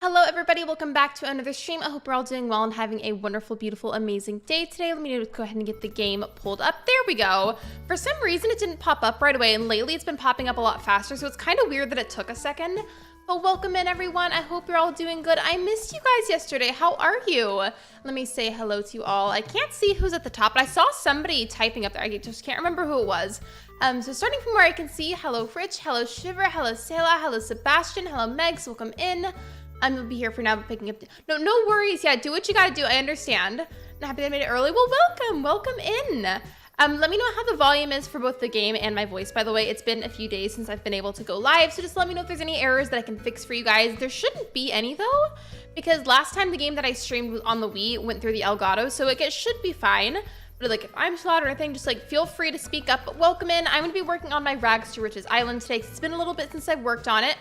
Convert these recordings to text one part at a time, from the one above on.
Hello everybody, welcome back to another stream. I hope you're all doing well and having a wonderful, beautiful, amazing day today. Let me just go ahead and get the game pulled up. There we go. For some reason, it didn't pop up right away, and lately it's been popping up a lot faster, so it's kind of weird that it took a second. But welcome in everyone. I hope you're all doing good. I missed you guys yesterday. How are you? Let me say hello to you all. I can't see who's at the top, but I saw somebody typing up there. I just can't remember who it was. So starting from where I can see, hello Rich, hello Shiver, hello Sayla, hello Sebastian, hello Megs, welcome in. I'm gonna be here for now, but picking up. No worries. Yeah, do what you gotta do. I understand. I'm happy I made it early. Well, welcome in. Let me know how the volume is for both the game and my voice. By the way, it's been a few days since I've been able to go live, so just let me know if there's any errors that I can fix for you guys. There shouldn't be any though, because last time the game that I streamed on the Wii went through the Elgato, so it should be fine. But like, if I'm loud or anything, just like feel free to speak up. But welcome in. I'm gonna be working on my Rags to Riches Island today, 'cause it's been a little bit since I've worked on it.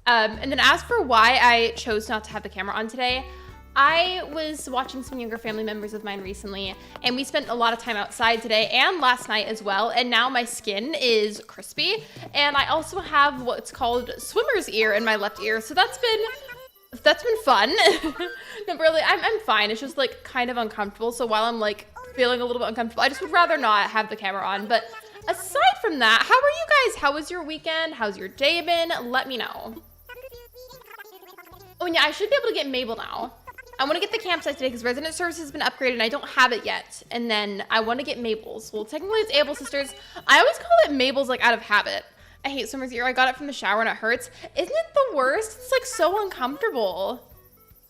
And then as for why I chose not to have the camera on today, I was watching some younger family members of mine recently, and we spent a lot of time outside today and last night as well, and now my skin is crispy, and I also have what's called swimmer's ear in my left ear, so that's been fun. No, really, I'm fine. It's just like kind of uncomfortable, so while I'm like feeling a little bit uncomfortable, I just would rather not have the camera on. But aside from that, how are you guys? How was your weekend? How's your day been? Let me know. Oh, and yeah, I should be able to get Mabel now. I want to get the campsite today because resident service has been upgraded and I don't have it yet. And then I want to get Mabel's. Well, technically it's Able Sisters. I always call it Mabel's like out of habit. I hate swimmer's ear. I got it from the shower and it hurts. Isn't it the worst? It's like so uncomfortable.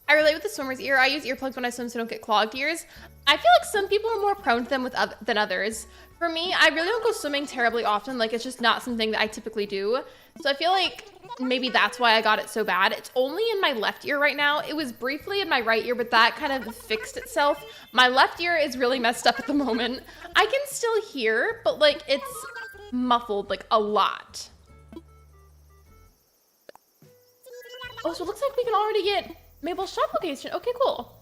I relate with the swimmer's ear. I use earplugs when I swim so I don't get clogged ears. I feel like some people are more prone to them than others. For me, I really don't go swimming terribly often. Like, it's just not something that I typically do. So I feel like maybe that's why I got it so bad. It's only in my left ear right now. It was briefly in my right ear, but that kind of fixed itself. My left ear is really messed up at the moment. I can still hear, but like it's muffled like a lot. Oh, so it looks like we can already get Mabel's shop location. Okay, cool.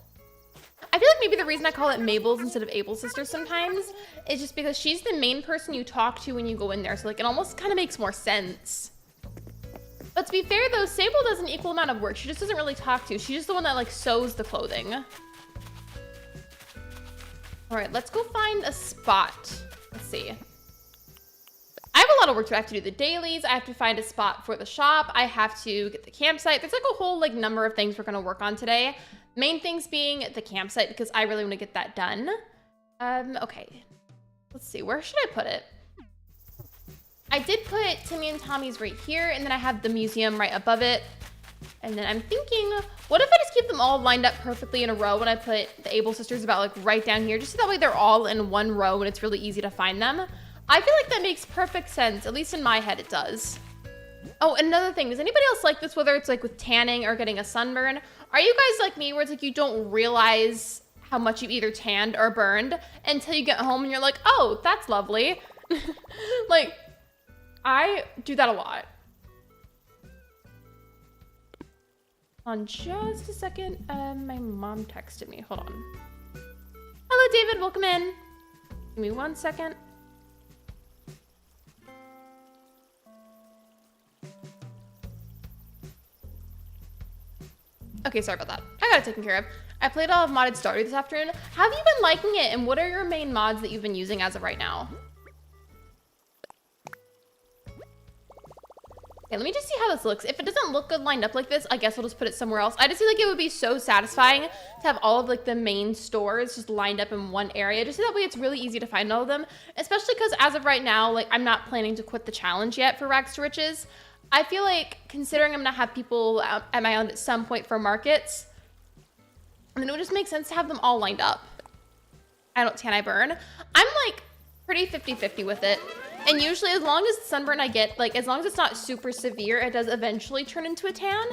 I feel like maybe the reason I call it Mabel's instead of Able Sisters sometimes is just because she's the main person you talk to when you go in there. So like it almost kind of makes more sense. But to be fair though, Sable does an equal amount of work. She just doesn't really talk to. She's just the one that like sews the clothing. All right, let's go find a spot. Let's see. I have a lot of work to do. I have to do the dailies. I have to find a spot for the shop. I have to get the campsite. There's like a whole like number of things we're gonna work on today. Main things being the campsite because I really want to get that done. Okay. Let's see. Where should I put it? I did put Timmy and Tommy's right here, and then I have the museum right above it. And then I'm thinking, what if I just keep them all lined up perfectly in a row and I put the Able sisters about like right down here, just so that way they're all in one row and it's really easy to find them. I feel like that makes perfect sense, at least in my head it does. Oh, another thing, does anybody else like this, whether it's like with tanning or getting a sunburn? Are you guys like me where it's like you don't realize how much you either tanned or burned until you get home and you're like, oh, that's lovely. Like, I do that a lot. On just a second, my mom texted me. Hold on. Hello, David. Welcome in. Give me 1 second. Okay, sorry about that. I got it taken care of. I played all of modded Stardew this afternoon. Have you been liking it? And what are your main mods that you've been using as of right now? Okay, let me just see how this looks. If it doesn't look good lined up like this, I guess we'll just put it somewhere else. I just feel like it would be so satisfying to have all of like the main stores just lined up in one area, just so that way it's really easy to find all of them. Especially because as of right now, like I'm not planning to quit the challenge yet for Rags to Riches. I feel like considering I'm gonna have people at my own at some point for markets, then it would just make sense to have them all lined up. I don't tan, I burn. I'm like pretty 50-50 with it. And usually as long as the sunburn I get, like as long as it's not super severe, it does eventually turn into a tan.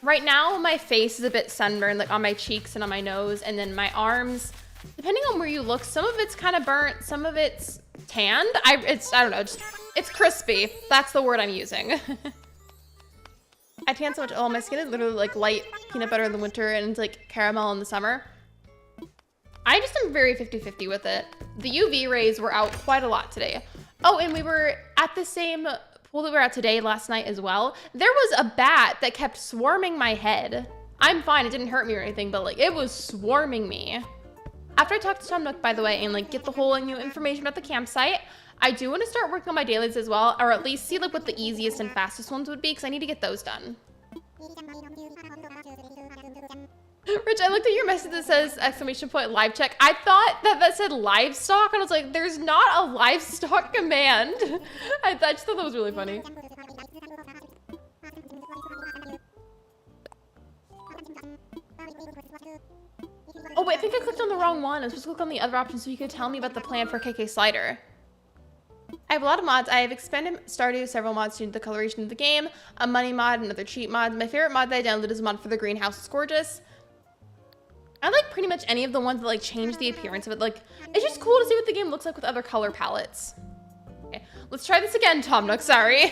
Right now, my face is a bit sunburned, like on my cheeks and on my nose, and then my arms, depending on where you look, some of it's kind of burnt, some of it's tanned. I don't know, it's crispy. That's the word I'm using. I tan so much. Oh, my skin is literally like light peanut butter in the winter and like caramel in the summer. I just am very 50-50 with it. The UV rays were out quite a lot today. Oh, and we were at the same pool that we were at today last night as well. There was a bat that kept swarming my head. I'm fine, it didn't hurt me or anything, but like it was swarming me. After I talked to Tom Nook, by the way, and like get the whole new information about the campsite, I do want to start working on my dailies as well, or at least see like what the easiest and fastest ones would be, because I need to get those done. Rich, I looked at your message that says !live check. I thought that said livestock, and I was like, there's not a livestock command. I just thought that was really funny. Oh wait, I think I clicked on the wrong one. I was supposed to click on the other option so you could tell me about the plan for KK Slider. I have a lot of mods. I have expanded Stardew several mods to the coloration of the game, a money mod, and other cheat mods. My favorite mod that I downloaded is a mod for the greenhouse. It's gorgeous. I like pretty much any of the ones that like change the appearance of it. Like, it's just cool to see what the game looks like with other color palettes. Okay, let's try this again, Tom Nook, sorry.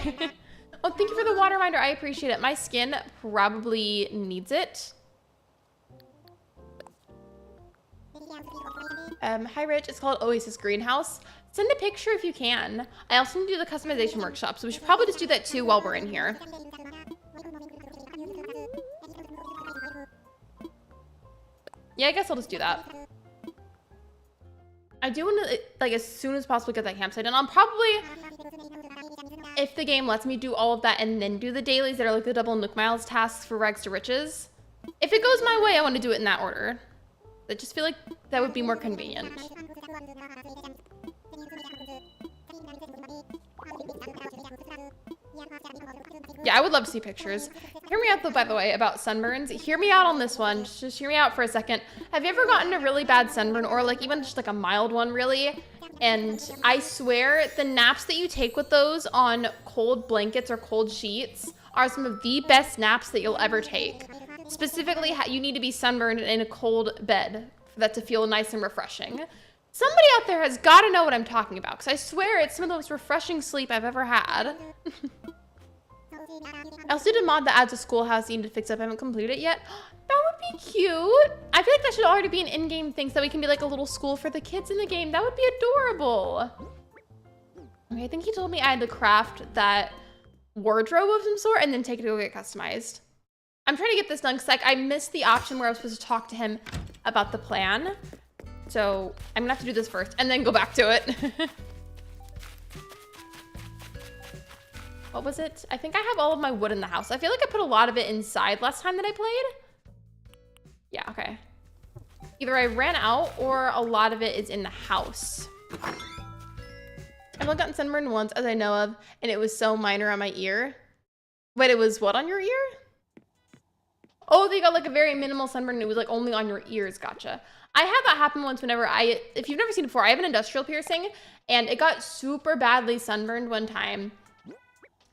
Oh, thank you for the water reminder. I appreciate it. My skin probably needs it. Hi, Rich. It's called Oasis Greenhouse. Send a picture if you can. I also need to do the customization workshop, so we should probably just do that too while we're in here. Yeah, I guess I'll just do that. I do want to, like, as soon as possible get that campsite done. I'll probably, if the game lets me, do all of that and then do the dailies that are like the double Nook Miles tasks for Rags to Riches. If it goes my way, I want to do it in that order. I just feel like that would be more convenient. Yeah, I would love to see pictures. Hear me out though, by the way, about sunburns. Hear me out on this one. Just hear me out for a second. Have you ever gotten a really bad sunburn, or like even just like a mild one really? And I swear the naps that you take with those on cold blankets or cold sheets are some of the best naps that you'll ever take. Specifically, you need to be sunburned in a cold bed for that to feel nice and refreshing. Somebody out there has got to know what I'm talking about, because I swear it's some of the most refreshing sleep I've ever had. I also did a mod that adds a schoolhouse you need to fix up. I haven't completed it yet. That would be cute. I feel like that should already be an in-game thing so that we can be like a little school for the kids in the game. That would be adorable. Okay, I think he told me I had to craft that wardrobe of some sort and then take it to go get customized. I'm trying to get this done because like I missed the option where I was supposed to talk to him about the plan. So I'm gonna have to do this first and then go back to it. What was it? I think I have all of my wood in the house. I feel like I put a lot of it inside last time that I played. Yeah, okay. Either I ran out or a lot of it is in the house. I've only gotten sunburned once as I know of, and it was so minor on my ear. Wait, it was what on your ear? Oh, they got like a very minimal sunburn and it was like only on your ears. Gotcha. I had that happen once whenever if you've never seen it before, I have an industrial piercing and it got super badly sunburned one time.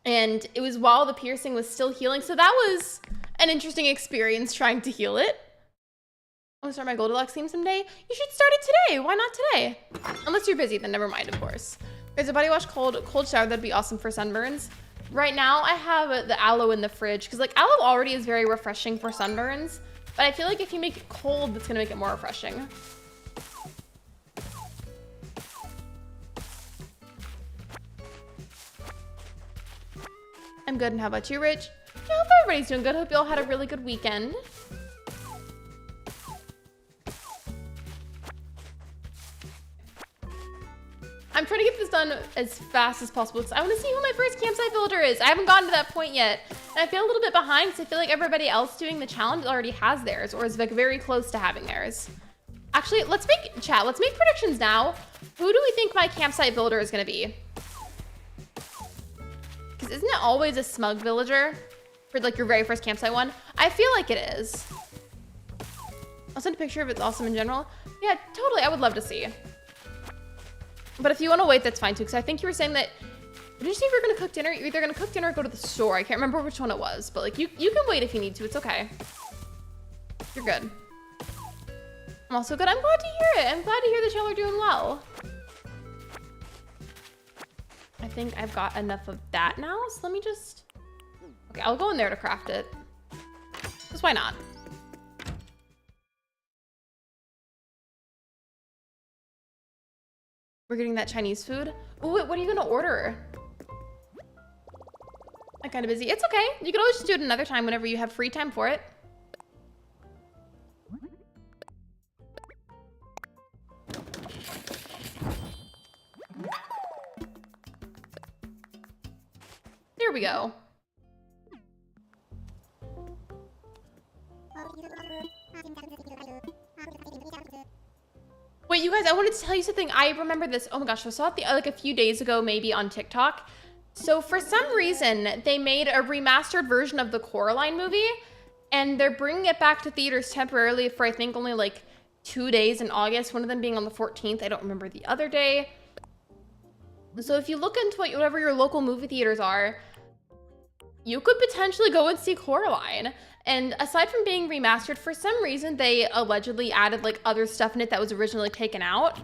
And it was while the piercing was still healing. So that was an interesting experience trying to heal it. I'm gonna start my Goldilocks theme someday. You should start it today. Why not today? Unless you're busy, then never mind, of course. There's a body wash, cold shower. That'd be awesome for sunburns. Right now, I have the aloe in the fridge because like aloe already is very refreshing for sunburns. But I feel like if you make it cold, that's gonna make it more refreshing. I'm good, and how about you, Rich? Yeah, I hope everybody's doing good. Hope you all had a really good weekend. I'm trying to get this done as fast as possible because I want to see who my first campsite builder is. I haven't gotten to that point yet. And I feel a little bit behind because I feel like everybody else doing the challenge already has theirs or is like very close to having theirs. Actually, let's make predictions now. Who do we think my campsite builder is going to be? Because isn't it always a smug villager for like your very first campsite one? I feel like it is. I'll send a picture of it. It's awesome in general. Yeah, totally. I would love to see. But if you want to wait, that's fine too. Because I think you were saying that, did you say if you're going to cook dinner? You're either going to cook dinner or go to the store. I can't remember which one it was. But like you can wait if you need to. It's okay. You're good. I'm also good. I'm glad to hear it. I'm glad to hear that y'all are doing well. I think I've got enough of that now. So let me just... Okay, I'll go in there to craft it. Because why not? We're getting that Chinese food. Ooh, what are you gonna order? I'm kind of busy. It's okay. You can always just do it another time whenever you have free time for it. There we go. Wait, you guys, I wanted to tell you something. I remember this. Oh my gosh, I saw it like a few days ago, maybe on TikTok. So for some reason, they made a remastered version of the Coraline movie, and they're bringing it back to theaters temporarily for I think only like 2 days in August. One of them being on the 14th. I don't remember the other day. So if you look into whatever your local movie theaters are, you could potentially go and see Coraline. And aside from being remastered, for some reason, they allegedly added like other stuff in it that was originally taken out.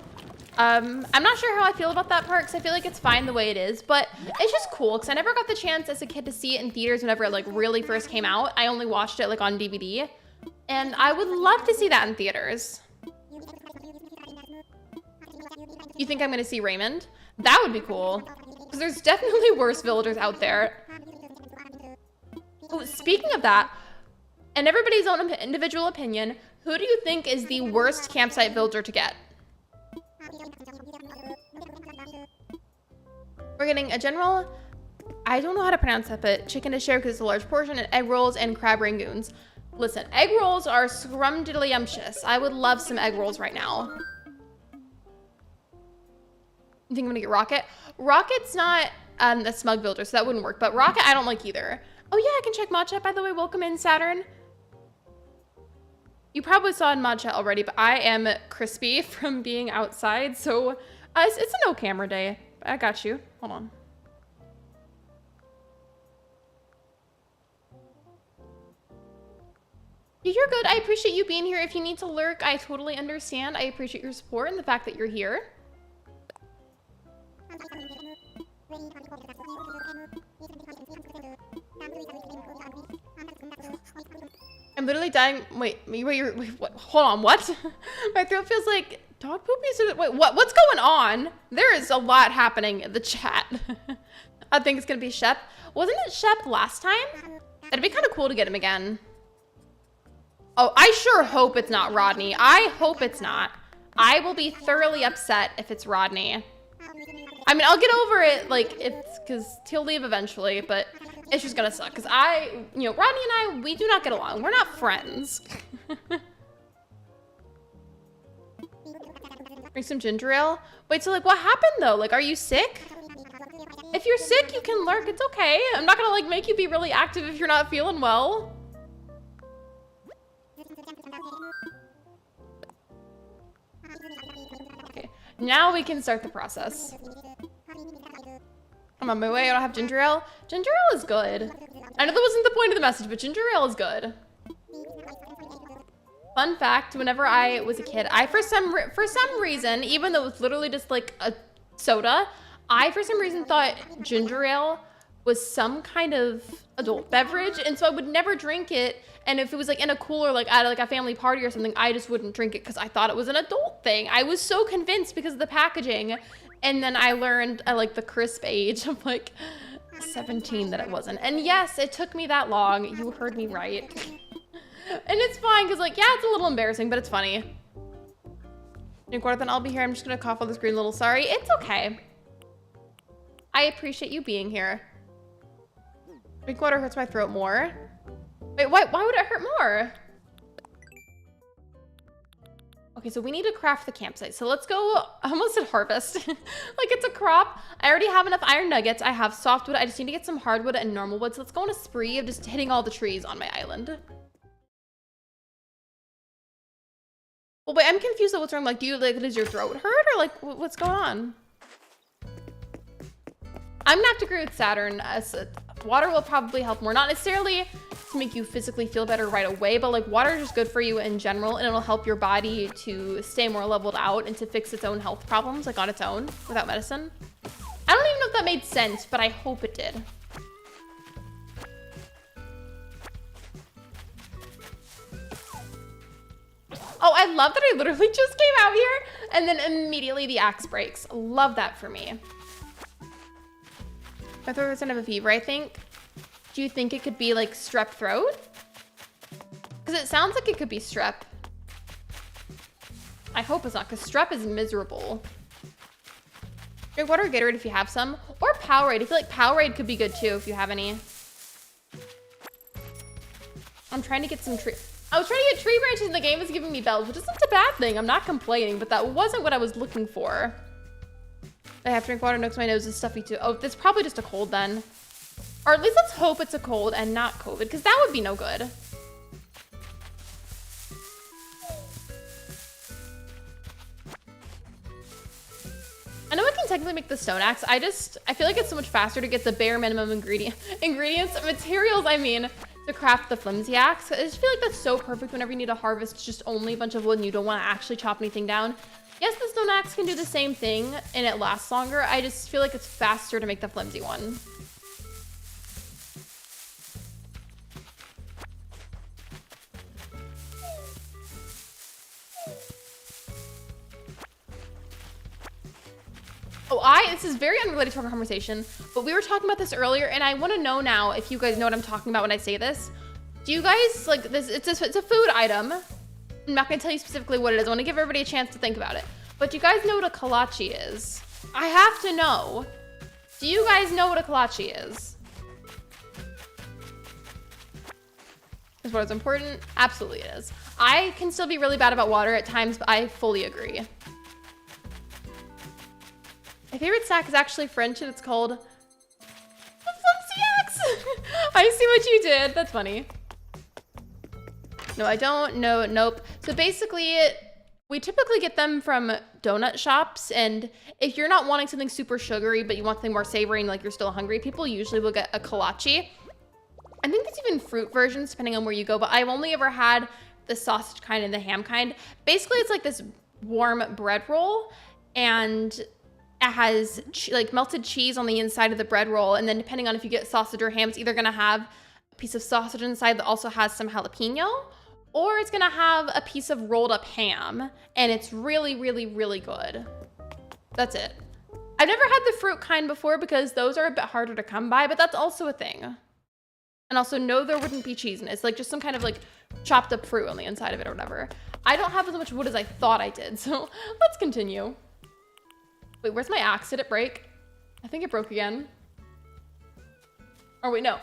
I'm not sure how I feel about that part because I feel like it's fine the way it is, but it's just cool because I never got the chance as a kid to see it in theaters whenever it like really first came out. I only watched it like on DVD, and I would love to see that in theaters. You think I'm gonna see Raymond? That would be cool because there's definitely worse villagers out there. Ooh, speaking of that, and everybody's own individual opinion, who do you think is the worst campsite villager to get? We're getting a general, I don't know how to pronounce that, but chicken to share because it's a large portion, and egg rolls and crab rangoons. Listen, egg rolls are scrumdiddlyumptious. I would love some egg rolls right now. You think I'm gonna get Rocket? Rocket's not the smug builder, so that wouldn't work, but Rocket I don't like either. Oh yeah, I can check mod chat, by the way. Welcome in, Saturn. You probably saw in mod chat already, but I am crispy from being outside, so it's a no camera day. I got you. Hold on. You're good. I appreciate you being here. If you need to lurk, I totally understand. I appreciate your support and the fact that you're here. I'm literally dying. Wait, what? Hold on, what? My throat feels like dog poop. Wait, what's going on? There is a lot happening in the chat. I think it's gonna be Shep. Wasn't it Shep last time? That'd be kind of cool to get him again. Oh, I sure hope it's not Rodney. I hope it's not. I will be thoroughly upset if it's Rodney. I mean, I'll get over it, like, because he'll leave eventually, but it's just gonna suck. Because Rodney and I, we do not get along. We're not friends. Drink some ginger ale. Wait, so like what happened though? Like, are you sick? If you're sick, you can lurk. It's okay. I'm not gonna like make you be really active if you're not feeling well. Okay, now we can start the process. I'm on my way. I don't have ginger ale. Ginger ale is good. I know that wasn't the point of the message, but ginger ale is good. Fun fact, whenever I was a kid, I for some reason, even though it was literally just like a soda, I for some reason thought ginger ale was some kind of adult beverage, and so I would never drink it. And if it was like in a cooler, like at like a family party or something, I just wouldn't drink it because I thought it was an adult thing. I was so convinced because of the packaging. And then I learned at like the crisp age of like 17 that it wasn't. And yes, it took me that long. You heard me right. And it's fine because like, yeah, it's a little embarrassing, but it's funny. Drink water, then I'll be here. I'm just gonna cough on the screen a little. Sorry. It's okay. I appreciate you being here. Drink water hurts my throat more. Wait, why would it hurt more? Okay, so we need to craft the campsite. So let's go, I almost said harvest. Like it's a crop. I already have enough iron nuggets. I have softwood. I just need to get some hardwood and normal wood. So let's go on a spree of just hitting all the trees on my island. Well, wait, I'm confused though. What's wrong? Like, does your throat hurt or like, what's going on? I'm gonna have to agree with Saturn. Water will probably help more. Not necessarily to make you physically feel better right away, but like water is just good for you in general, and it'll help your body to stay more leveled out and to fix its own health problems, like on its own, without medicine. I don't even know if that made sense, but I hope it did. Oh, I love that I literally just came out here and then immediately the axe breaks. Love that for me. My throat doesn't have a fever, I think. Do you think it could be like strep throat? Because it sounds like it could be strep. I hope it's not, because strep is miserable. Drink water or Gatorade if you have some. Or Powerade. I feel like Powerade could be good too if you have any. I'm trying to get some tree. I was trying to get tree branches and the game is giving me bells, which isn't a bad thing. I'm not complaining, but that wasn't what I was looking for. I have to drink water, because my nose is stuffy too. Oh, it's probably just a cold then. Or at least let's hope it's a cold and not COVID, because that would be no good. I know I can technically make the stone axe. I feel like it's so much faster to get the bare minimum materials, I mean, to craft the flimsy axe. I just feel like that's so perfect whenever you need to harvest just only a bunch of wood and you don't want to actually chop anything down. Yes, the stone axe can do the same thing and it lasts longer. I just feel like it's faster to make the flimsy one. Oh, this is very unrelated to our conversation, but we were talking about this earlier and I want to know now if you guys know what I'm talking about when I say this. Do you guys like this? It's a food item. I'm not going to tell you specifically what it is. I want to give everybody a chance to think about it. But do you guys know what a kolache is? I have to know. Do you guys know what a kolache is? Is what is important? Absolutely it is. I can still be really bad about water at times, but I fully agree. My favorite snack is actually French and it's called the Flimsy Axe. I see what you did. That's funny. No, I don't. No, nope. So basically, we typically get them from donut shops. And if you're not wanting something super sugary, but you want something more savory and like you're still hungry, people usually will get a kolache. I think there's even fruit versions depending on where you go, but I've only ever had the sausage kind and the ham kind. Basically, it's like this warm bread roll and it has like melted cheese on the inside of the bread roll. And then depending on if you get sausage or ham, it's either gonna have a piece of sausage inside that also has some jalapeno, or it's gonna have a piece of rolled up ham. And it's really, really, really good. That's it. I've never had the fruit kind before because those are a bit harder to come by, but that's also a thing. And also, no, there wouldn't be cheese in it. It's like just some kind of like chopped up fruit on the inside of it or whatever. I don't have as much wood as I thought I did, so let's continue. Wait, where's my axe? Did it break? I think it broke again. Oh wait, no.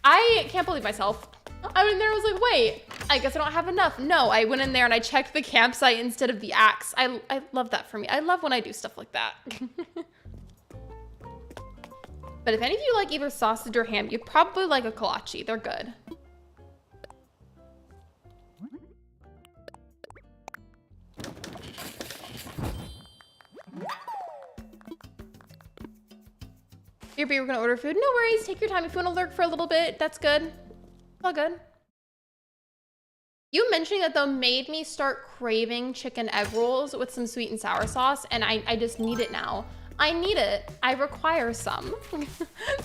I can't believe myself. I went in there and was like, wait, I guess I don't have enough. No, I went in there and I checked the campsite instead of the axe. I love that for me. I love when I do stuff like that. But if any of you like either sausage or ham, you probably like a kolache. They're good. We're gonna order food. No worries, take your time. If you wanna lurk for a little bit, that's good. It's all good. You mentioning that though made me start craving chicken egg rolls with some sweet and sour sauce, and I just need it now. I need it. I require some.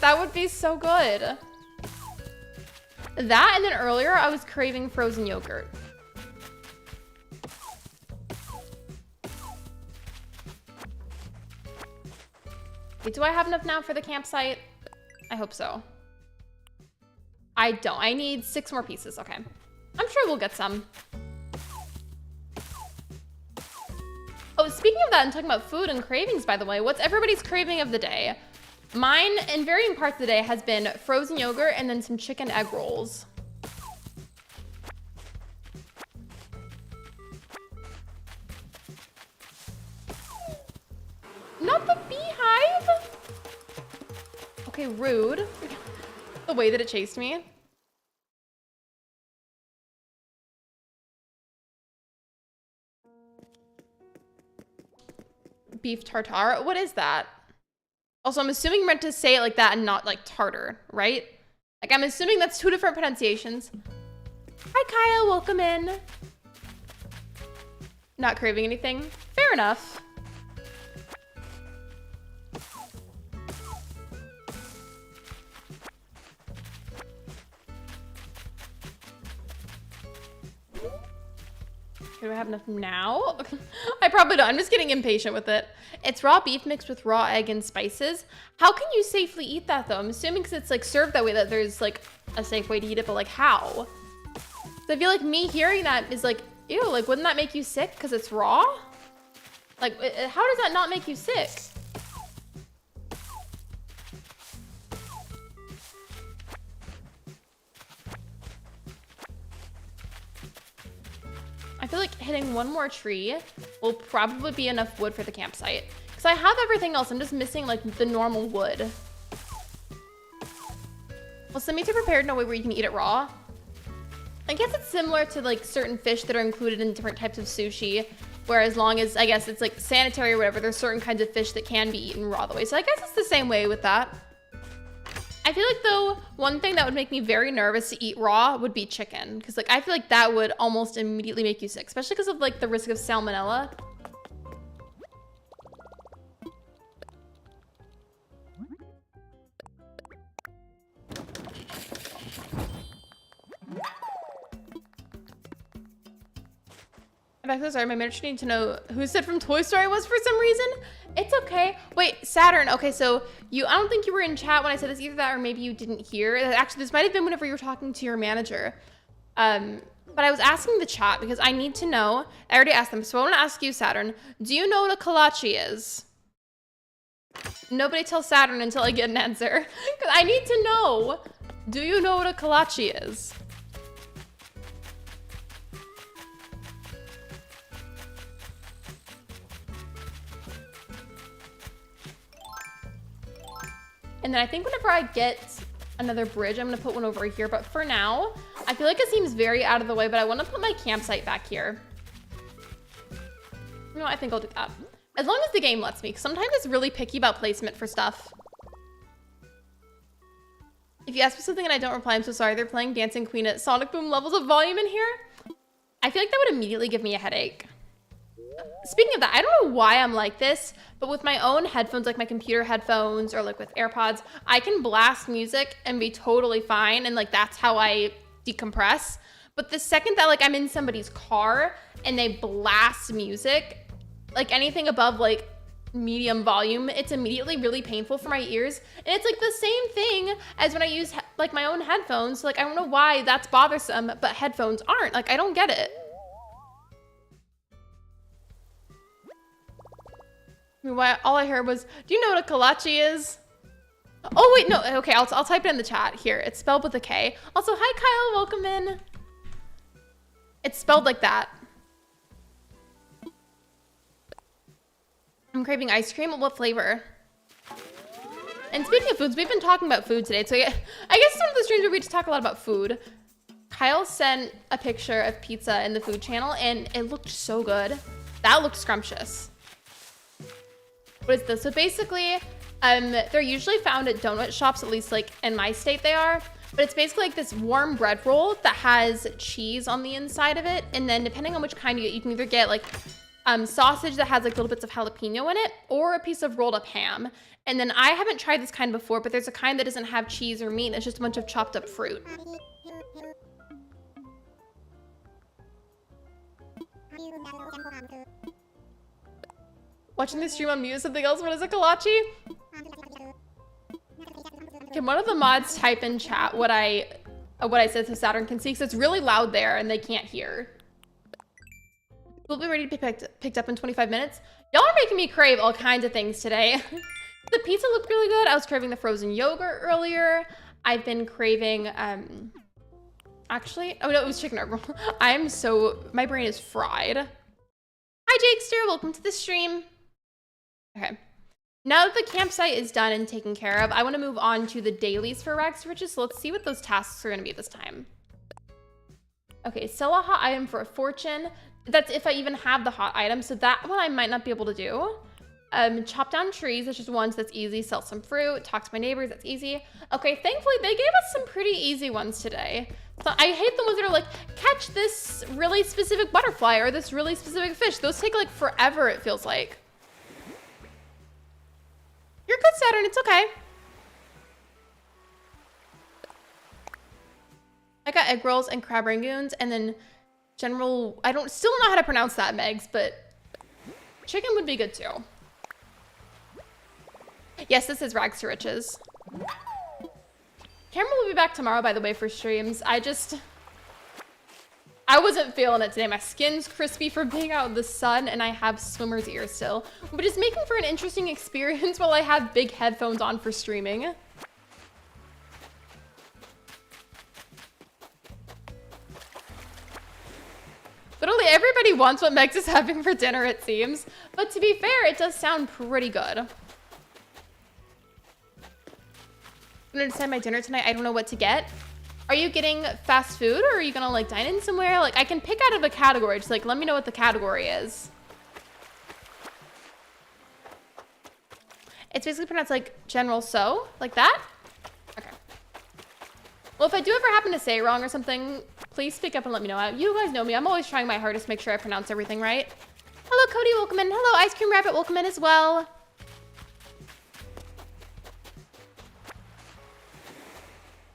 That would be so good. That, and then earlier I was craving frozen yogurt. Wait, do I have enough now for the campsite? I hope so. I don't. I need 6 more pieces. Okay. I'm sure we'll get some. Oh, speaking of that and talking about food and cravings, by the way, what's everybody's craving of the day? Mine, in varying parts of the day, has been frozen yogurt and then some chicken egg rolls. Not the beehive? Okay, rude. The way that it chased me. Beef tartare? What is that? Also, I'm assuming you're meant to say it like that and not like tartar, right? Like, I'm assuming that's 2 different pronunciations. Hi, Kaya. Welcome in. Not craving anything? Fair enough. Do I have enough now? I probably don't. I'm just getting impatient with it. It's raw beef mixed with raw egg and spices. How can you safely eat that though? I'm assuming because it's like served that way that there's like a safe way to eat it, but like how? So I feel like me hearing that is like, ew, like wouldn't that make you sick because it's raw? Like, how does that not make you sick? I feel like hitting 1 more tree will probably be enough wood for the campsite. Because I have everything else. I'm just missing like the normal wood. Well, some meats are prepared in a way where you can eat it raw. I guess it's similar to like certain fish that are included in different types of sushi. Where as long as, I guess it's like sanitary or whatever, there's certain kinds of fish that can be eaten raw the way. So I guess it's the same way with that. I feel like though, one thing that would make me very nervous to eat raw would be chicken. Because like I feel like that would almost immediately make you sick, especially because of like the risk of salmonella. I'm actually sorry, my manager needed to know who said from Toy Story was for some reason. It's okay. Wait, Saturn. Okay, so I don't think you were in chat when I said this, either that or maybe you didn't hear. Actually, this might have been whenever you were talking to your manager. But I was asking the chat because I need to know. I already asked them, so I want to ask you, Saturn. Do you know what a kolache is? Nobody tell Saturn until I get an answer. Because I need to know. Do you know what a kolache is? And then I think whenever I get another bridge, I'm gonna put one over here. But for now, I feel like it seems very out of the way, but I wanna put my campsite back here. You know what, I think I'll do that. As long as the game lets me, because sometimes it's really picky about placement for stuff. If you ask me something and I don't reply, I'm so sorry. They're playing Dancing Queen at Sonic Boom levels of volume in here. I feel like that would immediately give me a headache. Speaking of that, I don't know why I'm like this, but with my own headphones, like my computer headphones or like with AirPods, I can blast music and be totally fine. And like, that's how I decompress. But the second that like I'm in somebody's car and they blast music, like anything above like medium volume, it's immediately really painful for my ears. And it's like the same thing as when I use like my own headphones. So, like, I don't know why that's bothersome, but headphones aren't. Like, I don't get it. Why all I heard was, do you know what a kolache is? Oh wait, no, okay, I'll type it in the chat. Here, it's spelled with a K. Also, hi Kyle, welcome in. It's spelled like that. I'm craving ice cream. What flavor? And speaking of foods, we've been talking about food today. So I guess it's one of the streams where we just talk a lot about food. Kyle sent a picture of pizza in the food channel and it looked so good. That looked scrumptious. What is this? So basically, they're usually found at donut shops, at least like in my state they are. But it's basically like this warm bread roll that has cheese on the inside of it. And then depending on which kind you get, you can either get like sausage that has like little bits of jalapeno in it or a piece of rolled up ham. And then I haven't tried this kind before, but there's a kind that doesn't have cheese or meat. It's just a bunch of chopped up fruit. Watching the stream on mute is something else. What is it, Kalachi? Can one of the mods type in chat what I said so Saturn can see? Because it's really loud there and they can't hear. We'll be ready to be picked up in 25 minutes. Y'all are making me crave all kinds of things today. The pizza looked really good. I was craving the frozen yogurt earlier. I've been craving, actually, oh no, it was chicken roll. My brain is fried. Hi Jakester, welcome to the stream. Okay. Now that the campsite is done and taken care of, I want to move on to the dailies for Rags to Riches. So let's see what those tasks are going to be this time. Okay, sell a hot item for a fortune. That's if I even have the hot item. So that one I might not be able to do. Chop down trees, that's just ones that's easy. Sell some fruit, talk to my neighbors, that's easy. Okay, thankfully they gave us some pretty easy ones today. So I hate the ones that are like, catch this really specific butterfly or this really specific fish. Those take like forever, it feels like. You're good, Saturn, it's okay. I got egg rolls and crab rangoons and then general, still don't know how to pronounce that, Megs, but chicken would be good too. Yes, this is Rags to Riches. Cameron will be back tomorrow, by the way, for streams. I wasn't feeling it today. My skin's crispy from being out in the sun and I have swimmer's ear still, which is making for an interesting experience while I have big headphones on for streaming. Literally everybody wants what Megs is having for dinner, it seems. But to be fair, it does sound pretty good. I'm gonna decide my dinner tonight. I don't know what to get. Are you getting fast food or are you gonna like dine in somewhere? Like I can pick out of a category. Just like let me know what the category is. It's basically pronounced like general so, like that? Okay. Well, if I do ever happen to say it wrong or something, please speak up and let me know. You guys know me. I'm always trying my hardest to make sure I pronounce everything right. Hello, Cody, welcome in. Hello, Ice Cream Rabbit, welcome in as well.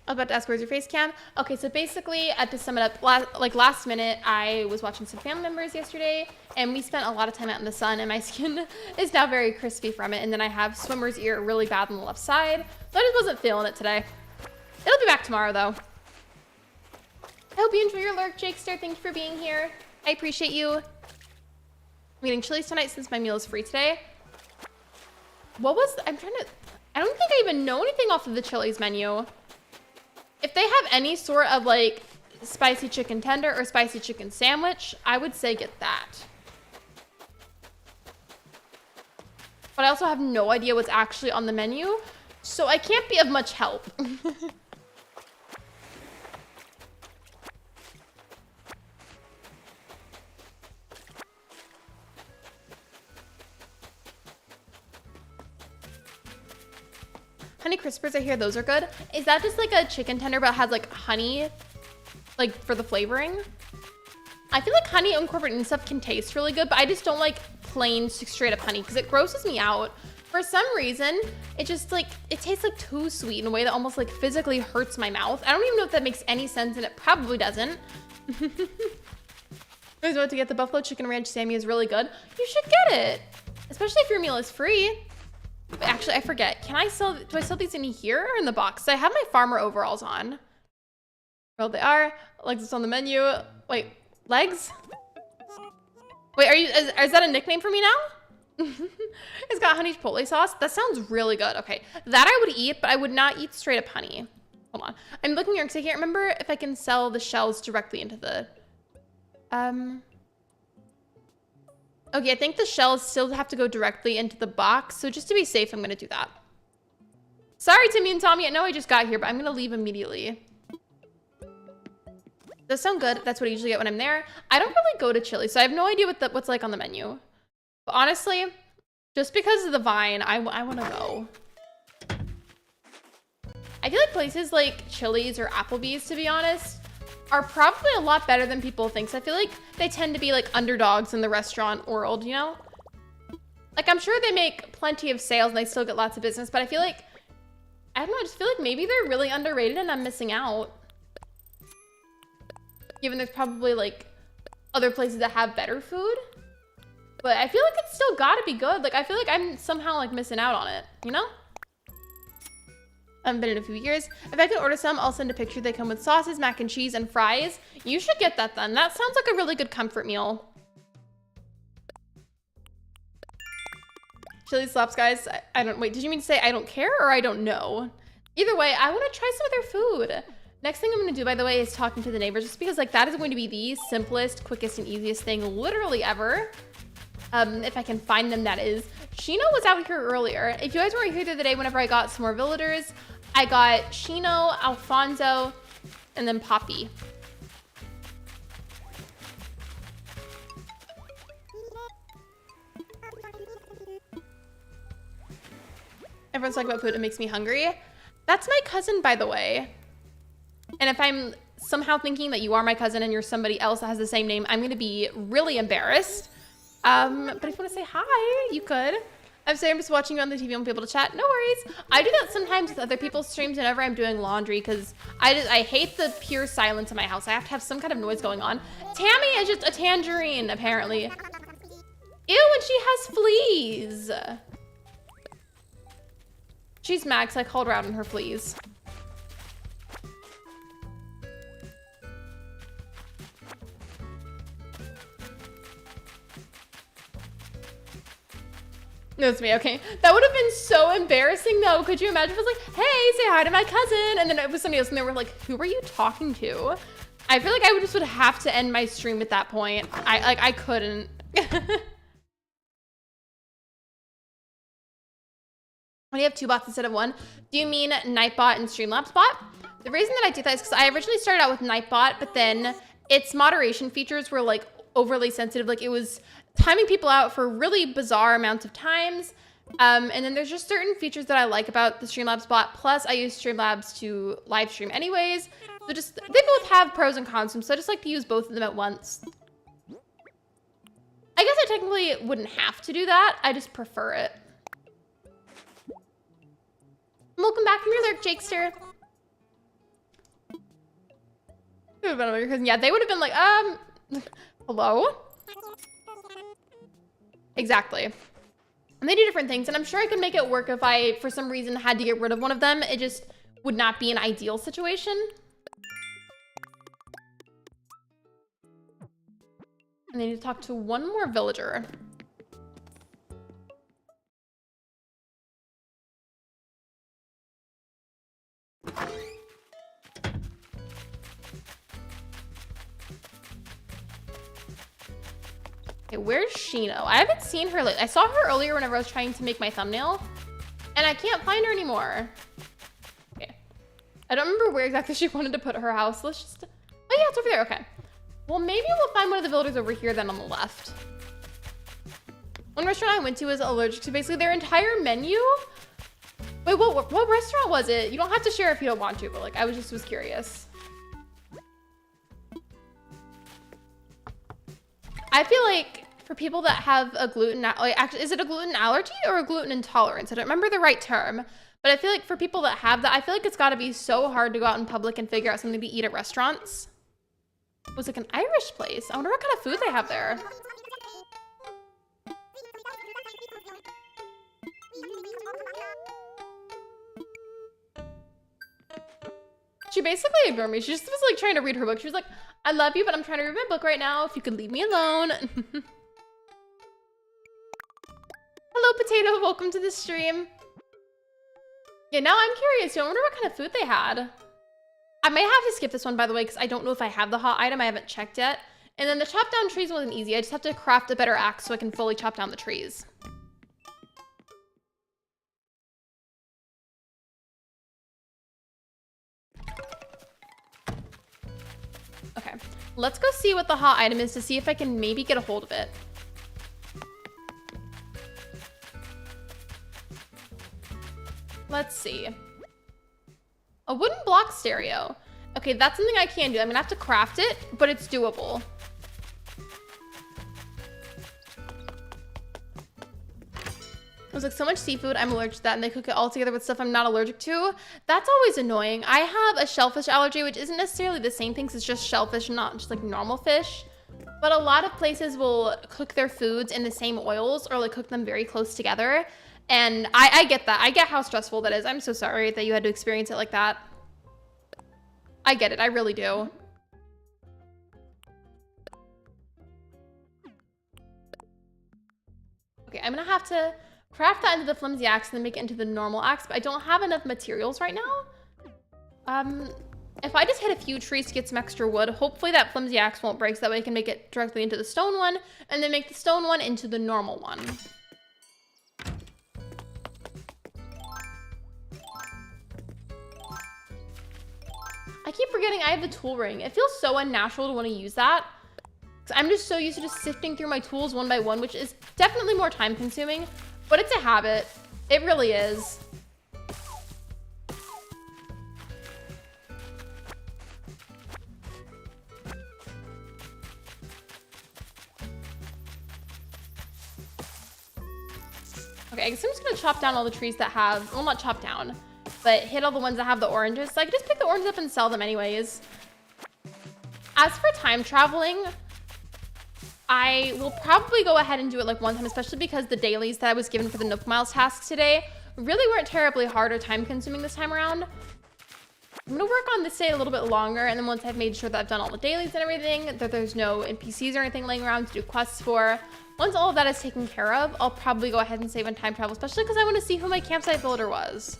I was about to ask, where's your face cam? Okay, so basically, to sum it up, last minute, I was watching some family members yesterday, and we spent a lot of time out in the sun, and my skin is now very crispy from it, and then I have swimmer's ear really bad on the left side, so I just wasn't feeling it today. It'll be back tomorrow, though. I hope you enjoy your lurk, Jakester. Thank you for being here. I appreciate you. I'm eating Chili's tonight since my meal is free today. I don't think I even know anything off of the Chili's menu. If they have any sort of like spicy chicken tender or spicy chicken sandwich, I would say get that. But I also have no idea what's actually on the menu, so I can't be of much help. Honey Crispers, I hear those are good. Is that just like a chicken tender but has like honey, like for the flavoring? I feel like honey incorporated in stuff can taste really good, but I just don't like plain straight up honey because it grosses me out. For some reason, it just like, it tastes like too sweet in a way that almost like physically hurts my mouth. I don't even know if that makes any sense and it probably doesn't. You guys know what to get. The Buffalo Chicken Ranch Sammy is really good. You should get it, especially if your meal is free. Actually, I forget. Do I sell these in here or in the box? I have my farmer overalls on. Well, they are. Legs is on the menu. Wait, legs? Wait, is that a nickname for me now? It's got honey chipotle sauce. That sounds really good. Okay, that I would eat, but I would not eat straight up honey. Hold on. I'm looking here because I can't remember if I can sell the shells directly into the... Okay, I think the shells still have to go directly into the box. So just to be safe, I'm going to do that. Sorry, Timmy and Tommy. I know I just got here, but I'm going to leave immediately. Does sound good. That's what I usually get when I'm there. I don't really go to Chili, so I have no idea what's like on the menu. But honestly, just because of the vine, I want to go. I feel like places like Chili's or Applebee's, to be honest, are probably a lot better than people think. So I feel like they tend to be like underdogs in the restaurant world, you know? Like, I'm sure they make plenty of sales and they still get lots of business, but I feel like, I don't know, I just feel like maybe they're really underrated and I'm missing out. Given there's probably like other places that have better food. But I feel like it's still gotta be good. Like, I feel like I'm somehow like missing out on it, you know? I haven't been in a few years. If I could order some, I'll send a picture. They come with sauces, mac and cheese, and fries. You should get that then. That sounds like a really good comfort meal. Chili slaps, guys. I don't, wait, did you mean to say I don't care or I don't know? Either way, I want to try some of their food. Next thing I'm going to do, by the way, is talking to the neighbors, just because like that is going to be the simplest, quickest, and easiest thing literally ever. If I can find them, that is. Shino was out here earlier. If you guys weren't here the other day, whenever I got some more villagers, I got Shino, Alfonso, and then Poppy. Everyone's talking about food. It makes me hungry. That's my cousin, by the way. And if I'm somehow thinking that you are my cousin and you're somebody else that has the same name, I'm going to be really embarrassed. But if you want to say hi, you could. I'm sorry, I'm just watching you on the TV. I won't be able to chat. No worries. I do that sometimes with other people's streams whenever I'm doing laundry because I hate the pure silence in my house. I have to have some kind of noise going on. Tammy is just a tangerine, apparently. Ew, and she has fleas. She's mad because I called her out on her fleas. No, it's me, okay. That would have been so embarrassing though. Could you imagine if it was like, hey, say hi to my cousin. And then it was somebody else and they were like, who are you talking to? I feel like I would have to end my stream at that point. I couldn't. When you have 2 bots instead of 1, do you mean Nightbot and Streamlabs bot? The reason that I did that is because I originally started out with Nightbot, but then its moderation features were like overly sensitive. Like it was timing people out for really bizarre amounts of times. And then there's just certain features that I like about the Streamlabs bot. Plus I use Streamlabs to live stream anyways. So just, they both have pros and cons, so I just like to use both of them at once. I guess I technically wouldn't have to do that. I just prefer it. Welcome back from your Lurk, Jakester. Yeah, they would have been like, hello? Exactly. And they do different things, and I'm sure I could make it work if I, for some reason, had to get rid of one of them. It just would not be an ideal situation. And I need to talk to one more villager. Okay, where's Shino? I haven't seen her lately. I saw her earlier whenever I was trying to make my thumbnail, and I can't find her anymore. Okay. I don't remember where exactly she wanted to put her house. Let's just... Oh yeah, it's over there. Okay. Well, maybe we'll find one of the villagers over here then on the left. One restaurant I went to was allergic to basically their entire menu. Wait, what restaurant was it? You don't have to share if you don't want to, but like I was curious. I feel like for people that have a gluten, like actually, is it a gluten allergy or a gluten intolerance? I don't remember the right term, but I feel like for people that have that, I feel like it's got to be so hard to go out in public and figure out something to eat at restaurants. It was like an Irish place. I wonder what kind of food they have there. She basically ignored me. She just was like trying to read her book. She was like, I love you, but I'm trying to read my book right now. If you could leave me alone. Potato, welcome to the stream. Yeah, now I'm curious. I wonder what kind of food they had. I may have to skip this one, by the way, because I don't know if I have the hot item. I haven't checked yet. And then the chop down trees wasn't easy. I just have to craft a better axe so I can fully chop down the trees. Okay, let's go see what the hot item is to see if I can maybe get a hold of it. Let's see. A wooden block stereo. Okay, that's something I can do. I'm gonna have to craft it, but it's doable. There's like so much seafood, I'm allergic to that, and they cook it all together with stuff I'm not allergic to. That's always annoying. I have a shellfish allergy, which isn't necessarily the same thing, 'cause it's just shellfish, not just like normal fish. But a lot of places will cook their foods in the same oils or like cook them very close together. And I get that. I get how stressful that is. I'm so sorry that you had to experience it like that. I get it, I really do. Okay, I'm gonna have to craft that into the flimsy axe and then make it into the normal axe, but I don't have enough materials right now. If I just hit a few trees to get some extra wood, hopefully that flimsy axe won't break, so that way I can make it directly into the stone one, and then make the stone one into the normal one. I keep forgetting I have the tool ring. It feels so unnatural to want to use that. I'm just so used to just sifting through my tools one by one, which is definitely more time consuming, but it's a habit. It really is. Okay, I guess I'm just gonna chop down all the trees that have, well, not chop down, but hit all the ones that have the oranges. So I could just pick the oranges up and sell them anyways. As for time traveling, I will probably go ahead and do it like one time, especially because the dailies that I was given for the Nook Miles tasks today really weren't terribly hard or time consuming this time around. I'm gonna work on this day a little bit longer, and then once I've made sure that I've done all the dailies and everything, that there's no NPCs or anything laying around to do quests for, once all of that is taken care of, I'll probably go ahead and save on time travel, especially because I want to see who my campsite builder was.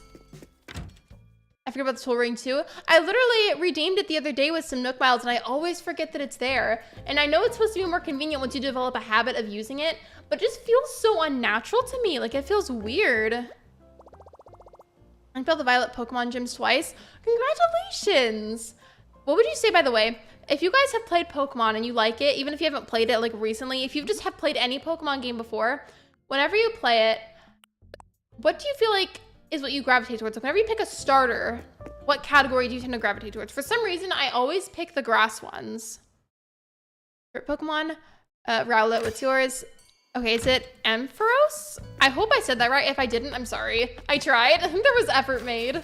I forget about the tool ring too. I literally redeemed it the other day with some Nook Miles, and I always forget that it's there. And I know it's supposed to be more convenient once you develop a habit of using it, but it just feels so unnatural to me. Like, it feels weird. I failed the Violet Pokemon gyms twice. Congratulations! What would you say, by the way, if you guys have played Pokemon and you like it, even if you haven't played it like recently, if you just have played any Pokemon game before, whenever you play it, what do you feel like is what you gravitate towards? Like, whenever you pick a starter, what category do you tend to gravitate towards? For some reason, I always pick the grass ones. Favorite Pokemon? Rowlet, what's yours? Okay, is it Ampharos? I hope I said that right. If I didn't, I'm sorry. I tried. There was effort made.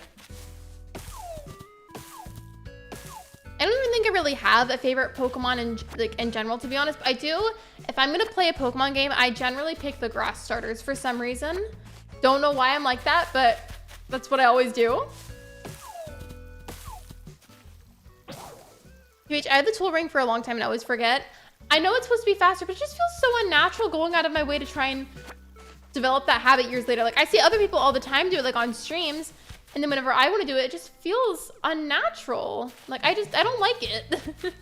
I don't even think I really have a favorite Pokemon in general, to be honest. But I do. If I'm gonna play a Pokemon game, I generally pick the grass starters for some reason. Don't know why I'm like that, but that's what I always do. I had the tool ring for a long time and I always forget. I know it's supposed to be faster, but it just feels so unnatural going out of my way to try and develop that habit years later. Like, I see other people all the time do it, like on streams, and then whenever I want to do it, it just feels unnatural. Like, I don't like it.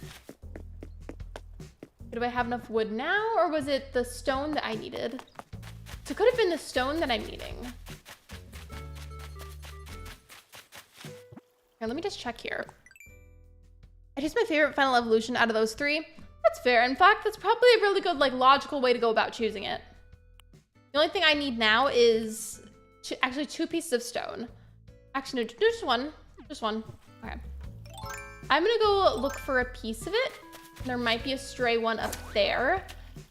Do I have enough wood now, or was it the stone that I needed? So it could have been the stone that I'm needing. Here, let me just check here. I choose my favorite final evolution out of those three. That's fair. In fact, that's probably a really good, like, logical way to go about choosing it. The only thing I need now is actually 2 pieces of stone. Actually, no, just one. Just one. Okay. I'm gonna go look for a piece of it. There might be a stray one up there.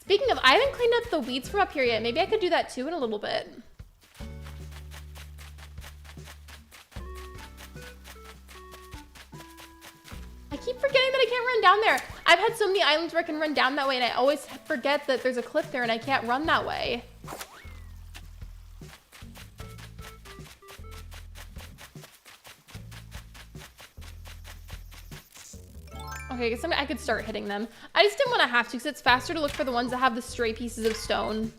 Speaking of, I haven't cleaned up the weeds from up here yet. Maybe I could do that too in a little bit. I keep forgetting that I can't run down there. I've had so many islands where I can run down that way, and I always forget that there's a cliff there and I can't run that way. Okay, I guess I could start hitting them. I just didn't want to have to, because it's faster to look for the ones that have the stray pieces of stone.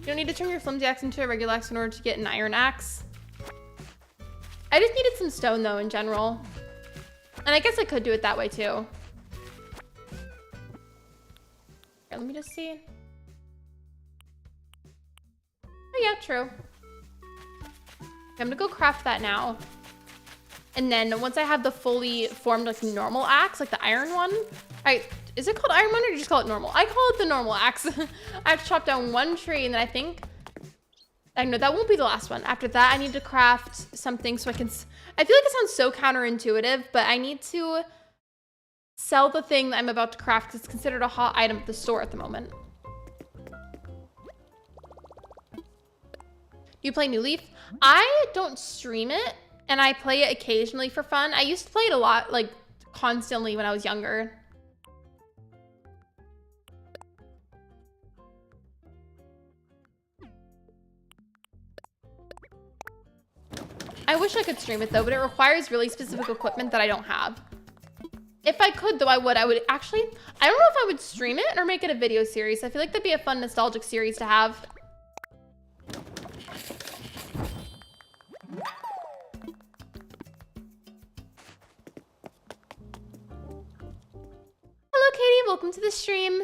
You don't need to turn your flimsy axe into a regular axe in order to get an iron axe. I just needed some stone though in general. And I guess I could do it that way too. Here, let me just see. Oh yeah, true. I'm gonna go craft that now. And then once I have the fully formed like normal axe, like the iron one, is it called iron one or do you just call it normal? I call it the normal axe. I have to chop down one tree and then I know that won't be the last one. After that, I need to craft something so I can, I feel like it sounds so counterintuitive, but I need to sell the thing that I'm about to craft because it's considered a hot item at the store at the moment. You play New Leaf? I don't stream it and I play it occasionally for fun. I used to play it a lot, like constantly when I was younger. I wish I could stream it though, but it requires really specific equipment that I don't have. If I could though, I would actually, I don't know if I would stream it or make it a video series. I feel like that'd be a fun nostalgic series to have. Hello Katie, welcome to the stream.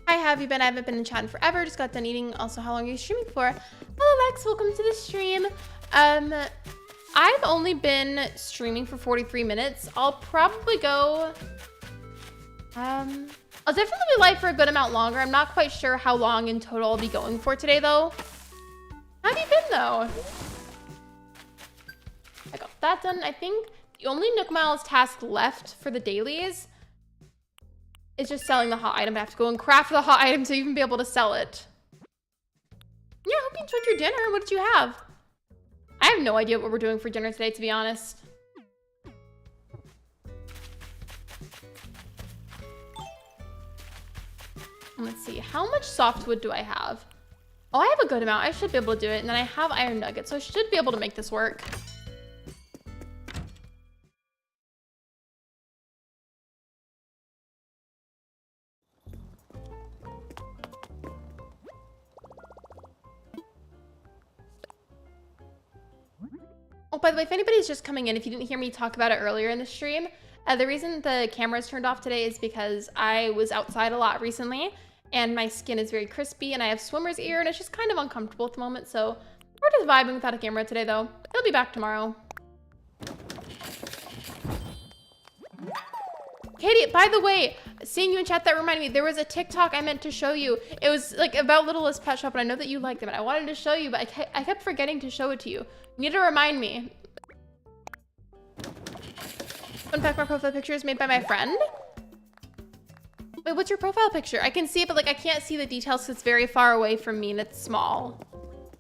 Hi, how have you been? I haven't been in chat in forever. Just got done eating. Also, how long are you streaming for? Hello, Lex. Welcome to the stream. I've only been streaming for 43 minutes. I'll probably go... I'll definitely be live for a good amount longer. I'm not quite sure how long in total I'll be going for today, though. How have you been, though? I got that done. I think the only Nook Miles task left for the dailies is just selling the hot item. I have to go and craft the hot item to even be able to sell it. Yeah, I hope you enjoyed your dinner. What did you have? I have no idea what we're doing for dinner today, to be honest. Let's see. How much softwood do I have? Oh, I have a good amount. I should be able to do it. And then I have iron nuggets, so I should be able to make this work. Oh, by the way, if anybody's just coming in, if you didn't hear me talk about it earlier in the stream, the reason the camera is turned off today is because I was outside a lot recently and my skin is very crispy and I have swimmer's ear and it's just kind of uncomfortable at the moment. So we're just vibing without a camera today though. It'll be back tomorrow. Katie, by the way, seeing you in chat, that reminded me, there was a TikTok I meant to show you. It was like about Littlest Pet Shop and I know that you like them and I wanted to show you, but I kept forgetting to show it to you. You need to remind me. Fun fact, my profile picture is made by my friend. Wait, what's your profile picture? I can see it, but like I can't see the details because it's very far away from me and it's small.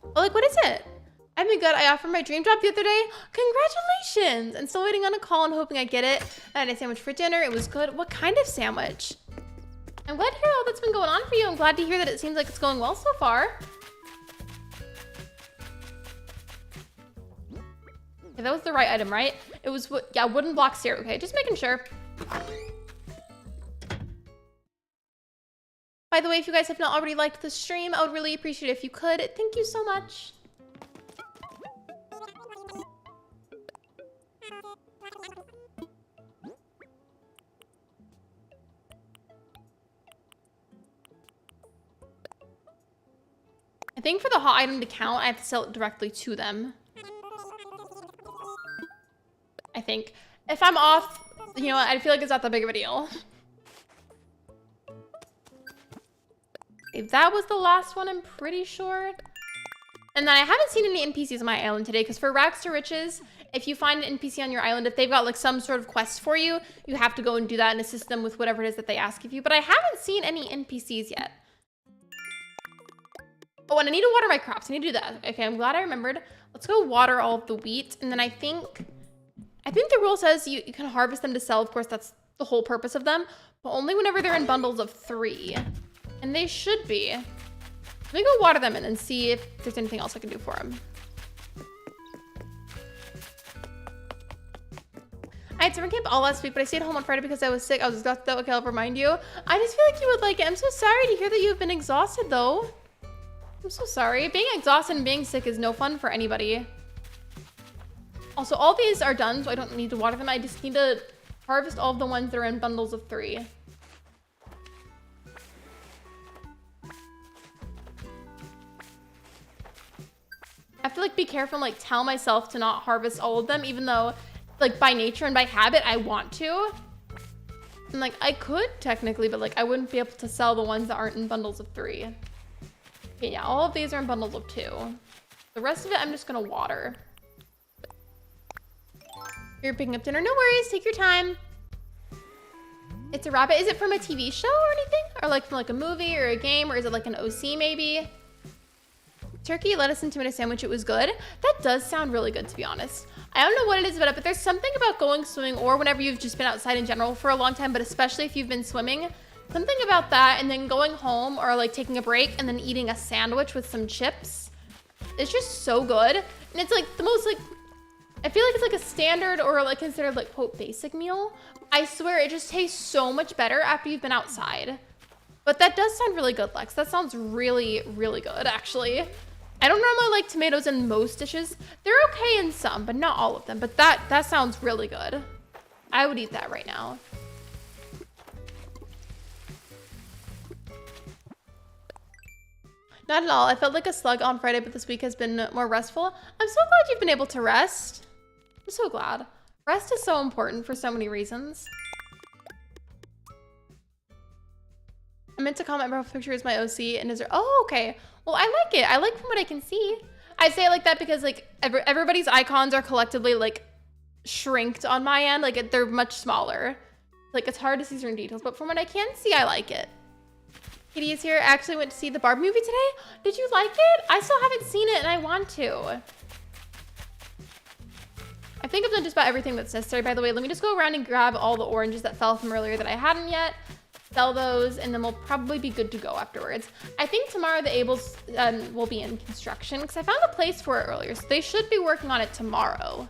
Oh, like what is it? I've been good. I offered my dream job the other day. Congratulations! I'm still waiting on a call and hoping I get it. I had a sandwich for dinner. It was good. What kind of sandwich? I'm glad to hear all that's been going on for you. I'm glad to hear that it seems like it's going well so far. Okay, that was the right item, right? It was, yeah, wooden blocks here. Okay, just making sure. By the way, if you guys have not already liked the stream, I would really appreciate it if you could. Thank you so much. I think for the hot item to count, I have to sell it directly to them. I think. If I'm off, you know what, I feel like it's not that big of a deal. Okay, that was the last one, I'm pretty sure. And then I haven't seen any NPCs on my island today, because for Rags to Riches, if you find an NPC on your island, if they've got like some sort of quest for you, you have to go and do that and assist them with whatever it is that they ask of you. But I haven't seen any NPCs yet. Oh, and I need to water my crops. I need to do that. Okay, I'm glad I remembered. Let's go water all of the wheat. And then I think the rule says you can harvest them to sell. Of course, that's the whole purpose of them. But only whenever they're in bundles of 3. And they should be. Let me go water them and then see if there's anything else I can do for them. I had summer camp all last week, but I stayed home on Friday because I was sick. I was exhausted. Okay, I'll remind you. I just feel like you would like it. I'm so sorry to hear that you've been exhausted, though. I'm so sorry. Being exhausted and being sick is no fun for anybody. Also, all these are done, so I don't need to water them. I just need to harvest all of the ones that are in bundles of 3. I have to like be careful and like tell myself to not harvest all of them, even though like by nature and by habit I want to. And like I could technically, but like I wouldn't be able to sell the ones that aren't in bundles of 3. Okay, yeah, all of these are in bundles of 2. The rest of it I'm just gonna water. You're picking up dinner, no worries, take your time. It's a rabbit. Is it from a TV show or anything? Or like from like a movie or a game, or is it like an OC maybe? Turkey, lettuce, and tomato sandwich, it was good. That does sound really good, to be honest. I don't know what it is about it, but there's something about going swimming or whenever you've just been outside in general for a long time, but especially if you've been swimming, something about that and then going home or like taking a break and then eating a sandwich with some chips. It's just so good. And it's like the most like, I feel like it's like a standard or like considered like quote basic meal. I swear it just tastes so much better after you've been outside. But that does sound really good, Lex. That sounds really, really good, actually. I don't normally like tomatoes in most dishes. They're okay in some, but not all of them. But that sounds really good. I would eat that right now. Not at all. I felt like a slug on Friday, but this week has been more restful. I'm so glad you've been able to rest. I'm so glad. Rest is so important for so many reasons. I meant to comment my picture is my OC and is there, oh, okay. Well, I like it. I like from what I can see. I say it like that because like everybody's icons are collectively like shrinked on my end. Like they're much smaller. Like it's hard to see certain details, but from what I can see, I like it. Katie is here. I actually went to see the Barbie movie today. Did you like it? I still haven't seen it and I want to. I think I've done just about everything that's necessary. By the way, let me just go around and grab all the oranges that fell from earlier that I hadn't yet. Sell those, and then we'll probably be good to go afterwards. I think tomorrow the Ables will be in construction because I found a place for it earlier, so they should be working on it tomorrow.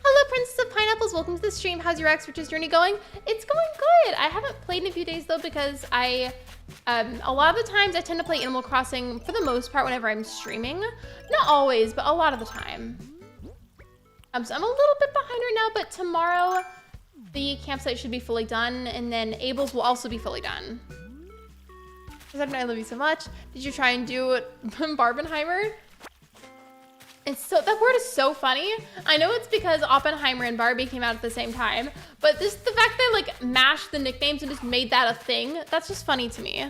Hello, Princess of Pineapples. Welcome to the stream. How's your Expertise journey going? It's going good. I haven't played in a few days, though, because a lot of the times I tend to play Animal Crossing for the most part whenever I'm streaming. Not always, but a lot of the time. So I'm a little bit behind right now, but tomorrow the campsite should be fully done, and then Abel's will also be fully done. I love you so much. Did you try and do Barbenheimer? It's so, that word is so funny. I know it's because Oppenheimer and Barbie came out at the same time, but the fact that like mashed the nicknames and just made that a thing, that's just funny to me.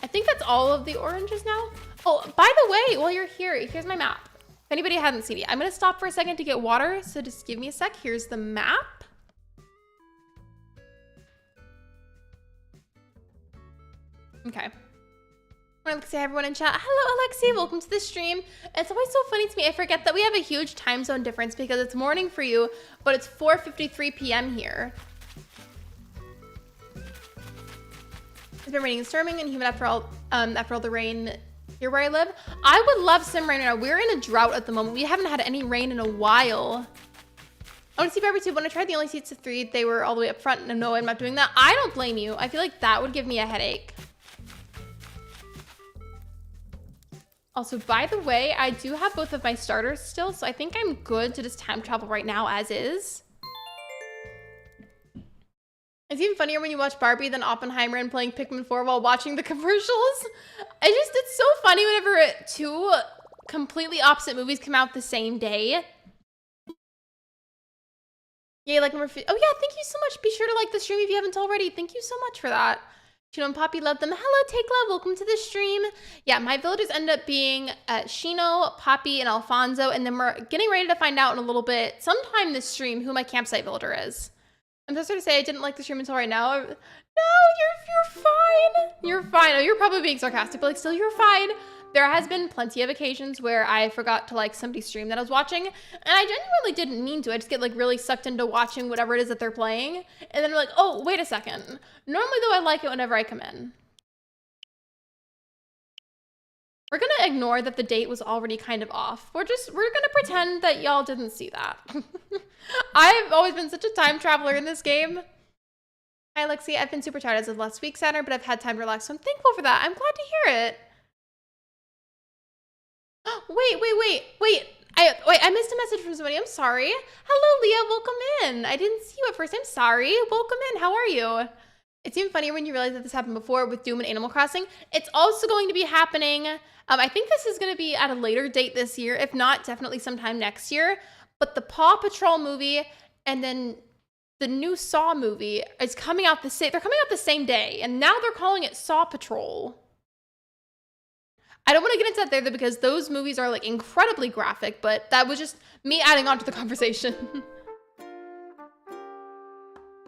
I think that's all of the oranges now. Oh, by the way, while you're here, here's my map. If anybody hasn't seen it, I'm gonna stop for a second to get water, so just give me a sec. Here's the map. Okay. I want to say everyone in chat. Hello, Alexi. Welcome to the stream. It's always so funny to me. I forget that we have a huge time zone difference because it's morning for you, but it's 4:53 p.m. here. It's been raining and storming and humid after all the rain here where I live. I would love some rain right now. We're in a drought at the moment. We haven't had any rain in a while. I want to see Barbie too. When I tried the only seats of 3, they were all the way up front. No, I'm not doing that. I don't blame you. I feel like that would give me a headache. Also, by the way, I do have both of my starters still, so I think I'm good to just time travel right now as is. It's even funnier when you watch Barbie than Oppenheimer and playing Pikmin 4 while watching the commercials. It's so funny whenever 2 completely opposite movies come out the same day. Yay, like number 50. Oh yeah, thank you so much. Be sure to like the stream if you haven't already. Thank you so much for that. Shino and Poppy love them. Hello, Take Love. Welcome to the stream. Yeah, my villagers end up being Shino, Poppy, and Alfonso, and then we're getting ready to find out in a little bit, sometime this stream, who my campsite villager is. I'm so sorry to say I didn't like the stream until right now. No, you're fine. You're fine. Oh, you're probably being sarcastic, but like still, you're fine. There has been plenty of occasions where I forgot to like somebody's stream that I was watching, and I genuinely didn't mean to. I just get like really sucked into watching whatever it is that they're playing, and then I'm like, oh, wait a second. Normally though, I like it whenever I come in. We're gonna ignore that the date was already kind of off. We're gonna pretend that y'all didn't see that. I've always been such a time traveler in this game. Hi, Lexi. I've been super tired as of last week, Saturn, but I've had time to relax, so I'm thankful for that. I'm glad to hear it. Wait. I missed a message from somebody. I'm sorry. Hello, Leah. Welcome in. I didn't see you at first. I'm sorry. Welcome in. How are you? It's even funnier when you realize that this happened before with Doom and Animal Crossing. It's also going to be happening. I think this is going to be at a later date this year. If not, definitely sometime next year. But the Paw Patrol movie and then the new Saw movie is coming out they're coming out the same day. And now they're calling it Saw Patrol. I don't want to get into that there because those movies are like incredibly graphic, but that was just me adding on to the conversation.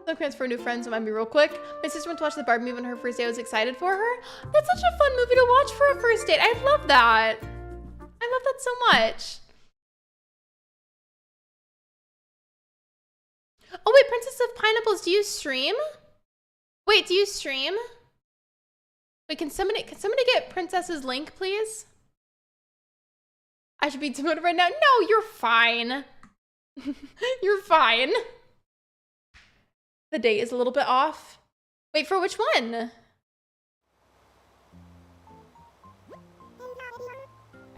No plans for new friends, remind me real quick. My sister went to watch the Barbie movie on her first day. I was excited for her. That's such a fun movie to watch for a first date. I love that. I love that so much. Oh wait, Princess of Pineapples, do you stream? Wait, do you stream? Wait, can somebody get Princess's link, please? I should be demoted right now. No, you're fine. You're fine. The date is a little bit off. Wait, for which one?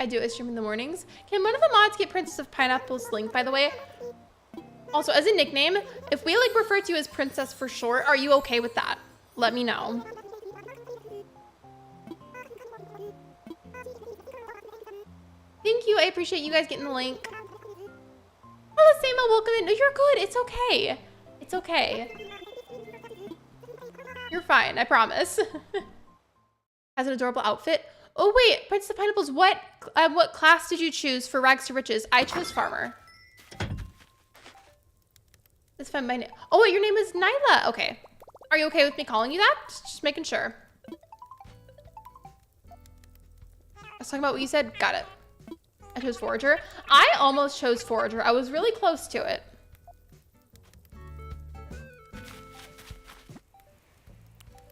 I do a stream in the mornings. Can one of the mods get Princess of Pineapple's link, by the way? Also, as a nickname, if we like refer to you as Princess for short, are you okay with that? Let me know. Thank you. I appreciate you guys getting the link. Hello, Sama. Welcome in. No, you're good. It's okay. It's okay. You're fine. I promise. Has an adorable outfit. Oh, wait. Princess of Pineapples, what class did you choose for Rags to Riches? I chose Farmer. That's fine. My name. Oh, wait. Your name is Nyla. Okay. Are you okay with me calling you that? Just making sure. I was talking about what you said. Got it. I chose Forager. I almost chose Forager. I was really close to it.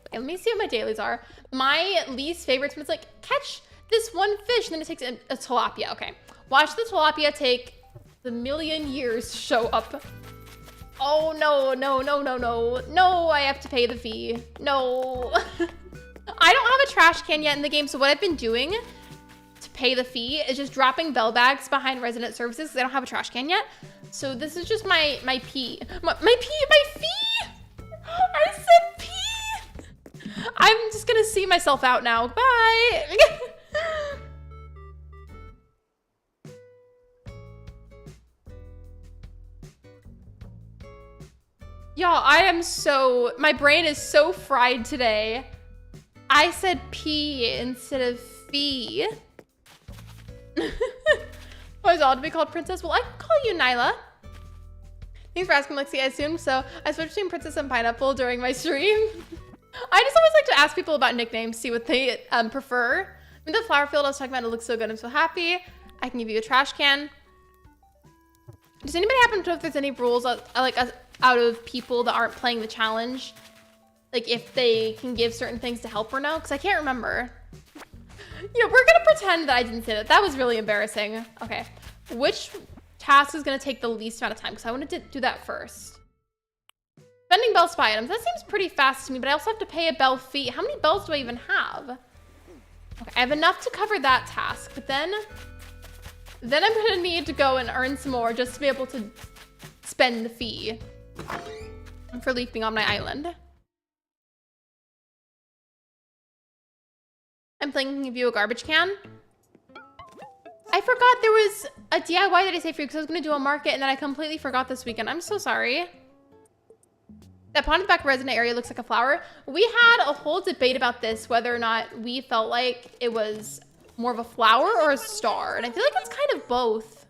Okay, let me see what my dailies are. My least favorites, it's like, catch this one fish, and then it takes a tilapia. Okay. Watch the tilapia take the million years to show up. Oh, no. No, I have to pay the fee. No. I don't have a trash can yet in the game, so what I've been doing to pay the fee is just dropping bell bags behind resident services because I don't have a trash can yet. So this is just my fee. My fee! I said pee! I'm just gonna see myself out now. Bye! Y'all, my brain is so fried today. I said pee instead of fee. Why is it all to be called Princess? Well, I can call you Nyla. Thanks for asking, Lexi. I assumed so. I switched between Princess and Pineapple during my stream. I just always like to ask people about nicknames, see what they prefer. I mean, the flower field I was talking about, it looks so good. I'm so happy. I can give you a trash can. Does anybody happen to know if there's any rules out of people that aren't playing the challenge? Like if they can give certain things to help or no? Because I can't remember. Yeah, we're gonna pretend that I didn't say that. That was really embarrassing. Okay, which task is gonna take the least amount of time? Because I wanted to do that first. Spending bell spy items. That seems pretty fast to me, but I also have to pay a bell fee. How many bells do I even have? Okay, I have enough to cover that task, but then I'm gonna need to go and earn some more just to be able to spend the fee for leaping on my island. I'm planning to give you a garbage can. I forgot there was a DIY that I saved for you because I was going to do a market and then I completely forgot this weekend. I'm so sorry. That pond in the back resident area looks like a flower. We had a whole debate about this, whether or not we felt like it was more of a flower or a star. And I feel like it's kind of both.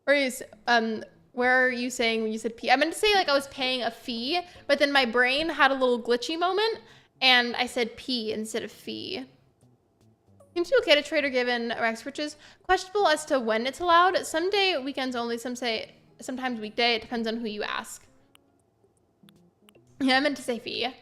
Where are you saying when you said P? I meant to say like I was paying a fee, but then my brain had a little glitchy moment and I said P instead of fee. Seems to be okay to trade or given Rex riches. Questionable as to when it's allowed. Some day, weekends only. Some say sometimes weekday. It depends on who you ask. Yeah, I meant to say fee. I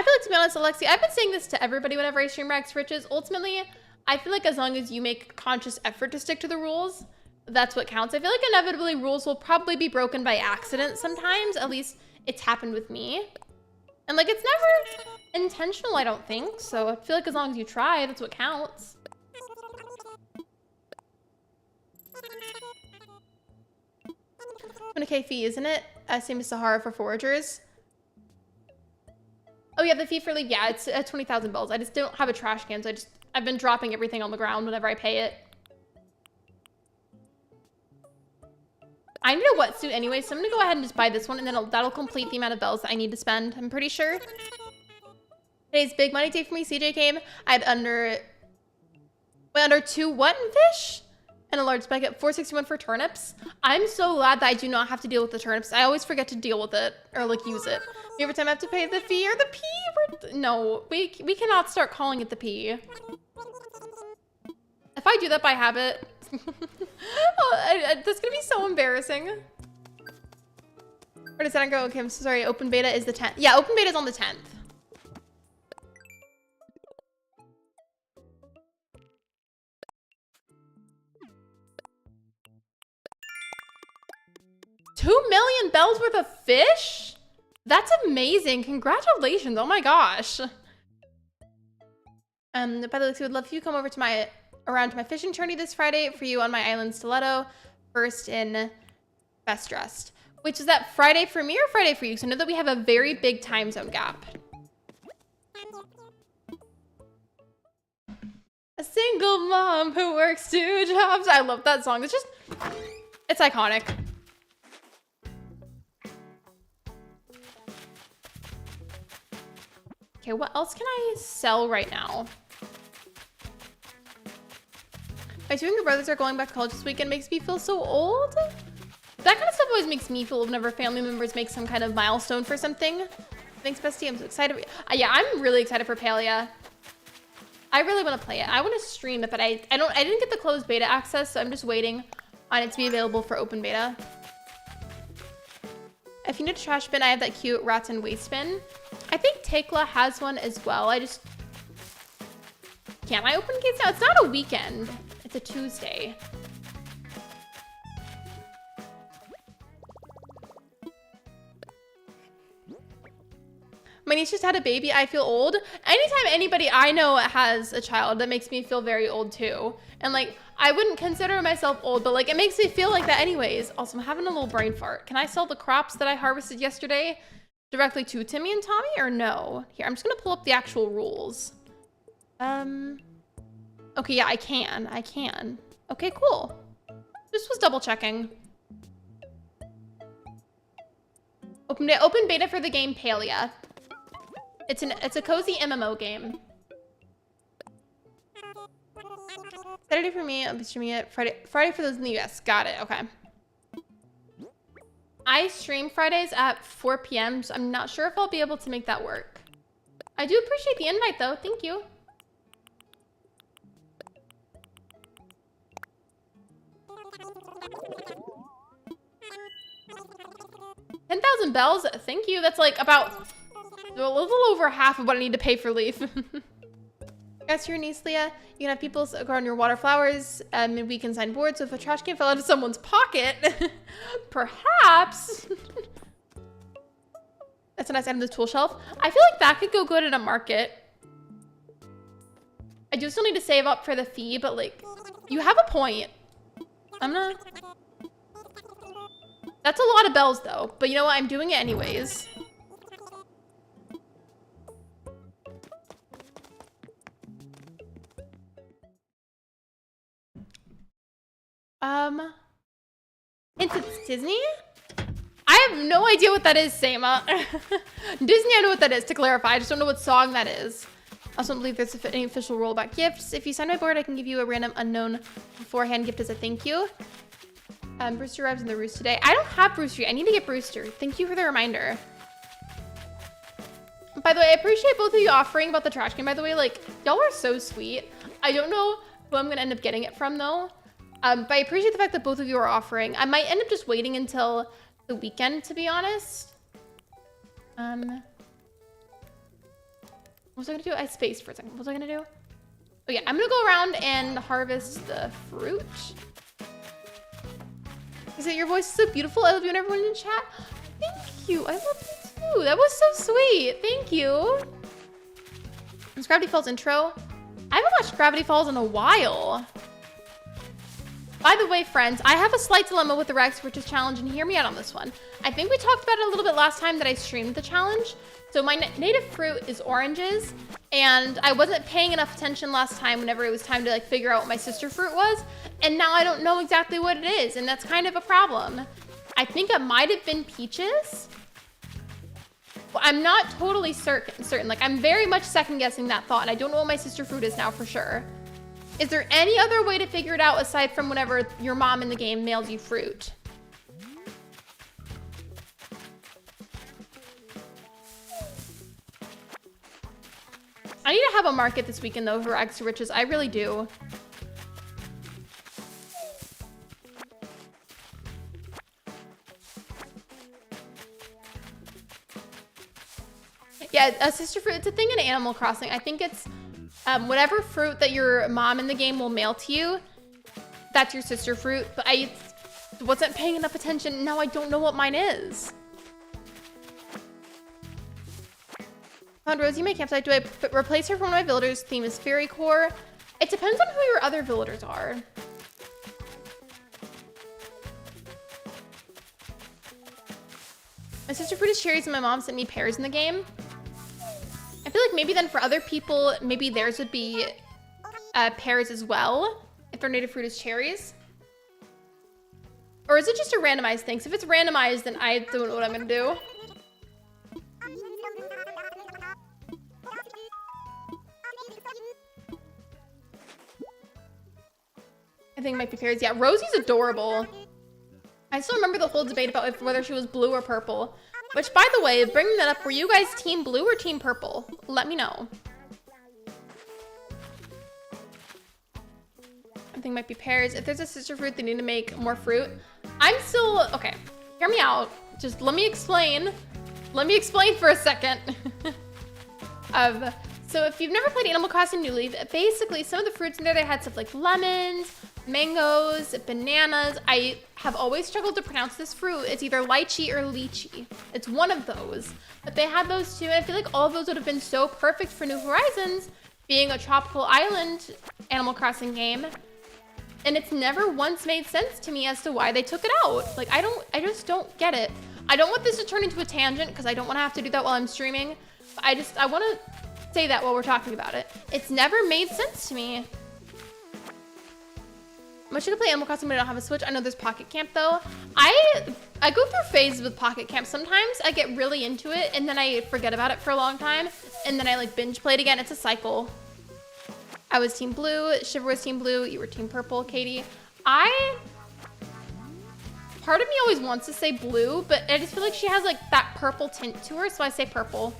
feel like, to be honest, Lexi, I've been saying this to everybody whenever I stream Rex riches. Ultimately, I feel like as long as you make conscious effort to stick to the rules, that's what counts. I feel like inevitably rules will probably be broken by accident sometimes. At least it's happened with me. And like, it's never intentional, I don't think. So I feel like as long as you try, that's what counts. 20K fee, isn't it? Same as Sahara for foragers. Oh yeah, the fee for leave, yeah, it's 20,000 bells. I just don't have a trash can, so I've been dropping everything on the ground whenever I pay it. I need a wetsuit anyway, so I'm gonna go ahead and just buy this one, and then that'll complete the amount of bells that I need to spend, I'm pretty sure. Today's big money day for me. CJ came. I had under 2 what in fish? And a large bucket. 461 for turnips. I'm so glad that I do not have to deal with the turnips. I always forget to deal with it or like use it. Every time I have to pay the fee or the P. No, we cannot start calling it the P. If I do that by habit, that's gonna be so embarrassing. Where does that go? Okay, I'm so sorry. Open beta is the 10th. Yeah, open beta is on the 10th. $2 million bells worth of fish? That's amazing. Congratulations. Oh my gosh. By the way, I would love if you come over to around to my fishing tourney this Friday for you on my island Stiletto. First in Best Dressed. Which is that Friday for me or Friday for you? So I know that we have a very big time zone gap. A single mom who works 2 jobs. I love that song. It's iconic. Okay, what else can I sell right now? My 2 younger brothers are going back to college this weekend. Makes me feel so old. That kind of stuff always makes me feel whenever family members make some kind of milestone for something. Thanks, bestie. I'm so excited. Yeah, I'm really excited for Palia. I really want to play it. I want to stream it, but I didn't get the closed beta access, so I'm just waiting on it to be available for open beta. If you need a trash bin, I have that cute rats and waste bin. I think Tekla has one as well. Can I open gates now? It's not a weekend. It's a Tuesday. My niece just had a baby. I feel old. Anytime anybody I know has a child, that makes me feel very old too. And like, I wouldn't consider myself old, but like, it makes me feel like that anyways. Also, I'm having a little brain fart. Can I sell the crops that I harvested yesterday directly to Timmy and Tommy or no? Here, I'm just gonna pull up the actual rules. Okay, yeah, I can. Okay, cool. This was double checking. Open beta for the game Palia. It's a cozy MMO game. Saturday for me, I'll be streaming it. Friday for those in the US. Got it, okay. I stream Fridays at 4 p.m. so I'm not sure if I'll be able to make that work. I do appreciate the invite though, thank you. $10,000 bells, thank you. That's like about a little over half of what I need to pay for leaf. Yes, your niece, Leah. You can have people grow on your water flowers. We can sign boards. So if a trash can fell out of someone's pocket, perhaps. That's a nice item to the tool shelf. I feel like that could go good at a market. I do still need to save up for the fee, but like, you have a point. That's a lot of bells though, but you know what? I'm doing it anyways. It's Disney? I have no idea what that is, Sama. Disney, I know what that is, to clarify. I just don't know what song that is. I also don't believe there's any official rule about gifts. If you sign my board, I can give you a random unknown beforehand gift as a thank you. Brewster arrives in the roost today. I don't have Brewster. I need to get Brewster. Thank you for the reminder. By the way, I appreciate both of you offering about the trash can. By the way, like, Y'all are so sweet. I don't know who I'm gonna end up getting it from though. But I appreciate the fact that both of you are offering. I might end up just waiting until the weekend, to be honest. What was I gonna do? I spaced for a second. What was I gonna do? Oh yeah, I'm gonna go around and harvest the fruit. Is it your voice is so beautiful? I love you and everyone in chat. Thank you. I love you too. That was so sweet. Thank you. It's Gravity Falls intro. I haven't watched Gravity Falls in a while. By the way, friends, I have a slight dilemma with the Rex Riches challenge, and hear me out on this one. I think we talked about it a little bit last time that I streamed the challenge. So my native fruit is oranges, and I wasn't paying enough attention last time whenever it was time to like figure out what my sister fruit was, and now I don't know exactly what it is, and that's kind of a problem. I think it might have been peaches. Well, I'm not totally certain. Like, I'm very much second guessing that thought, and I don't know what my sister fruit is now for sure. Is there any other way to figure it out aside from whenever your mom in the game mails you fruit? I need to have a market this weekend though for extra riches. I really do. Yeah, sister fruit, it's a thing in Animal Crossing. I think it's whatever fruit that your mom in the game will mail to you, that's your sister fruit. But I wasn't paying enough attention. Now I don't know what mine is. Found Rosie, my campsite. Do I replace her from one of my villagers? Theme is fairy core. It depends on who your other villagers are. My sister fruit is cherries and my mom sent me pears in the game. I feel like maybe then for other people, maybe theirs would be pears as well, if their native fruit is cherries. Or is it just a randomized thing? So if it's randomized, then I don't know what I'm gonna do. I think it might be pears. Yeah, Rosie's adorable. I still remember the whole debate about whether she was blue or purple. Which, by the way, bringing that up, were you guys team blue or team purple? Let me know. I think it might be pears. If there's a sister fruit, they need to make more fruit. I'm still, okay, hear me out. Just let me explain. Let me explain for a second. So if you've never played Animal Crossing New Leaf, basically some of the fruits in there, they had stuff like lemons, mangoes, bananas. I have always struggled to pronounce this fruit. It's either lychee or lychee. It's one of those. But they had those too, and I feel like all of those would have been so perfect for New Horizons, being a tropical island Animal Crossing game. And it's never once made sense to me as to why they took it out. Like, I just don't get it. I don't want this to turn into a tangent because I don't want to have to do that while I'm streaming. I want to say that while we're talking about it. It's never made sense to me. I should play Animal Crossing, but I don't have a Switch. I know there's Pocket Camp though. I go through phases with Pocket Camp. Sometimes I get really into it and then I forget about it for a long time and then I like binge play it again. It's a cycle. I was team blue, Shiver was team blue, you were team purple, Katie. Part of me always wants to say blue, but I just feel like she has like that purple tint to her, so I say purple.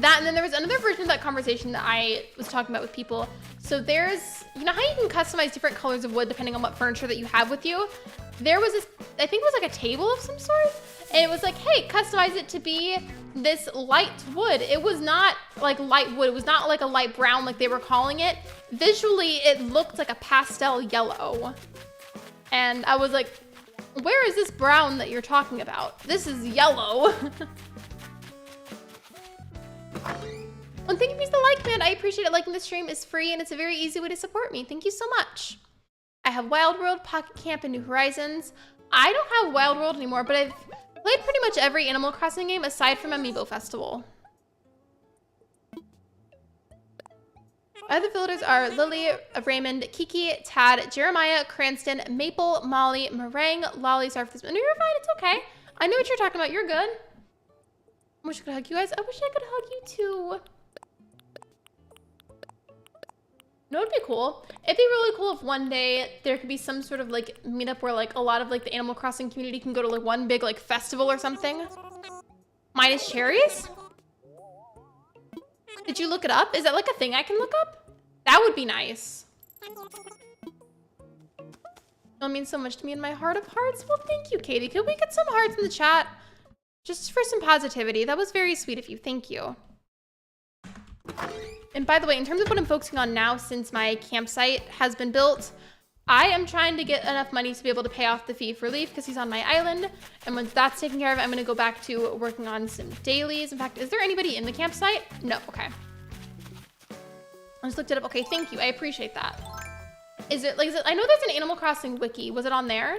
That, and then there was another version of that conversation that I was talking about with people. So there's, you know how you can customize different colors of wood depending on what furniture that you have with you? There was this, I think it was like a table of some sort. And it was like, hey, customize it to be this light wood. It was not like light wood. It was not like a light brown like they were calling it. Visually, it looked like a pastel yellow. And I was like, where is this brown that you're talking about? This is yellow. Well, thank you for the like, man. I appreciate it. Liking the stream is free and it's a very easy way to support me. Thank you so much. I have Wild World, Pocket Camp, and New Horizons. I don't have Wild World anymore, but I've played pretty much every Animal Crossing game aside from Amiibo Festival. Other villagers are Lily, Raymond, Kiki, Tad, Jeremiah, Cranston, Maple, Molly, Meringue, Lolly, Starfish. No, you're fine. It's okay. I know what you're talking about. You're good. I wish I could hug you guys. I wish I could hug you too. No, it'd be cool. It'd be really cool if one day there could be some sort of like meetup where like a lot of like the Animal Crossing community can go to like one big like festival or something. Minus cherries? Did you look it up? Is that like a thing I can look up? That would be nice. That means so much to me in my heart of hearts. Well, thank you, Katie. Could we get some hearts in the chat? Just for some positivity. That was very sweet of you. Thank you. And by the way, in terms of what I'm focusing on now, since my campsite has been built, I am trying to get enough money to be able to pay off the fee for Leaf because he's on my island. And once that's taken care of, I'm going to go back to working on some dailies. In fact, is there anybody in the campsite? No. Okay. I just looked it up. Okay, thank you. I appreciate that. Is it like, I know there's an Animal Crossing wiki. Was it on there?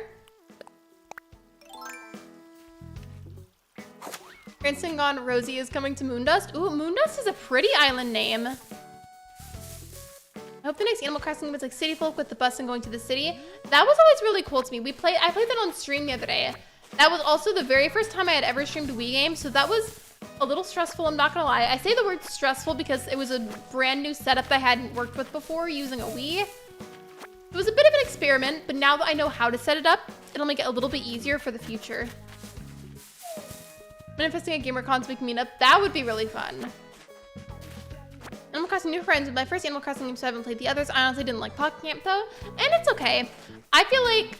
Prancing Gone Rosie is coming to Moondust. Ooh, Moondust is a pretty island name. I hope the next Animal Crossing was like City Folk with the bus and going to the city. That was always really cool to me. I played that on stream the other day. That was also the very first time I had ever streamed a Wii game, so that was a little stressful, I'm not gonna lie. I say the word stressful because it was a brand new setup that I hadn't worked with before using a Wii. It was a bit of an experiment, but now that I know how to set it up, it'll make it a little bit easier for the future. Manifesting a GamerCon so we can meet up. That would be really fun. Animal Crossing new friends with my first Animal Crossing game, so I haven't played the others. I honestly didn't like Pocket Camp though, and it's okay. I feel like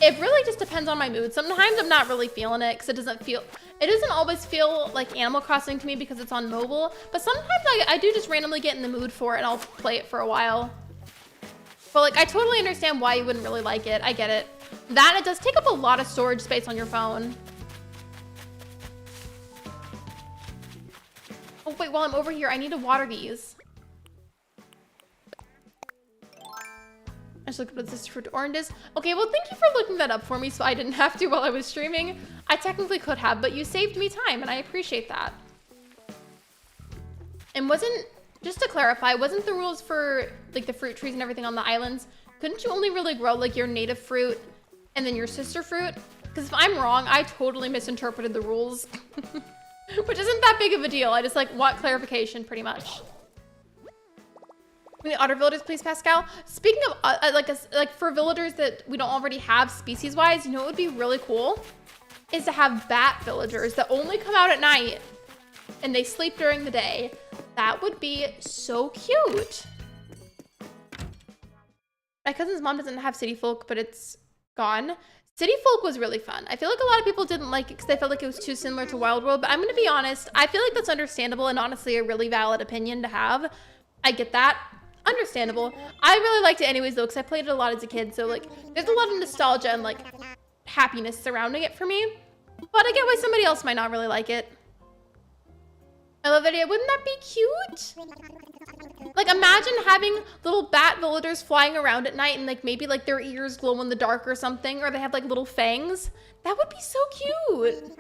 it really just depends on my mood. Sometimes I'm not really feeling it because it doesn't always feel like Animal Crossing to me because it's on mobile, but sometimes I do just randomly get in the mood for it and I'll play it for a while. But like, I totally understand why you wouldn't really like it. I get it. That, it does take up a lot of storage space on your phone. Oh wait, while I'm over here, I need to water these. I just looked up what this fruit orange is. Okay, well, thank you for looking that up for me so I didn't have to while I was streaming. I technically could have, but you saved me time and I appreciate that. And just to clarify, wasn't the rules for like the fruit trees and everything on the islands, couldn't you only really grow like your native fruit and then your sister fruit? Because if I'm wrong, I totally misinterpreted the rules. Which isn't that big of a deal. I just like want clarification pretty much. We need otter villagers, please, Pascal. Speaking of like for villagers that we don't already have species wise, you know what would be really cool is to have bat villagers that only come out at night and they sleep during the day. That would be so cute. My cousin's mom doesn't have City Folk, but it's gone. City Folk was really fun. I feel like a lot of people didn't like it because they felt like it was too similar to Wild World, but I'm gonna be honest, I feel like that's understandable and honestly a really valid opinion to have. I get that. Understandable. I really liked it anyways though, because I played it a lot as a kid, so like there's a lot of nostalgia and like happiness surrounding it for me. But I get why somebody else might not really like it. I love that idea. Wouldn't that be cute? Like imagine having little bat villagers flying around at night and like maybe like their ears glow in the dark or something, or they have like little fangs. That would be so cute.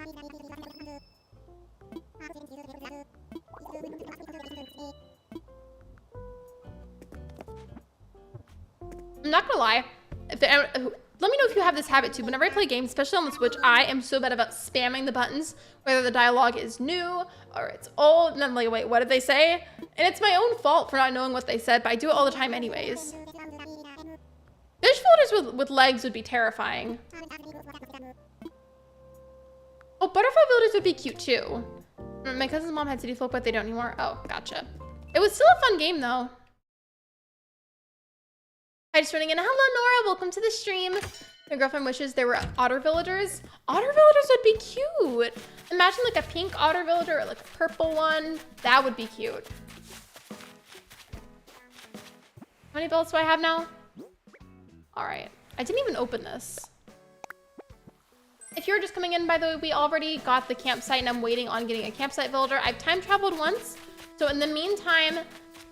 I'm not gonna lie. Let me know if you have this habit too. Whenever I play games, especially on the Switch, I am so bad about spamming the buttons, whether the dialogue is new or it's old. And I'm like, wait, what did they say? And it's my own fault for not knowing what they said, but I do it all the time anyways. Fish villagers with legs would be terrifying. Oh, butterfly villagers would be cute too. My cousin's mom had City Folk, but they don't anymore. Oh, gotcha. It was still a fun game though. Hi, just running in. Hello, Nora. Welcome to the stream. My girlfriend wishes there were otter villagers. Otter villagers would be cute. Imagine like a pink otter villager or like a purple one. That would be cute. How many bells do I have now? All right. I didn't even open this. If you're just coming in, by the way, we already got the campsite and I'm waiting on getting a campsite villager. I've time traveled once. So in the meantime,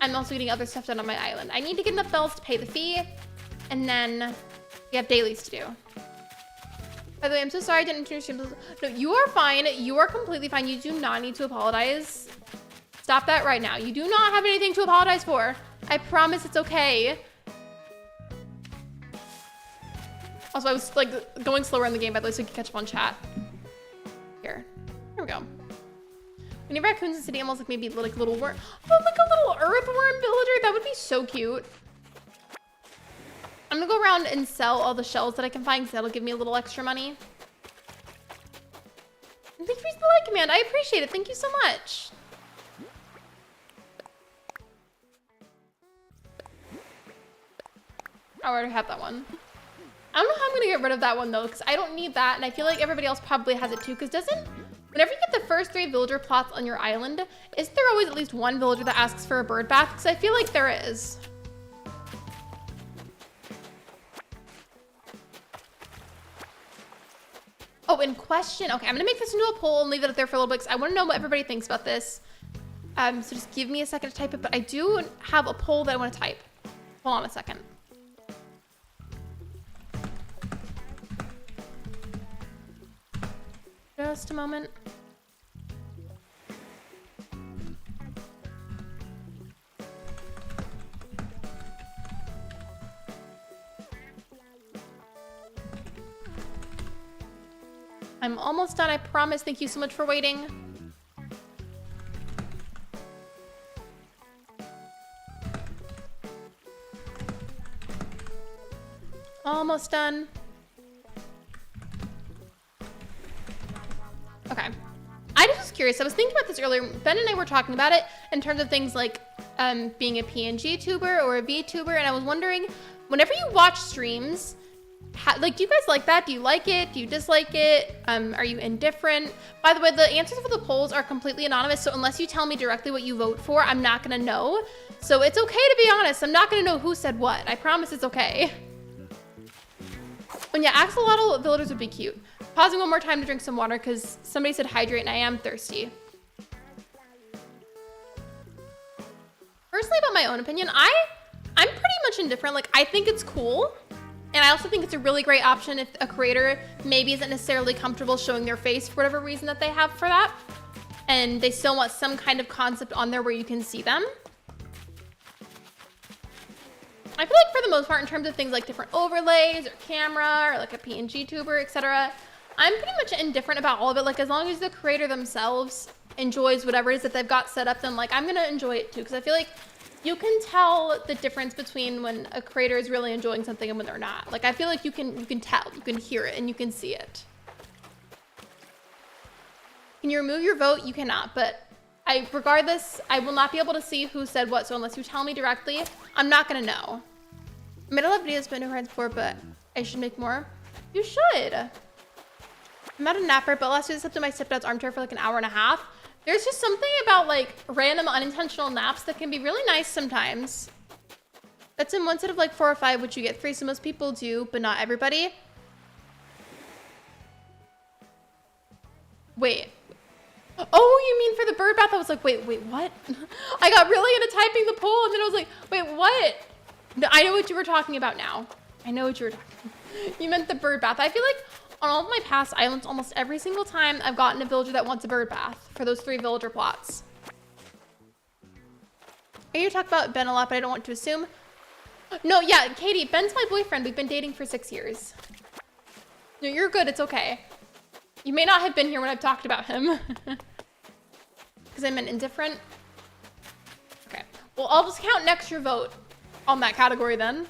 I'm also getting other stuff done on my island. I need to get enough bells to pay the fee, and then we have dailies to do. By the way, I'm so sorry I didn't introduce you. No, you are fine. You are completely fine. You do not need to apologize. Stop that right now. You do not have anything to apologize for. I promise it's okay. Also, I was like going slower in the game, by the way, so we can catch up on chat. Here we go. We need raccoons and city animals, like maybe like little worm. Oh, like a little earthworm villager. That would be so cute. I'm gonna go around and sell all the shells that I can find because that'll give me a little extra money. Thank you for the like command. I appreciate it. Thank you so much. I already have that one. I don't know how I'm gonna get rid of that one though, because I don't need that, and I feel like everybody else probably has it too, because whenever you get the first 3 villager plots on your island, isn't there always at least one villager that asks for a bird bath? Because I feel like there is. Oh, in question. Okay, I'm gonna make this into a poll and leave it up there for a little bit because I want to know what everybody thinks about this. So just give me a second to type it, but I do have a poll that I want to type. Hold on a second. Just a moment. I'm almost done, I promise. Thank you so much for waiting. Almost done. Okay. I just was curious. I was thinking about this earlier. Ben and I were talking about it in terms of things like being a PNG tuber or a VTuber, and I was wondering, whenever you watch streams, like, do you guys like that? Do you like it? Do you dislike it? Are you indifferent? By the way, the answers for the polls are completely anonymous, so unless you tell me directly what you vote for, I'm not gonna know. So it's okay to be honest. I'm not gonna know who said what. I promise it's okay. And yeah, axolotl villagers would be cute. Pausing one more time to drink some water because somebody said hydrate and I am thirsty. Personally, about my own opinion, I'm pretty much indifferent. Like, I think it's cool. And I also think it's a really great option if a creator maybe isn't necessarily comfortable showing their face for whatever reason that they have for that. And they still want some kind of concept on there where you can see them. I feel like for the most part, in terms of things like different overlays or camera or like a PNG tuber, etc., I'm pretty much indifferent about all of it. Like, as long as the creator themselves enjoys whatever it is that they've got set up, then like I'm gonna enjoy it too. Because I feel like you can tell the difference between when a creator is really enjoying something and when they're not. Like, I feel like you can tell, you can hear it, and you can see it. Can you remove your vote? You cannot, but regardless, I will not be able to see who said what, so unless you tell me directly, I'm not gonna know. I mean, I love videos been around before, but I should make more. You should. I'm not a napper, but last week I slept in my stepdad's armchair for like an hour and a half. There's just something about like random unintentional naps that can be really nice sometimes. That's in one set of like 4 or 5, which you get 3, so most people do, but not everybody. Wait. Oh, you mean for the bird bath? I was like, wait, what? I got really into typing the poll, and then I was like, wait, what? No, I know what you were talking about now. I know what you were talking about. You meant the bird bath. I feel like on all of my past islands, almost every single time I've gotten a villager that wants a bird bath for those 3 villager plots. I hear you talk about Ben a lot, but I don't want to assume. No, yeah, Katie, Ben's my boyfriend. We've been dating for 6 years. No, you're good. It's okay. You may not have been here when I've talked about him. Because I meant indifferent. Okay. Well, I'll just count next your vote on that category then.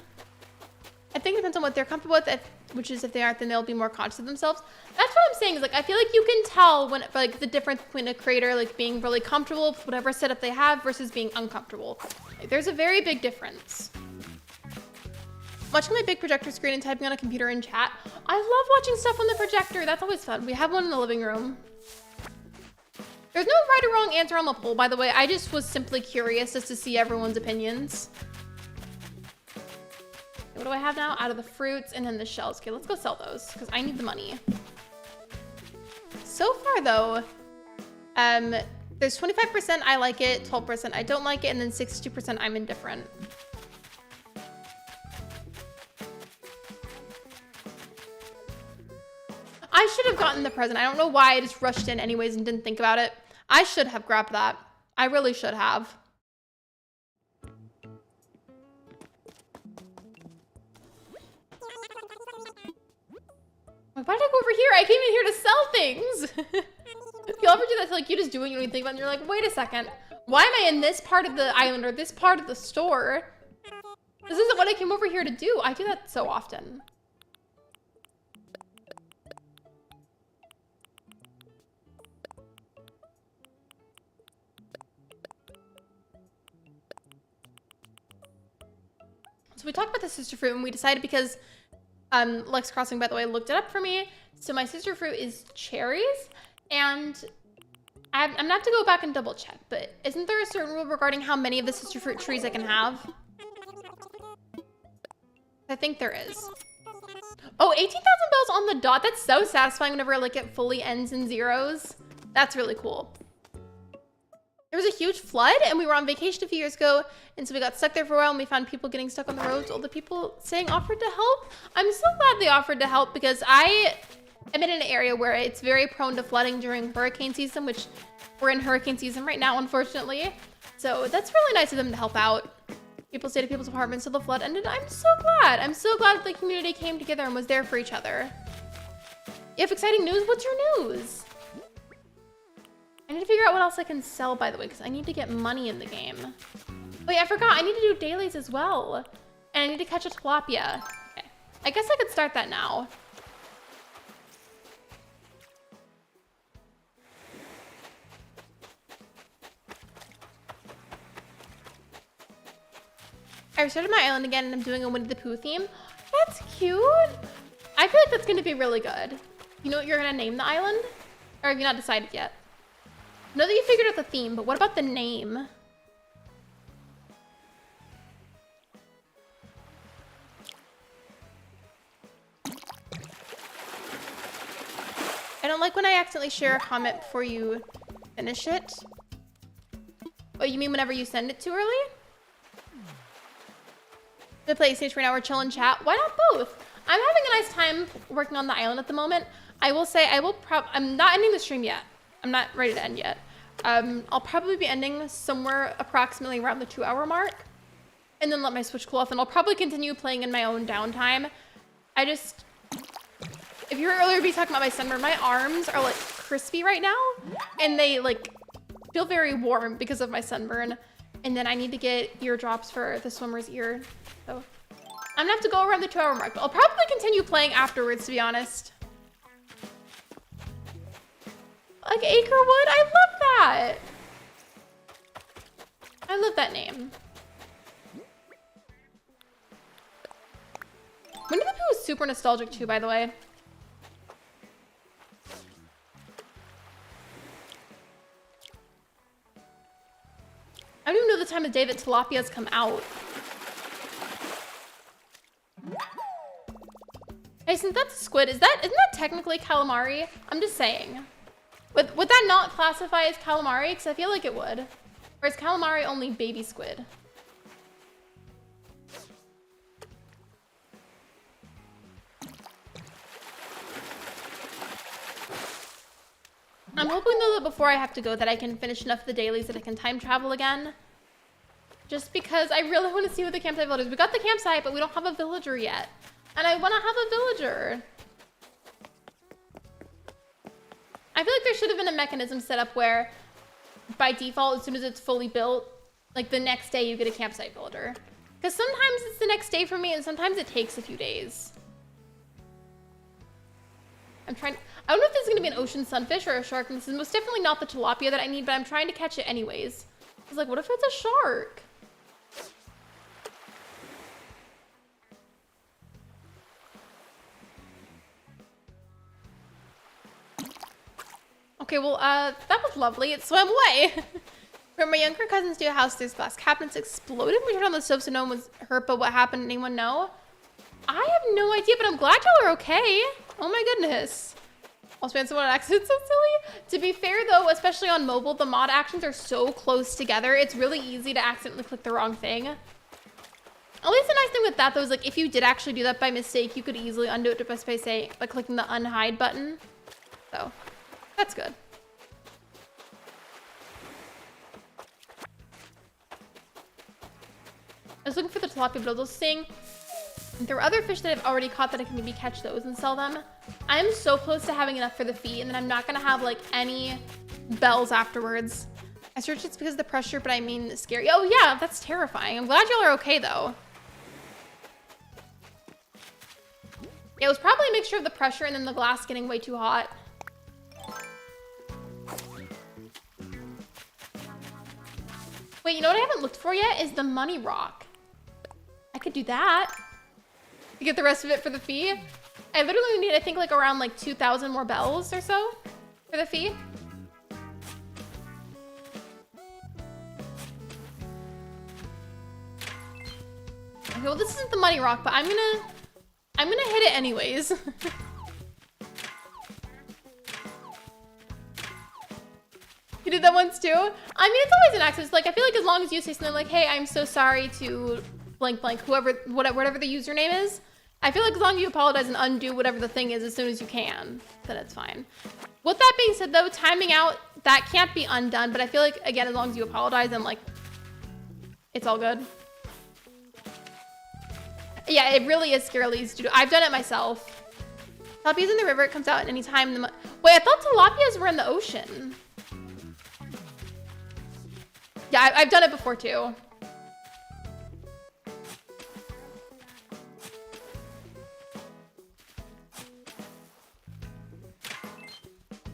I think it depends on what they're comfortable with, which is if they aren't, then they'll be more conscious of themselves. That's what I'm saying, is like, I feel like you can tell when, like, the difference between a creator, like, being really comfortable with whatever setup they have versus being uncomfortable. Like, there's a very big difference. Watching my big projector screen and typing on a computer in chat. I love watching stuff on the projector. That's always fun. We have one in the living room. There's no right or wrong answer on the poll, by the way. I just was simply curious just to see everyone's opinions. What do I have now? Out of the fruits and then the shells. Okay, let's go sell those because I need the money. So far though, there's 25% I like it, 12% I don't like it, and then 62% I'm indifferent. I should have gotten the present. I don't know why I just rushed in anyways and didn't think about it. I should have grabbed that. I really should have. Why did I go over here? I came in here to sell things. If you ever do that, like, you just do what you don't even think about, and you're like, wait a second. Why am I in this part of the island or this part of the store? This isn't what I came over here to do. I do that so often. So we talked about the sister fruit and we decided because Lex Crossing, by the way, looked it up for me. So my sister fruit is cherries, and I'm gonna have to go back and double check, but isn't there a certain rule regarding how many of the sister fruit trees I can have? I think there is. Oh, 18,000 bells on the dot. That's so satisfying whenever like it fully ends in zeros. That's really cool. There was a huge flood and we were on vacation a few years ago, and so we got stuck there for a while and we found people getting stuck on the roads. All the people saying offered to help. I'm so glad they offered to help because I am in an area where it's very prone to flooding during hurricane season, which we're in hurricane season right now, unfortunately. So that's really nice of them to help out. People stayed at people's apartments till the flood ended. I'm so glad. I'm so glad the community came together and was there for each other. You have exciting news? What's your news? I need to figure out what else I can sell, by the way, because I need to get money in the game. Wait, I forgot. I need to do dailies as well. And I need to catch a tilapia. Okay. I guess I could start that now. I restarted my island again and I'm doing a Winnie the Pooh theme. That's cute. I feel like that's going to be really good. You know what you're going to name the island? Or have you not decided yet? I know that you figured out the theme, but what about the name? I don't like when I accidentally share a comment before you finish it. Oh, you mean whenever you send it too early? The PlayStation right now, we're chill and chat. Why not both? I'm having a nice time working on the island at the moment. I will say I'm not ending the stream yet. I'm not ready to end yet. I'll probably be ending somewhere approximately around the 2-hour mark and then let my Switch cool off, and I'll probably continue playing in my own downtime. If you were earlier talking about my sunburn, my arms are like crispy right now and they like feel very warm because of my sunburn. And then I need to get eardrops for the swimmer's ear. So I'm gonna have to go around the 2-hour mark, but I'll probably continue playing afterwards, to be honest. Like Acrewood, I love that. I love that name. Winnie the Pooh is super nostalgic too, by the way. I don't even know the time of day that tilapias come out. Hey, since that's a squid, isn't that technically calamari? I'm just saying. Would that not classify as calamari? Because I feel like it would. Or is calamari only baby squid? I'm hoping though that before I have to go that I can finish enough of the dailies that I can time travel again. Just because I really want to see what the campsite village is. We got the campsite, but we don't have a villager yet. And I want to have a villager. I feel like there should have been a mechanism set up where by default, as soon as it's fully built, like the next day you get a campsite villager. Because sometimes it's the next day for me and sometimes it takes a few days. I don't know if this is going to be an ocean sunfish or a shark. And this is most definitely not the tilapia that I need, but I'm trying to catch it anyways. I was like, what if it's a shark? Okay, well, that was lovely. It swam away. From my younger cousin's new house, there's glass cabinets exploded. We turned on the stove so no one was hurt, but what happened? Anyone know? I have no idea, but I'm glad y'all are okay. Oh my goodness. I'll spam someone on accident, so silly. To be fair though, especially on mobile, the mod actions are so close together. It's really easy to accidentally click the wrong thing. At least the nice thing with that though is like if you did actually do that by mistake, you could easily undo it just by clicking the unhide button. So that's good. I was looking for the tilapia, but I was also seeing there were other fish that I've already caught that I can maybe catch those and sell them. I'm so close to having enough for the feet, and then I'm not gonna have like any bells afterwards. I searched it's because of the pressure, but I mean scary. Oh yeah, that's terrifying. I'm glad y'all are okay though. Yeah, it was probably a mixture of the pressure and then the glass getting way too hot. Wait, you know what I haven't looked for yet is the money rock. I could do that. To get the rest of it for the fee. I literally need, I think, like around like 2,000 more bells or so for the fee. Okay, well, this isn't the money rock, but I'm gonna hit it anyways. You did that once too? I mean, it's always an accident. Like, I feel like as long as you say something like, hey, I'm so sorry to blank blank, whatever the username is, I feel like as long as you apologize and undo whatever the thing is as soon as you can, then it's fine. With that being said though, timing out, that can't be undone, but I feel like, again, as long as you apologize, then like, it's all good. Yeah, it really is scarily easy to do. I've done it myself. Tilapia's in the river, it comes out at any time. Wait, I thought tilapias were in the ocean. Yeah, I've done it before too.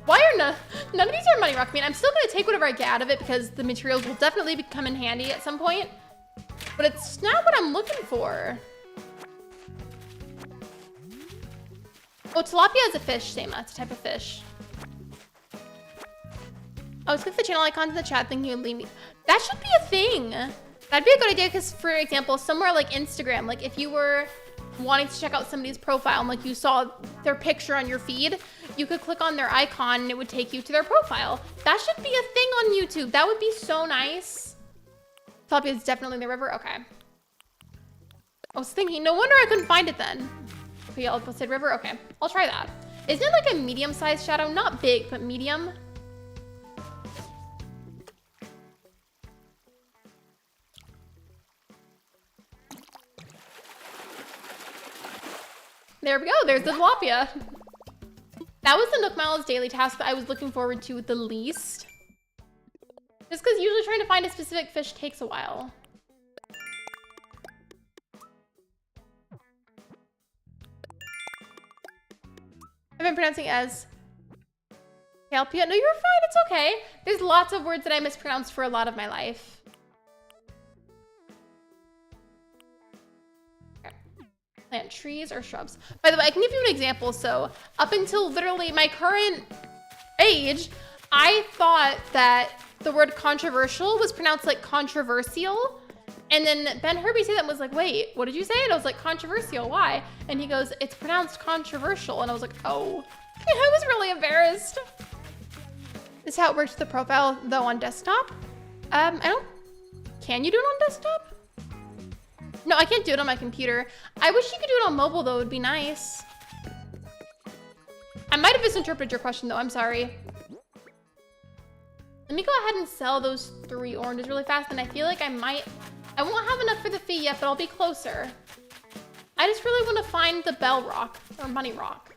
Why are none of these are money rock? I mean, I'm still gonna take whatever I get out of it because the materials will definitely come in handy at some point. But it's not what I'm looking for. Oh, tilapia is a fish, Sama. It's a type of fish. Oh, click the channel icons in the chat thinking you would leave me. That should be a thing. That'd be a good idea because, for example, somewhere like Instagram, like if you were wanting to check out somebody's profile and like you saw their picture on your feed, you could click on their icon and it would take you to their profile. That should be a thing on YouTube. That would be so nice. Tilapia is definitely in the river. Okay. I was thinking, no wonder I couldn't find it then. Okay, Yellow Posted River. Okay, I'll try that. Isn't it like a medium-sized shadow? Not big, but medium. There we go. There's the tilapia. That was the Nook Miles daily task that I was looking forward to the least. Just because usually trying to find a specific fish takes a while. I've been pronouncing as tilapia. No, you're fine. It's okay. There's lots of words that I mispronounced for a lot of my life. Plant trees or shrubs. By the way, I can give you an example. So up until literally my current age, I thought that the word controversial was pronounced like controversial. And then Ben Herbie said that and was like, wait, what did you say? And I was like, controversial, why? And he goes, it's pronounced controversial. And I was like, oh, I was really embarrassed. This is how it works with the profile though on desktop. Can you do it on desktop? No, I can't do it on my computer. I wish you could do it on mobile though, it would be nice. I might have misinterpreted your question though, I'm sorry. Let me go ahead and sell those 3 oranges really fast, and I feel like I won't have enough for the fee yet, but I'll be closer. I just really want to find the bell rock, or money rock.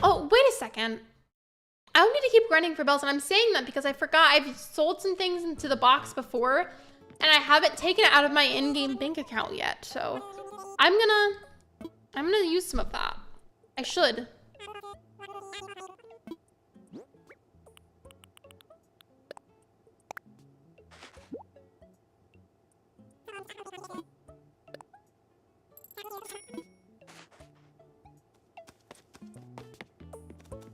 Oh, wait a second. I don't need to keep grinding for bells, and I'm saying that because I forgot I've sold some things into the box before, and I haven't taken it out of my in-game bank account yet, so I'm gonna use some of that. I should.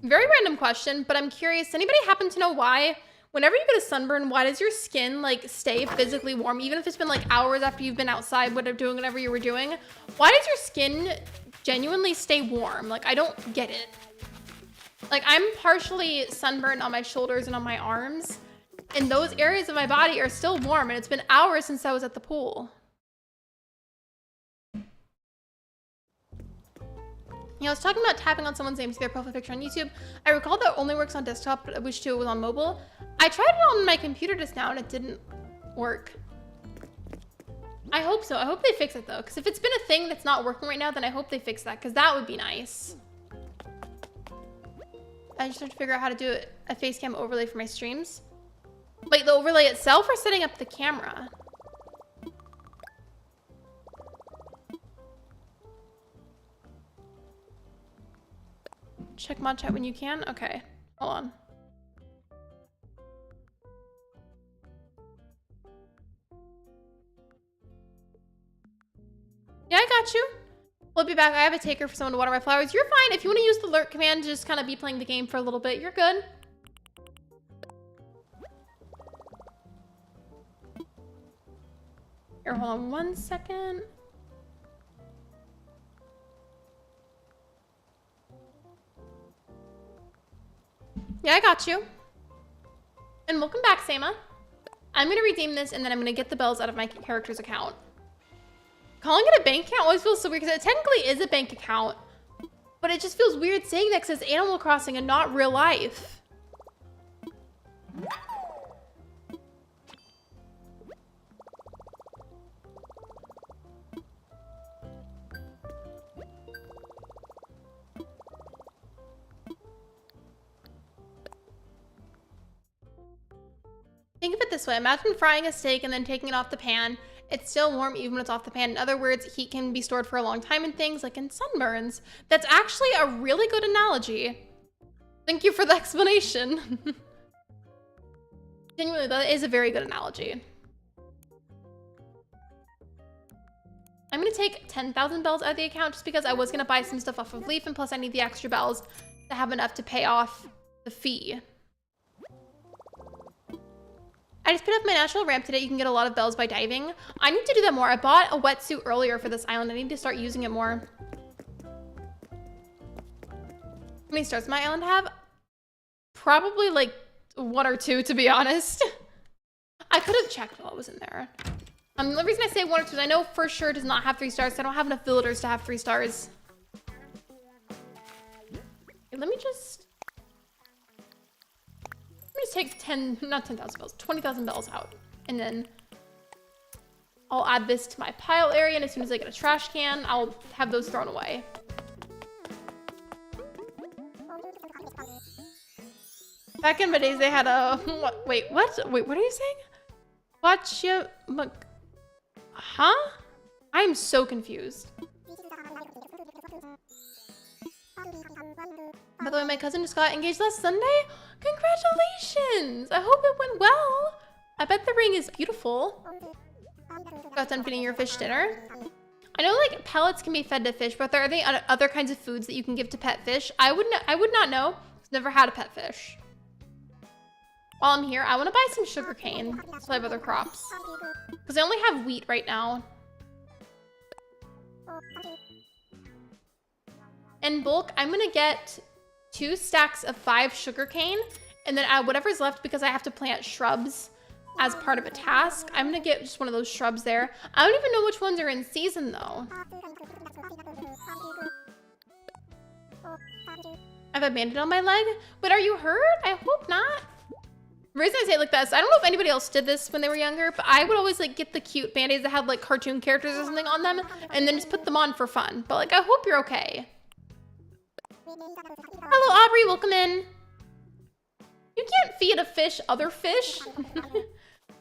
Very random question, but I'm curious, anybody happen to know why, whenever you get a sunburn, why does your skin like stay physically warm, even if it's been like hours after you've been outside, doing whatever you were doing? Why does your skin genuinely stay warm? Like, I don't get it. Like, I'm partially sunburned on my shoulders and on my arms, and those areas of my body are still warm, and it's been hours since I was at the pool. You know, I was talking about tapping on someone's name to their profile picture on YouTube. I recall that only works on desktop, but I wish too it was on mobile. I tried it on my computer just now and it didn't work. I hope so. I hope they fix it though, because if it's been a thing that's not working right now, then I hope they fix that, because that would be nice. I just have to figure out how to do a face cam overlay for my streams. Like the overlay itself or setting up the camera? Check mod chat when you can. Okay, hold on. Yeah, I got you. We'll be back. I have a taker for someone to water my flowers. You're fine. If you want to use the lurk command to just kind of be playing the game for a little bit, you're good. Here, hold on 1 second. Yeah, I got you. And welcome back, Sama. I'm gonna redeem this and then I'm gonna get the bells out of my character's account. Calling it a bank account always feels so weird because it technically is a bank account, but it just feels weird saying that because it's Animal Crossing and not real life. Think of it this way. Imagine frying a steak and then taking it off the pan. It's still warm even when it's off the pan. In other words, heat can be stored for a long time in things like in sunburns. That's actually a really good analogy. Thank you for the explanation. Genuinely, that is a very good analogy. I'm gonna take 10,000 bells out of the account just because I was gonna buy some stuff off of Leaf, and plus I need the extra bells to have enough to pay off the fee. I just put up my natural ramp today. You can get a lot of bells by diving. I need to do that more. I bought a wetsuit earlier for this island. I need to start using it more. How many stars does my island have? Probably like 1 or 2, to be honest. I could have checked while I was in there. The reason I say 1 or 2 is I know for sure it does not have 3 stars. So I don't have enough villagers to have 3 stars. Okay, let me just take 10,000 bells, 20,000 bells out. And then I'll add this to my pile area. And as soon as I get a trash can, I'll have those thrown away. Back in my days, they had a, wait, what? Wait, what are you saying? Watch you, huh? I'm so confused. By the way, my cousin just got engaged last Sunday. Congratulations! I hope it went well. I bet the ring is beautiful. Got done feeding your fish dinner. I know like pellets can be fed to fish, but are there other kinds of foods that you can give to pet fish? I would not know. I've never had a pet fish. While I'm here, I want to buy some sugar cane so I have other crops. Because I only have wheat right now. In bulk, I'm gonna get 2 stacks of 5 sugarcane and then add whatever's left because I have to plant shrubs as part of a task. I'm gonna get just one of those shrubs there. I don't even know which ones are in season though. I have a bandage on my leg. Wait, are you hurt? I hope not. The reason I say it like that is I don't know if anybody else did this when they were younger, but I would always like get the cute band-aids that had like cartoon characters or something on them and then just put them on for fun. But like, I hope you're okay. Hello, Aubrey, welcome in. You can't feed a fish other fish.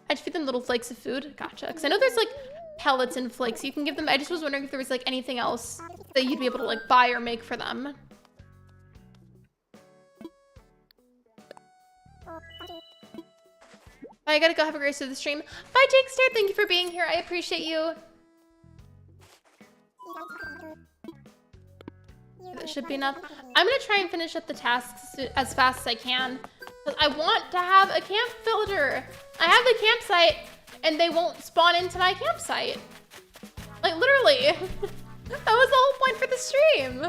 I just feed them little flakes of food. Gotcha. Because I know there's like pellets and flakes you can give them. I just was wondering if there was like anything else that you'd be able to like buy or make for them. I gotta go. Have a great rest of the stream. Bye, Jakester. Thank you for being here. I appreciate you. That should be enough. I'm gonna try and finish up the tasks as fast as I can. Because I want to have a camp villager. I have the campsite and they won't spawn into my campsite. Like literally. That was the whole point for the stream.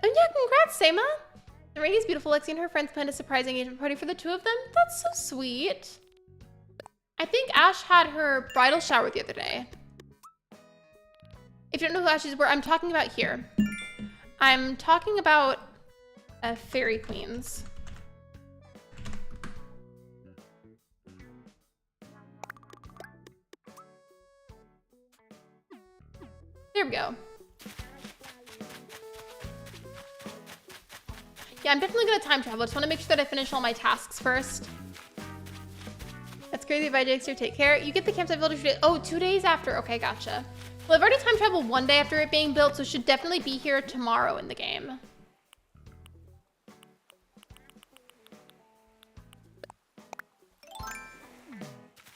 Oh yeah, congrats, Sama. The rain is beautiful. Lexi and her friends planned a surprise engagement party for the 2 of them. That's so sweet. I think Ash had her bridal shower the other day. If you don't know who Ash is, I'm talking about here. I'm talking about Fairy Queens. There we go. Yeah, I'm definitely gonna time travel. I just want to make sure that I finish all my tasks first. That's crazy. Bye, Jakester. Take care. You get the campsite builder today. Oh, 2 days after. Okay, gotcha. Well, I've already time traveled 1 day after it being built, so it should definitely be here tomorrow in the game.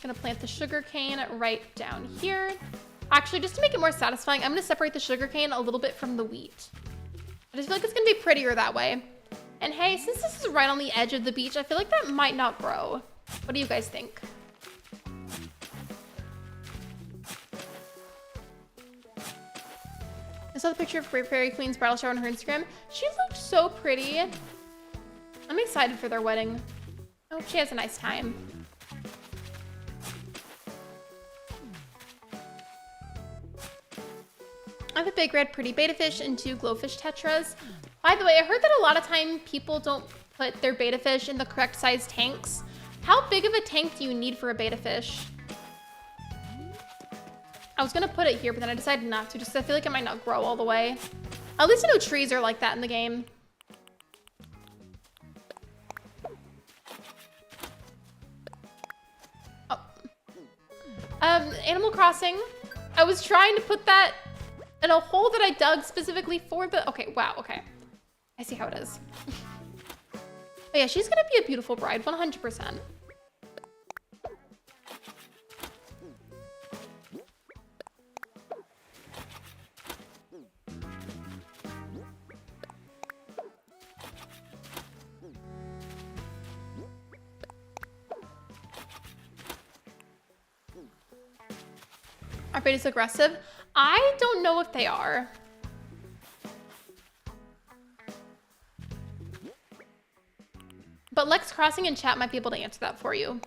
Gonna plant the sugar cane right down here. Actually, just to make it more satisfying, I'm gonna separate the sugarcane a little bit from the wheat. I just feel like it's gonna be prettier that way. And hey, since this is right on the edge of the beach, I feel like that might not grow. What do you guys think? I saw the picture of Fairy Queen's bridal shower on her Instagram. She looked so pretty. I'm excited for their wedding. I hope she has a nice time. I have a big red pretty betta fish and 2 glowfish tetras. By the way, I heard that a lot of time people don't put their betta fish in the correct size tanks. How big of a tank do you need for a betta fish? I was gonna put it here, but then I decided not to, just 'cause I feel like it might not grow all the way. At least I know trees are like that in the game. Oh. Animal Crossing. I was trying to put that in a hole that I dug specifically for the... Okay, wow, okay. I see how it is. But yeah, she's gonna be a beautiful bride, 100%. Are betas aggressive? I don't know if they are. But Lex Crossing in chat might be able to answer that for you.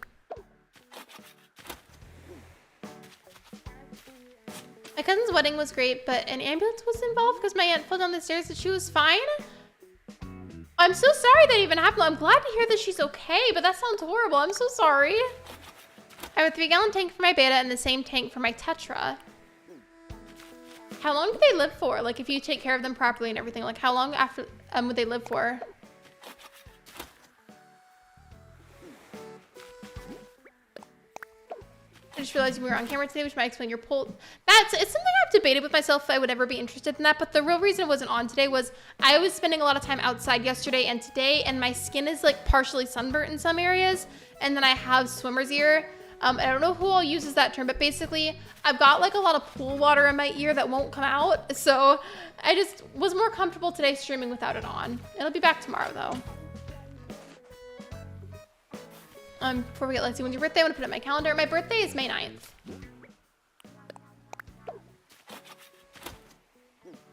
My cousin's wedding was great, but an ambulance was involved because my aunt fell down the stairs and she was fine. I'm so sorry that even happened. I'm glad to hear that she's okay, but that sounds horrible. I'm so sorry. I have a 3-gallon tank for my beta and the same tank for my tetra. How long do they live for? Like, if you take care of them properly and everything, like how long after would they live for? I just realized we were on camera today, which might explain your poll. It's something I've debated with myself if I would ever be interested in that, but the real reason it wasn't on today was I was spending a lot of time outside yesterday and today, and my skin is like partially sunburnt in some areas, and then I have swimmer's ear. I don't know who all uses that term, but basically I've got like a lot of pool water in my ear that won't come out. So I just was more comfortable today streaming without it on. It'll be back tomorrow though. Before we get Lexi, when's your birthday? I want to put it in my calendar. My birthday is May 9th.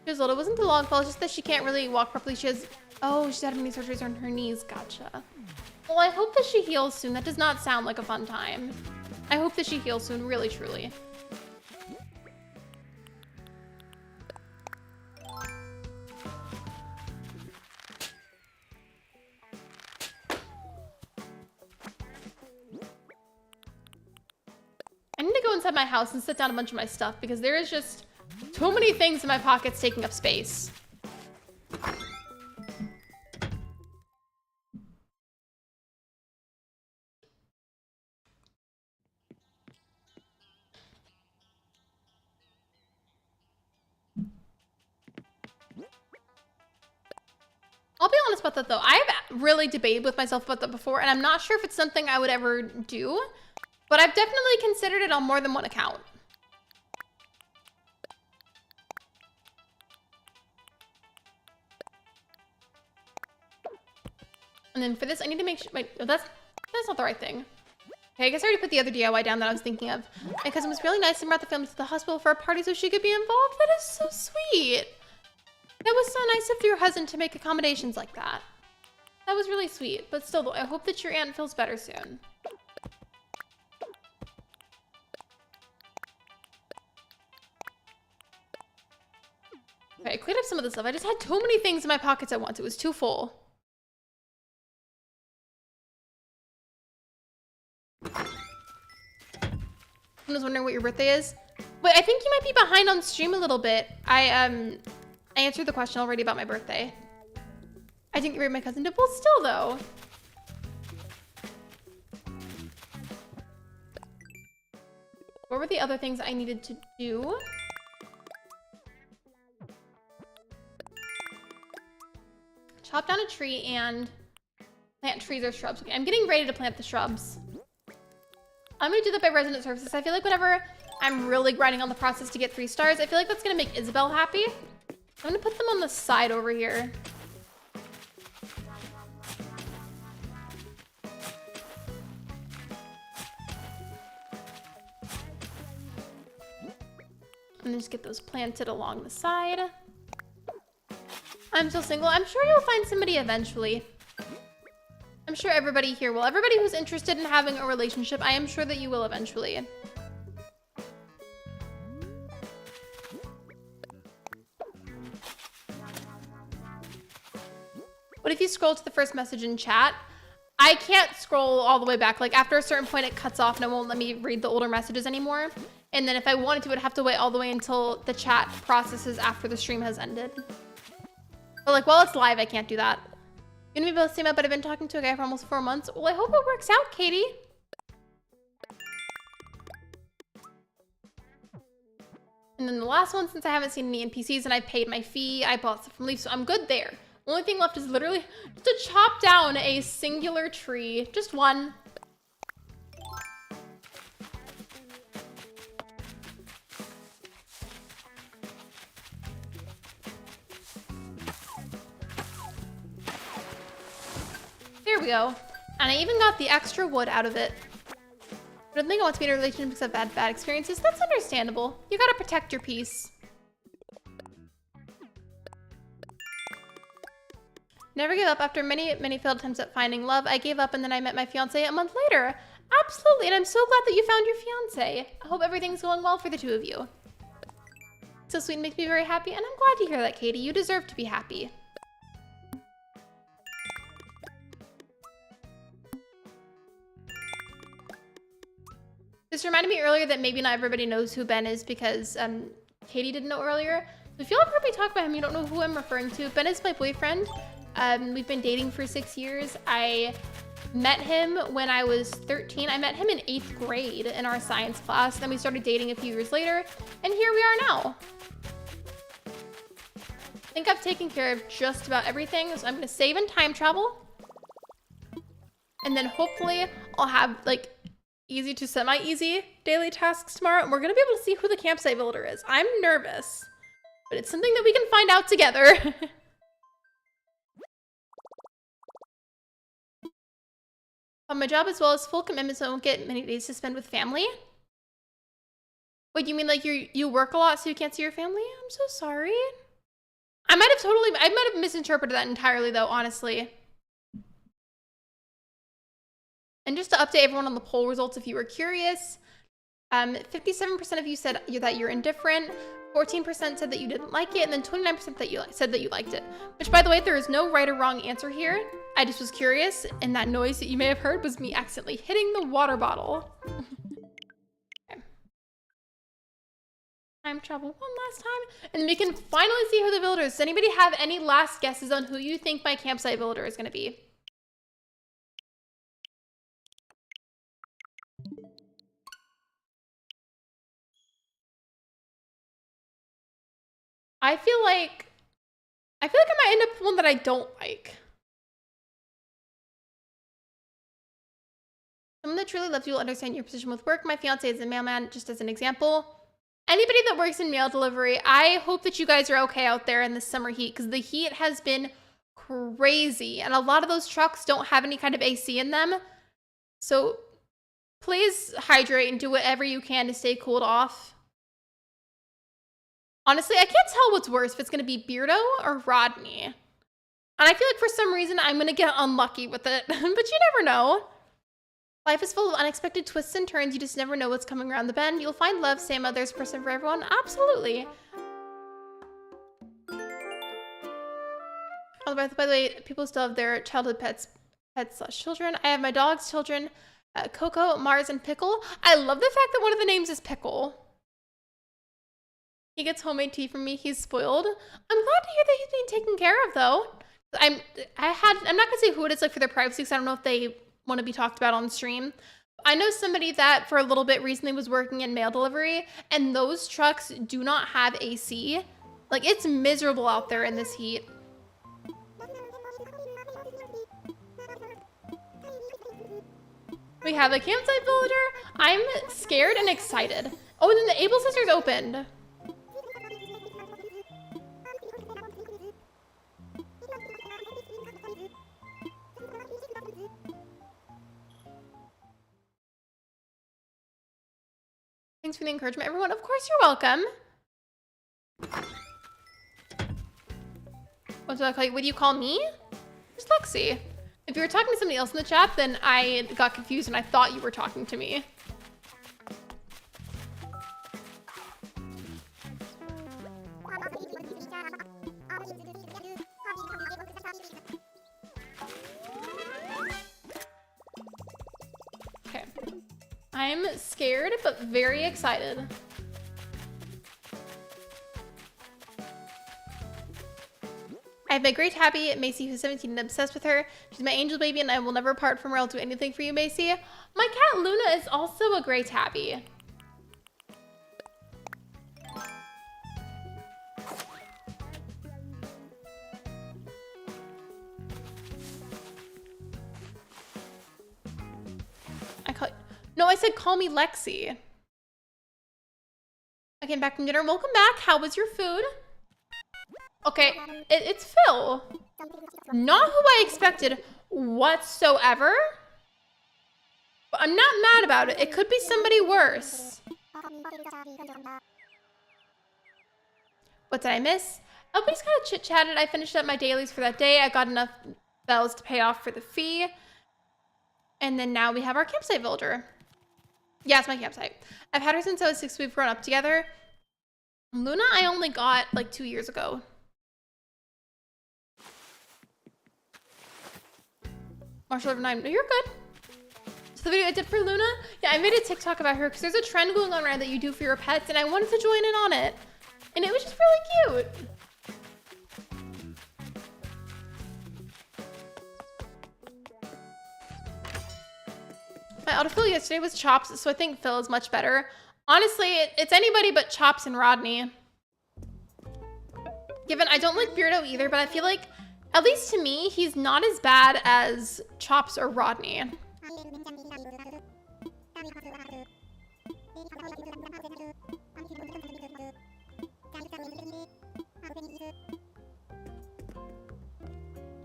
She was old. It wasn't the long fall, it's just that she can't really walk properly. She's had many surgeries on her knees. Gotcha. Well, I hope that she heals soon. That does not sound like a fun time. I hope that she heals soon, really, truly. I need to go inside my house and set down a bunch of my stuff because there is just too many things in my pockets taking up space. I'll be honest about that though. I've really debated with myself about that before, and I'm not sure if it's something I would ever do, but I've definitely considered it on more than one account. And then for this, I need to make sure, wait, no, that's not the right thing. Okay, I guess I already put the other DIY down that I was thinking of. My cousin was really nice and brought the family to the hospital for a party so she could be involved. That is so sweet. That was so nice of your husband to make accommodations like that. That was really sweet, but still though, I hope that your aunt feels better soon. Okay, I cleaned up some of the stuff. I just had too many things in my pockets at once. It was too full. I was wondering what your birthday is. Wait, I think you might be behind on stream a little bit. I answered the question already about my birthday. I didn't get rid of my cousin Dimple still though. What were the other things I needed to do? Chop down a tree and plant trees or shrubs. Okay, I'm getting ready to plant the shrubs. I'm gonna do that by resident services. I feel like whenever I'm really grinding on the process to get 3 stars. I feel like that's gonna make Isabel happy. I'm gonna put them on the side over here. And just get those planted along the side. I'm still single. I'm sure you'll find somebody eventually. I'm sure everybody here will. Everybody who's interested in having a relationship, I am sure that you will eventually. What if you scroll to the first message in chat? I can't scroll all the way back. Like after a certain point, it cuts off and it won't let me read the older messages anymore. And then if I wanted to, I'd have to wait all the way until the chat processes after the stream has ended. But like while it's live, I can't do that. You're gonna be both same up, but I've been talking to a guy for almost 4 months. Well, I hope it works out, Katie. And then the last one, since I haven't seen any NPCs and I paid my fee, I bought stuff from Leaf, so I'm good there. Only thing left is literally to chop down a singular tree. Just one. There we go. And I even got the extra wood out of it. I don't think I want to be in a relationship because I've had bad experiences. That's understandable. You gotta protect your peace. Never give up. After many failed attempts at finding love, I gave up and then I met my fiance a month later. Absolutely, and I'm so glad that you found your fiance. I hope everything's going well for the two of you. So sweet and makes me very happy, and I'm glad to hear that, Katie. You deserve to be happy. This reminded me earlier that maybe not everybody knows who Ben is because Katie didn't know earlier. So if you all heard me talk about him, you don't know who I'm referring to. Ben is my boyfriend. We've been dating for 6 years. I met him when I was 13. I met him in 8th grade in our science class. Then we started dating a few years later, and here we are now. I think I've taken care of just about everything, so I'm gonna save and time travel. And then hopefully I'll have like easy to semi-easy daily tasks tomorrow, and we're gonna be able to see who the campsite builder is. I'm nervous, but it's something that we can find out together. My job as well as full commitment, so I won't get many days to spend with family. Wait, you mean like you work a lot so you can't see your family? I'm so sorry. I might have misinterpreted that entirely though, honestly. And just to update everyone on the poll results, if you were curious, 57% of you said that you're indifferent, 14% said that you didn't like it, and then 29% that you said that you liked it. Which, by the way, there is no right or wrong answer here. I just was curious, and that noise that you may have heard was me accidentally hitting the water bottle. Okay. Time travel one last time, and then we can finally see who the builder is. Does anybody have any last guesses on who you think my campsite builder is going to be? I feel like I might end up with one that I don't like. Someone that truly loves you will understand your position with work. My fiance is a mailman, just as an example. Anybody that works in mail delivery, I hope that you guys are okay out there in the summer heat, because the heat has been crazy. And a lot of those trucks don't have any kind of AC in them. So please hydrate and do whatever you can to stay cooled off. Honestly, I can't tell what's worse, if it's going to be Beardo or Rodney. And I feel like for some reason, I'm going to get unlucky with it. But you never know. Life is full of unexpected twists and turns. You just never know what's coming around the bend. You'll find love, same others, person for everyone. Absolutely. Oh, by the way, people still have their childhood pets/children. I have my dogs, children, Coco, Mars, and Pickle. I love the fact that one of the names is Pickle. He gets homemade tea from me. He's spoiled. I'm glad to hear that he's being taken care of, though. I'm not gonna say who it is, like, for their privacy, because I don't know if they want to be talked about on stream. I know somebody that for a little bit recently was working in mail delivery, and those trucks do not have AC. Like, it's miserable out there in this heat. We have a campsite builder. I'm scared and excited. Oh, and then the Able Sisters opened. Thanks for the encouragement, everyone. Of course you're welcome. What do I call you? What do you call me? It's Lexi. If you were talking to somebody else in the chat, then I got confused and I thought you were talking to me. Okay. I'm scared, but very excited. I have my great tabby, Macy, who's 17 and obsessed with her. She's my angel baby and I will never part from her. I'll do anything for you, Macy. My cat Luna is also a gray tabby. No, I said call me Lexi. I came back from dinner. Welcome back. How was your food? Okay, it's Phil. Not who I expected whatsoever. But I'm not mad about it. It could be somebody worse. What did I miss? Everybody's kind of chit-chatted. I finished up my dailies for that day. I got enough bells to pay off for the fee. And then now we have our campsite villager. Yeah, it's my campsite. I've had her since I was 6. We've grown up together. Luna, I only got like 2 years ago. Marshall over 9. No, you're good. So the video I did for Luna, yeah, I made a TikTok about her because there's a trend going on around that you do for your pets, and I wanted to join in on it. And it was just really cute. My autofill yesterday was Chops, so I think Phil is much better. Honestly, it's anybody but Chops and Rodney. Given I don't like Beardo either, but I feel like, at least to me, he's not as bad as Chops or Rodney.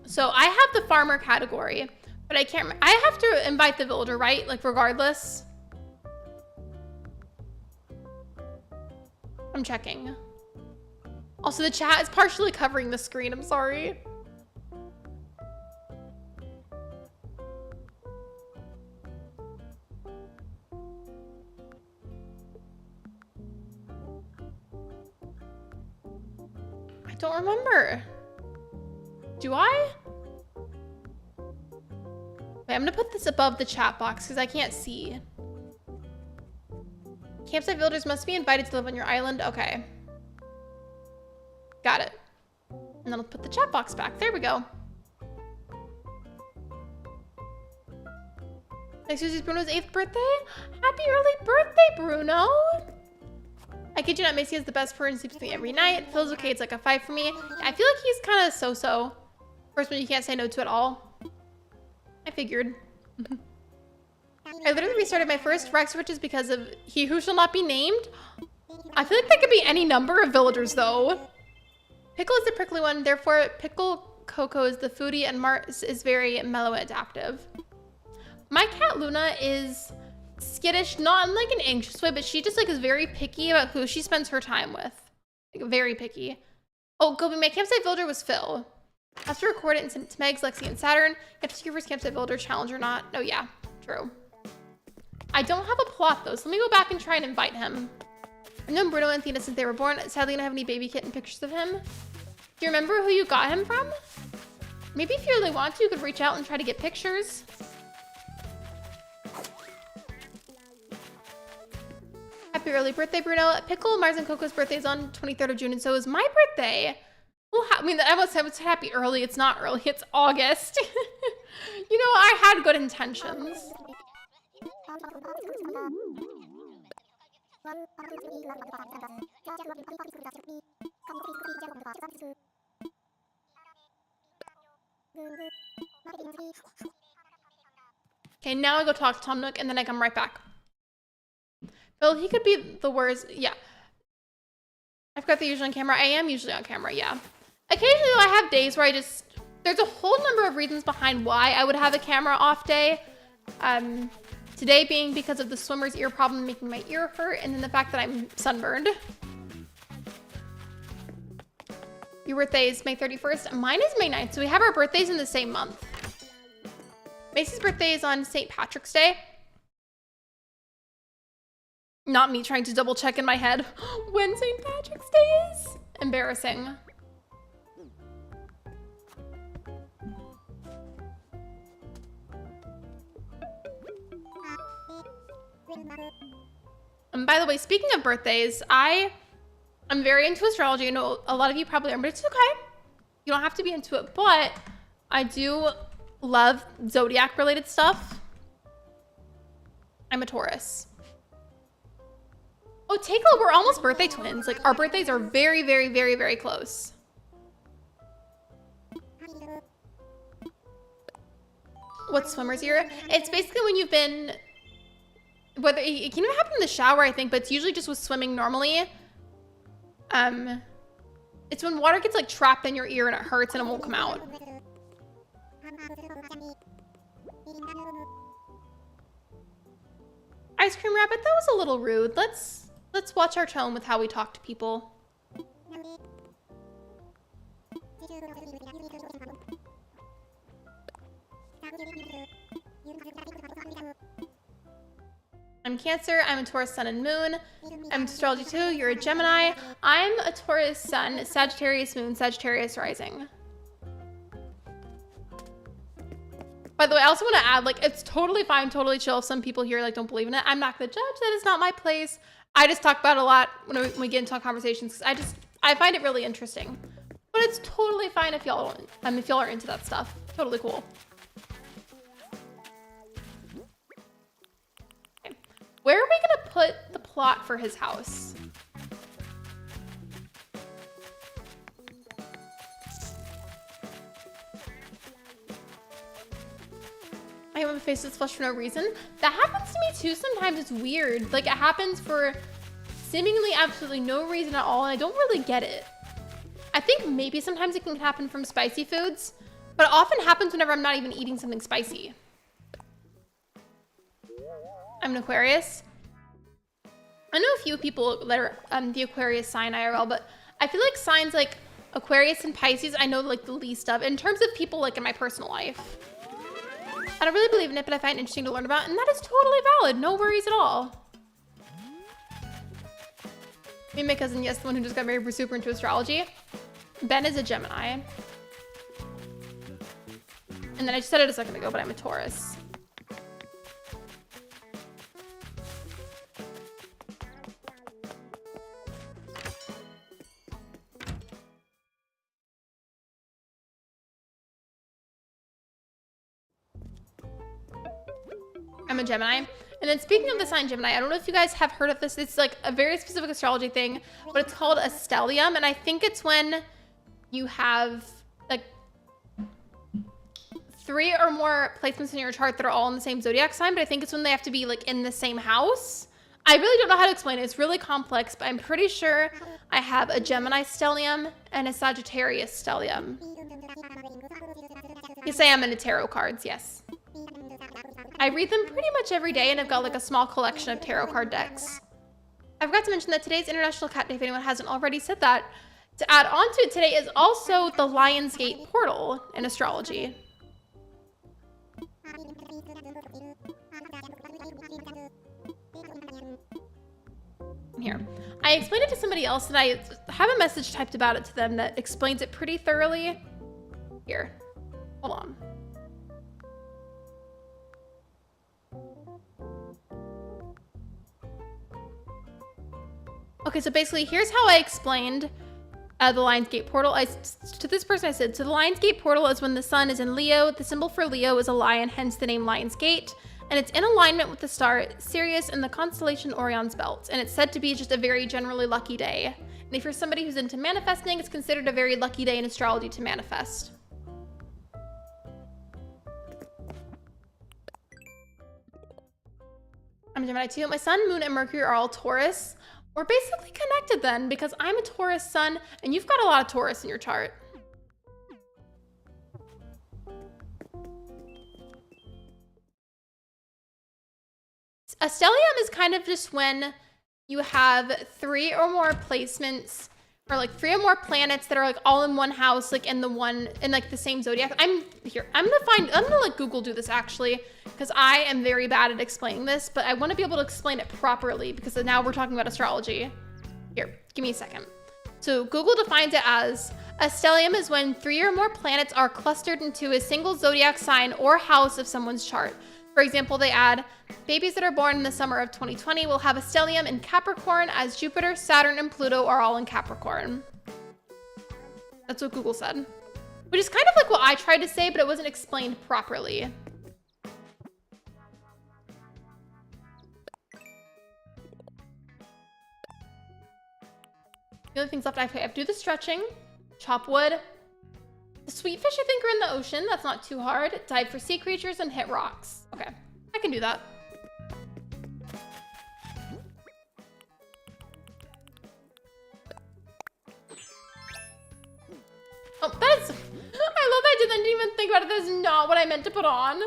So I have the farmer category. But I can't, I have to invite the villager, right? Like regardless. I'm checking. Also, the chat is partially covering the screen. I'm sorry. I don't remember. Do I? I'm gonna put this above the chat box because I can't see. Campsite villagers must be invited to live on your island. Okay. Got it. And then I'll put the chat box back. There we go. Next Tuesday's Bruno's 8th birthday. Happy early birthday, Bruno. I kid you not, Macy has the best purr and sleeps with me every night. It feels okay. It's like a 5 for me. I feel like he's kind of so-so. First one you can't say no to at all. I figured. I literally restarted my first Rex Riches because of He Who Shall Not Be Named. I feel like that could be any number of villagers though. Pickle is the prickly one, therefore Pickle Coco is the foodie and Mars is very mellow and adaptive. My cat Luna is skittish, not in like an anxious way, but she just like is very picky about who she spends her time with. Like very picky. Oh, Gobi, my campsite villager was Phil. I have to record it and send it to Megs, Lexi, and Saturn. You have to see your first campsite builder challenge or not. Oh yeah, true. I don't have a plot though, so let me go back and try and invite him. I've known Bruno and Athena since they were born. Sadly, I don't have any baby kitten pictures of him. Do you remember who you got him from? Maybe if you really want to, you could reach out and try to get pictures. Happy early birthday, Bruno. Pickle, Mars, and Coco's birthday is on 23rd of June, and so is my birthday. Well, I mean, I was happy early. It's not early. It's August. You know, I had good intentions. Okay, now I go talk to Tom Nook, and then I come right back. Well, he could be the worst. Yeah. I forgot they're usually on camera. I am usually on camera, yeah. Occasionally, though, I have days where I just... There's a whole number of reasons behind why I would have a camera off day. Today being because of the swimmer's ear problem making my ear hurt, and then the fact that I'm sunburned. Your birthday is May 31st. Mine is May 9th, so we have our birthdays in the same month. Macy's birthday is on St. Patrick's Day. Not me trying to double check in my head when St. Patrick's Day is. Embarrassing. And by the way, speaking of birthdays, I'm very into astrology. I know a lot of you probably are, but it's okay. You don't have to be into it, but I do love Zodiac related stuff. I'm a Taurus. Oh, Takla, we're almost birthday twins. Like, our birthdays are very, very, very, very close. What's swimmer's ear? It's basically when you've been... Whether it can even happen in the shower, I think, but it's usually just with swimming normally. It's when water gets like trapped in your ear and it hurts and it won't come out. Ice cream rabbit, that was a little rude. Let's watch our tone with how we talk to people. I'm Cancer, I'm a Taurus sun and moon. I'm astrology too, you're a Gemini. I'm a Taurus sun, Sagittarius moon, Sagittarius rising. By the way, I also want to add, like, it's totally fine, totally chill if some people here like don't believe in it. I'm not gonna judge, that is not my place. I just talk about it a lot when we get into conversations because I find it really interesting. But it's totally fine if y'all are into that stuff. Totally cool. Where are we gonna put the plot for his house? I have a face that's flushed for no reason. That happens to me too sometimes. It's weird. Like, it happens for seemingly absolutely no reason at all, and I don't really get it. I think maybe sometimes it can happen from spicy foods, but it often happens whenever I'm not even eating something spicy. I'm an Aquarius. I know a few people that are the Aquarius sign IRL, but I feel like signs like Aquarius and Pisces I know like the least of in terms of people like in my personal life. I don't really believe in it, but I find it interesting to learn about, and that is totally valid. No worries at all. Me and my cousin, yes, the one who just got married, we're super into astrology. Ben is a Gemini. And then I just said it a second ago, but I'm a Taurus. I'm a Gemini. And then speaking of the sign Gemini, I don't know if you guys have heard of this. It's like a very specific astrology thing, but it's called a stellium. And I think it's when you have like 3 or more placements in your chart that are all in the same zodiac sign, but I think it's when they have to be like in the same house. I really don't know how to explain it. It's really complex, but I'm pretty sure I have a Gemini stellium and a Sagittarius stellium. Yes, I am into tarot cards, yes. I read them pretty much every day, and I've got like a small collection of tarot card decks. I forgot to mention that today's International Cat Day, if anyone hasn't already said that. To add on to it, today is also the Lionsgate portal in astrology. Here. I explained it to somebody else, and I have a message typed about it to them that explains it pretty thoroughly. Here. Hold on. Okay, so basically, here's how I explained the Lionsgate portal. To this person, I said, so the Lionsgate portal is when the sun is in Leo. The symbol for Leo is a lion, hence the name Lionsgate. And it's in alignment with the star Sirius in the constellation Orion's belt. And it's said to be just a very generally lucky day. And if you're somebody who's into manifesting, it's considered a very lucky day in astrology to manifest. I'm I'm a Gemini too. My sun, moon, and Mercury are all Taurus. We're basically connected then because I'm a Taurus sun and you've got a lot of Taurus in your chart. A stellium is kind of just when you have 3 or more placements or like 3 or more planets that are like all in one house, like in like the same zodiac. I'm gonna let Google do this actually, because I am very bad at explaining this, but I want to be able to explain it properly because now we're talking about astrology. Here, give me a second. So Google defines it as a stellium is when 3 or more planets are clustered into a single zodiac sign or house of someone's chart. For example, they add, babies that are born in the summer of 2020 will have a stellium in Capricorn as Jupiter, Saturn, and Pluto are all in Capricorn. That's what Google said. Which is kind of like what I tried to say, but it wasn't explained properly. The only things left, I have to do the stretching, chop wood. The sweet fish, I think, are in the ocean. That's not too hard. Dive for sea creatures and hit rocks. Okay, I can do that. Oh, that is... I love that I didn't even think about it. That is not what I meant to put on.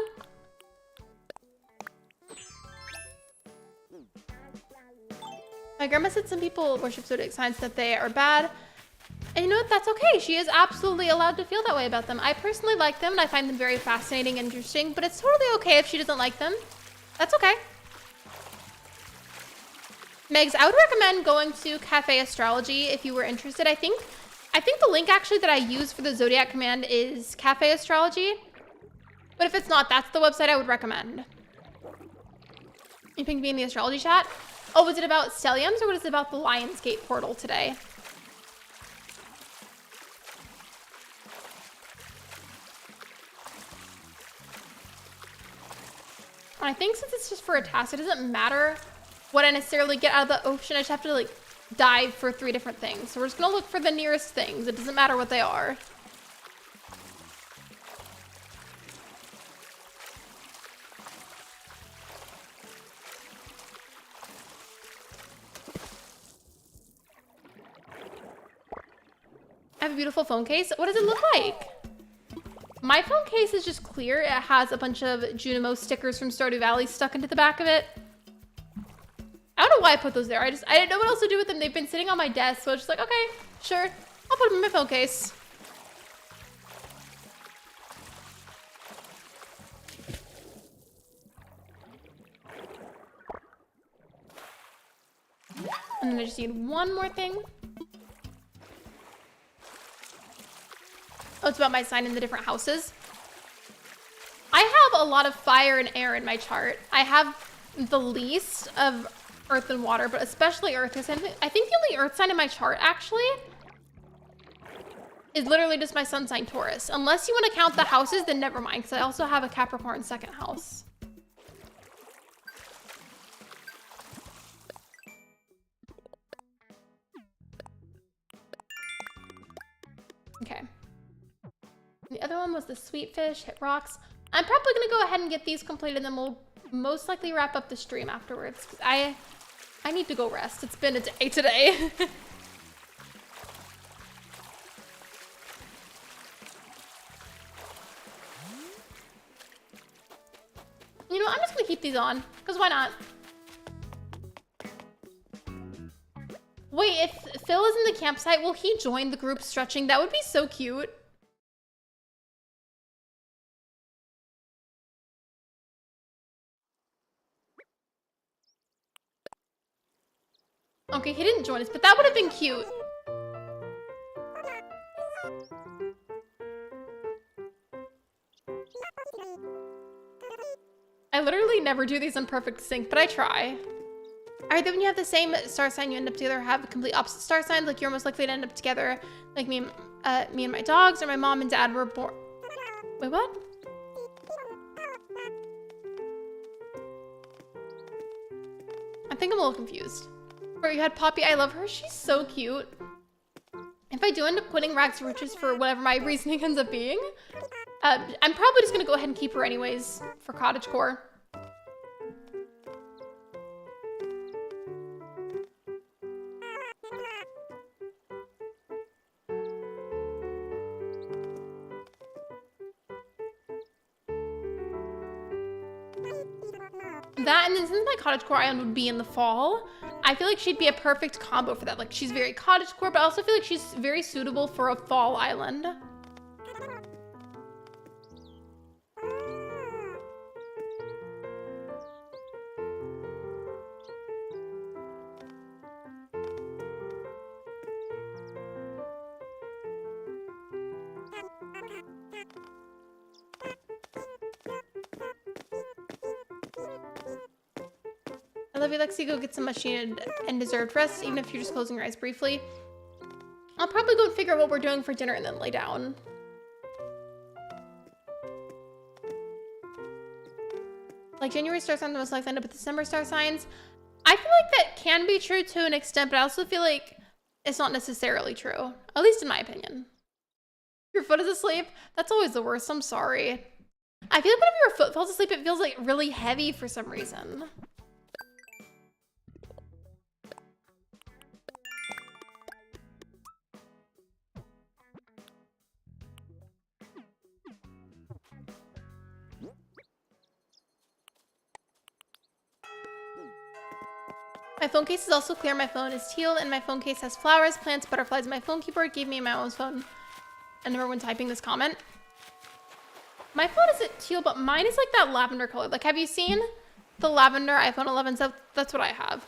My grandma said some people worship zodiac signs that they are bad. And you know what? That's okay. She is absolutely allowed to feel that way about them. I personally like them and I find them very fascinating and interesting, but it's totally okay if she doesn't like them. That's okay. Megs, I would recommend going to Cafe Astrology if you were interested. I think the link actually that I use for the Zodiac command is Cafe Astrology. But if it's not, that's the website I would recommend. You pinged me in the astrology chat. Oh, was it about stelliums or was it about the Lionsgate portal today? And I think since it's just for a task, it doesn't matter what I necessarily get out of the ocean. I just have to like dive for 3 different things. So we're just gonna look for the nearest things. It doesn't matter what they are. I have a beautiful phone case. What does it look like? My phone case is just clear. It has a bunch of Junimo stickers from Stardew Valley stuck into the back of it. I don't know why I put those there. I didn't know what else to do with them. They've been sitting on my desk, so I was just like, okay, sure. I'll put them in my phone case. And then I just need one more thing. Oh, it's about my sign in the different houses. I have a lot of fire and air in my chart. I have the least of earth and water, but especially earth. I think the only earth sign in my chart, actually, is literally just my sun sign, Taurus. Unless you want to count the houses, then never mind, because I also have a Capricorn second house. Okay. The other one was the sweet fish, hit rocks. I'm probably gonna go ahead and get these completed, and then we'll most likely wrap up the stream afterwards. Cause I need to go rest. It's been a day today. You know, I'm just gonna keep these on, because why not? Wait, if Phil is in the campsite, will he join the group stretching? That would be so cute. Okay, he didn't join us, but that would have been cute. I literally never do these in perfect sync, but I try. Alright, then when you have the same star sign, you end up together, have complete opposite star signs, like you're most likely to end up together, like me and my dogs, or my mom and dad were born. Wait, what? I think I'm a little confused. Where you had Poppy, I love her. She's so cute. If I do end up quitting Rags to Riches for whatever my reasoning ends up being, I'm probably just gonna go ahead and keep her anyways for cottagecore. That, and then since my cottagecore island would be in the fall, I feel like she'd be a perfect combo for that. Like, she's very cottagecore, but I also feel like she's very suitable for a fall island. I love you, Lexi. Go get some much needed and deserved rest, even if you're just closing your eyes briefly. I'll probably go and figure out what we're doing for dinner and then lay down. Like, January star signs are most likely to end up with December star signs. I feel like that can be true to an extent, but I also feel like it's not necessarily true, at least in my opinion. Your foot is asleep? That's always the worst. I'm sorry. I feel like whenever your foot falls asleep, it feels like really heavy for some reason. My phone case is also clear. My phone is teal, and my phone case has flowers, plants, butterflies. My phone keyboard gave me my mom's phone. I remember when typing this comment. My phone isn't teal, but mine is like that lavender color. Like, have you seen the lavender iPhone 11? So that's what I have.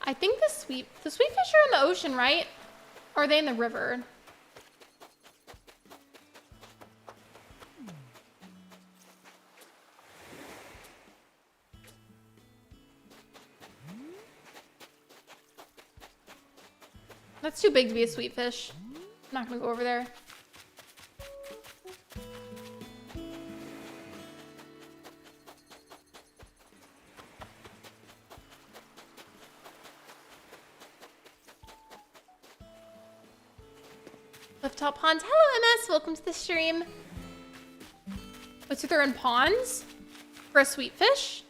I think the sweet fish are in the ocean, right? Or are they in the river? That's too big to be a sweet fish. I'm not gonna go over there. Lift top ponds. Hello, MS. Welcome to the stream. What's with they're in ponds? For a sweet fish?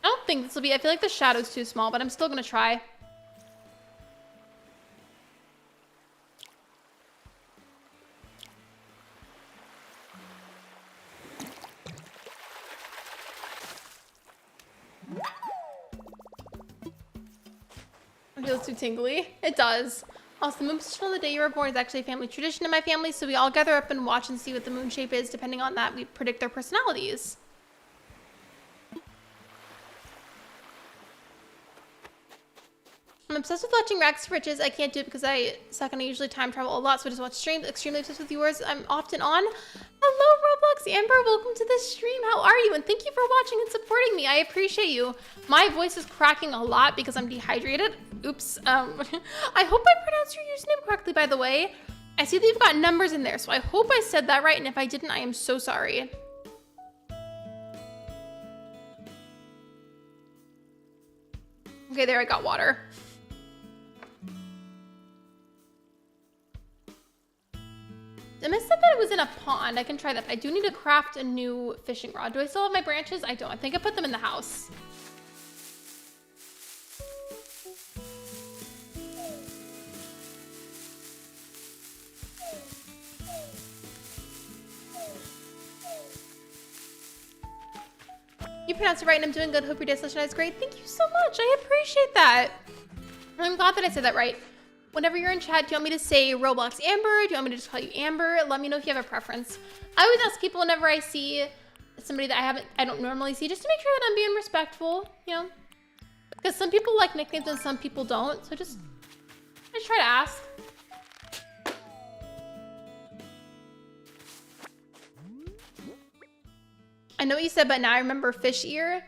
I don't think this will be. I feel like the shadow's too small, but I'm still gonna try. It feels too tingly. It does. Also, the moon position on the day you were born is actually a family tradition in my family, so we all gather up and watch and see what the moon shape is. Depending on that, we predict their personalities. I'm obsessed with watching Rags to Riches. I can't do it because I suck and I usually time travel a lot, so I just watch streams. Extremely obsessed with yours. I'm often on. Hello, Roblox Amber. Welcome to the stream. How are you? And thank you for watching and supporting me. I appreciate you. My voice is cracking a lot because I'm dehydrated. Oops. I hope I pronounced your username correctly, by the way. I see that you've got numbers in there, so I hope I said that right. And if I didn't, I am so sorry. Okay, there, I got water. Emma said that it was in a pond. I can try that. I do need to craft a new fishing rod. Do I still have my branches? I don't. I think I put them in the house. You pronounced it right and I'm doing good. Hope your day session is great. Thank you so much. I appreciate that. I'm glad that I said that right. Whenever you're in chat, do you want me to say Roblox Amber? Do you want me to just call you Amber? Let me know if you have a preference. I always ask people whenever I see somebody that I don't normally see, just to make sure that I'm being respectful, you know? Because some people like nicknames and some people don't. So just try to ask. I know what you said, but now I remember fish ear.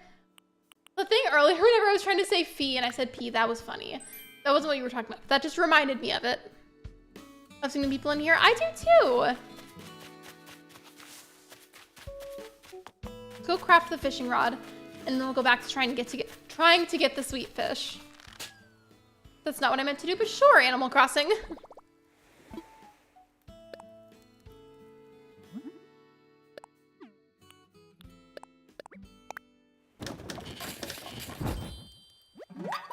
The thing earlier, whenever I was trying to say fee and I said pee, that was funny. That wasn't what you were talking about. That just reminded me of it. I've seen people in here. I do too. Go craft the fishing rod, and then we'll go back to trying to get the sweet fish. That's not what I meant to do, but sure, Animal Crossing.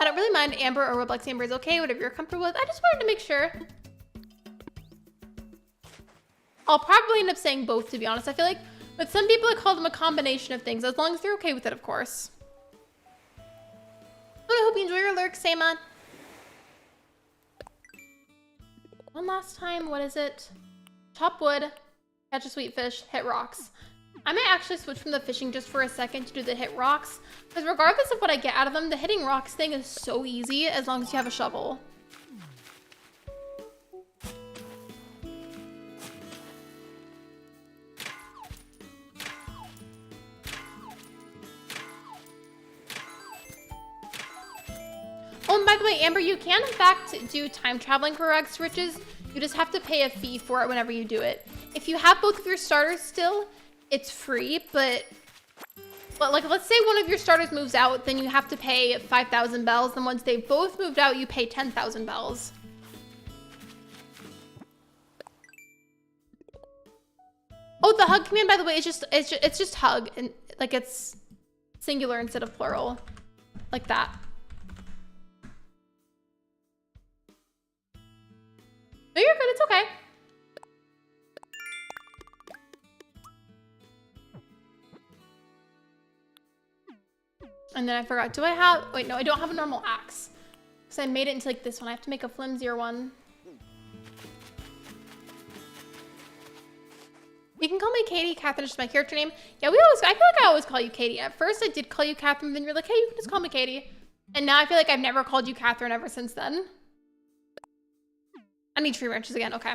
I don't really mind Amber or Roblox Amber is okay, whatever you're comfortable with. I just wanted to make sure. I'll probably end up saying both, to be honest. I feel like with some people I call them a combination of things, as long as they're okay with it, of course. Well, I hope you enjoy your lurk, Sama. One last time, what is it? Chop wood, catch a sweet fish, hit rocks. I may actually switch from the fishing just for a second to do the hit rocks, because regardless of what I get out of them, the hitting rocks thing is so easy as long as you have a shovel. Oh, and by the way, Amber, you can in fact do time traveling for rags to riches. You just have to pay a fee for it whenever you do it. If you have both of your starters still, it's free, but like, let's say one of your starters moves out, then you have to pay 5,000 bells. Then once they've both moved out, you pay 10,000 bells. Oh, the hug command, by the way, is it's just hug, and like it's singular instead of plural, like that. No, you're good. It's okay. And then I forgot, do I have, wait, no, I don't have a normal axe. Because I made it into like this one. I have to make a flimsier one. You can call me Katie. Catherine is just my character name. Yeah, I feel like I always call you Katie. At first I did call you Catherine, then you're like, hey, you can just call me Katie. And now I feel like I've never called you Catherine ever since then. I need tree branches again, okay.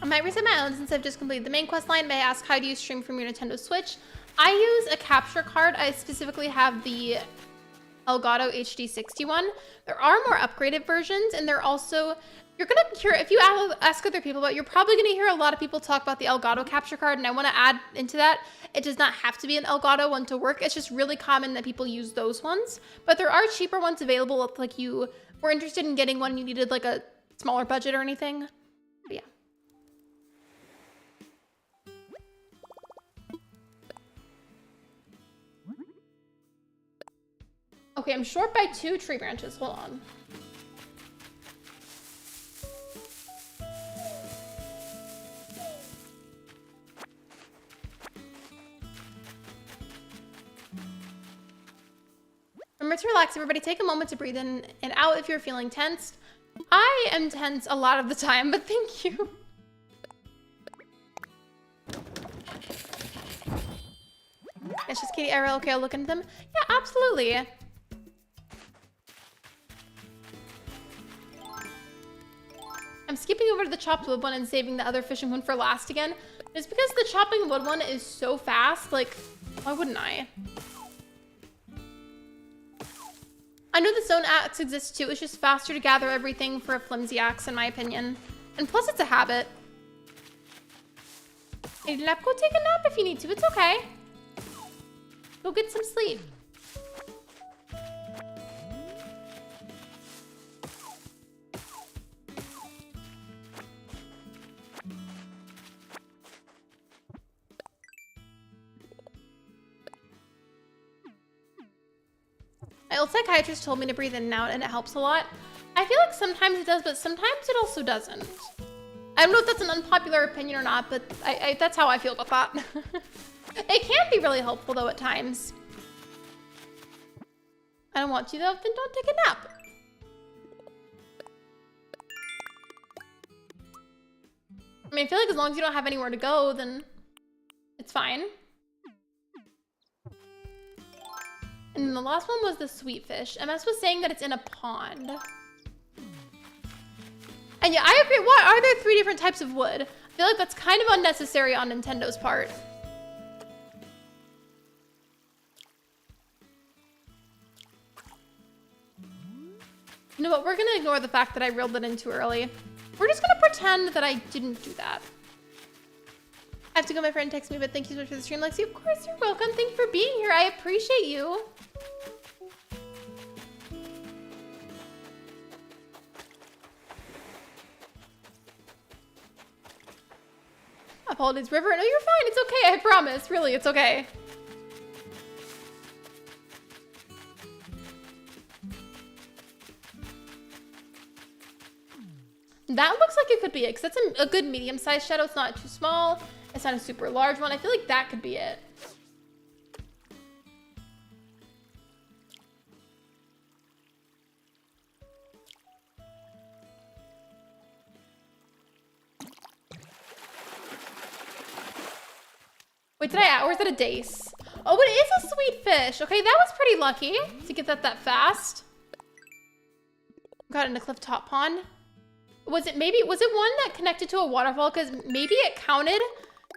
I might reset my own since I've just completed the main quest line. May I ask, how do you stream from your Nintendo Switch? I use a capture card. I specifically have the Elgato HD 61. There are more upgraded versions, and they're also, you're gonna hear, if you ask other people about it, you're probably gonna hear a lot of people talk about the Elgato capture card, and I wanna add into that, it does not have to be an Elgato one to work. It's just really common that people use those ones. But there are cheaper ones available if like you were interested in getting one, you needed like a smaller budget or anything. But yeah. Okay, I'm short by 2 tree branches. Hold on. Remember to relax, everybody. Take a moment to breathe in and out if you're feeling tensed. I am tense a lot of the time, but thank you. It's just Katie IRL. Okay, I'll look into them. Yeah, absolutely. I'm skipping over to the chopped wood one and saving the other fishing one for last again. It's because the chopping wood one is so fast, like, why wouldn't I? I know the zone axe exists too. It's just faster to gather everything for a flimsy axe, in my opinion. And plus, it's a habit. Need a nap? Go take a nap if you need to. It's okay. Go get some sleep. My old psychiatrist told me to breathe in and out, and it helps a lot. I feel like sometimes it does, but sometimes it also doesn't. I don't know if that's an unpopular opinion or not, but that's how I feel about that. It can be really helpful, though, at times. I don't want to, though, then don't take a nap. I mean, I feel like as long as you don't have anywhere to go, then it's fine. And then the last one was the sweet fish. MS was saying that it's in a pond. And yeah, I agree. Why are there 3 different types of wood? I feel like that's kind of unnecessary on Nintendo's part. You know what? We're gonna ignore the fact that I reeled it in too early. We're just gonna pretend that I didn't do that. I have to go, my friend texted me, but thank you so much for the stream, Lexi. Of course, you're welcome. Thank you for being here. I appreciate you. Apologies, River. No, you're fine. It's okay. I promise. Really, it's okay. That looks like it could be it, because that's a good medium-sized shadow. It's not too small. It's not a super large one. I feel like that could be it. Wait, did I, or is it a dace? Oh, it is a sweet fish. Okay, that was pretty lucky to get that fast. Got it in a cliff top pond. Was it one that connected to a waterfall? Because maybe it counted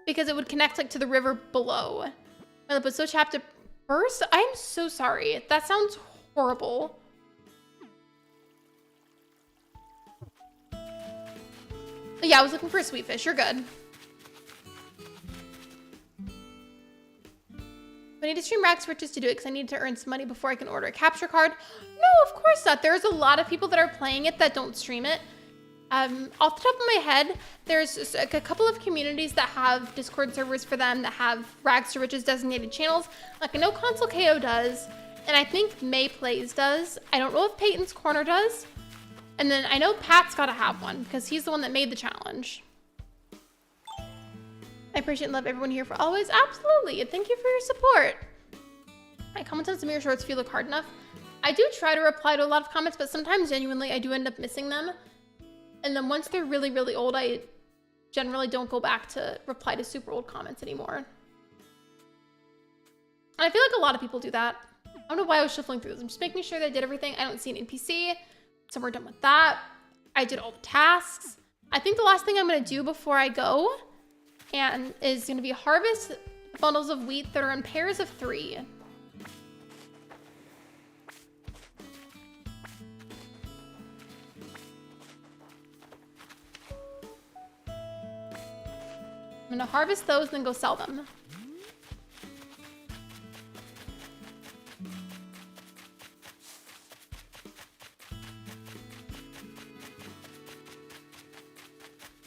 because it would connect like to the river below. My lip was so chapped to burst. I'm so sorry. That sounds horrible. Yeah, I was looking for a sweet fish. You're good. I need to stream Rags Riches to do it because I need to earn some money before I can order a capture card. No, of course not. There's a lot of people that are playing it that don't stream it. Off the top of my head, there's a couple of communities that have Discord servers for them that have Rags to Riches designated channels. Like I know Console KO does, and I think May Plays does. I don't know if Peyton's Corner does. And then I know Pat's gotta have one because he's the one that made the challenge. I appreciate and love everyone here for always. Absolutely. And thank you for your support. I comment on some of your shorts if you look hard enough. I do try to reply to a lot of comments, but sometimes genuinely I do end up missing them. And then once they're really, really old, I generally don't go back to reply to super old comments anymore. And I feel like a lot of people do that. I don't know why I was shuffling through this. I'm just making sure that I did everything. I don't see an NPC. So we're done with that. I did all the tasks. I think the last thing I'm going to do before I go and is going to be harvest bundles of wheat that are in pairs of 3. I'm going to harvest those and then go sell them.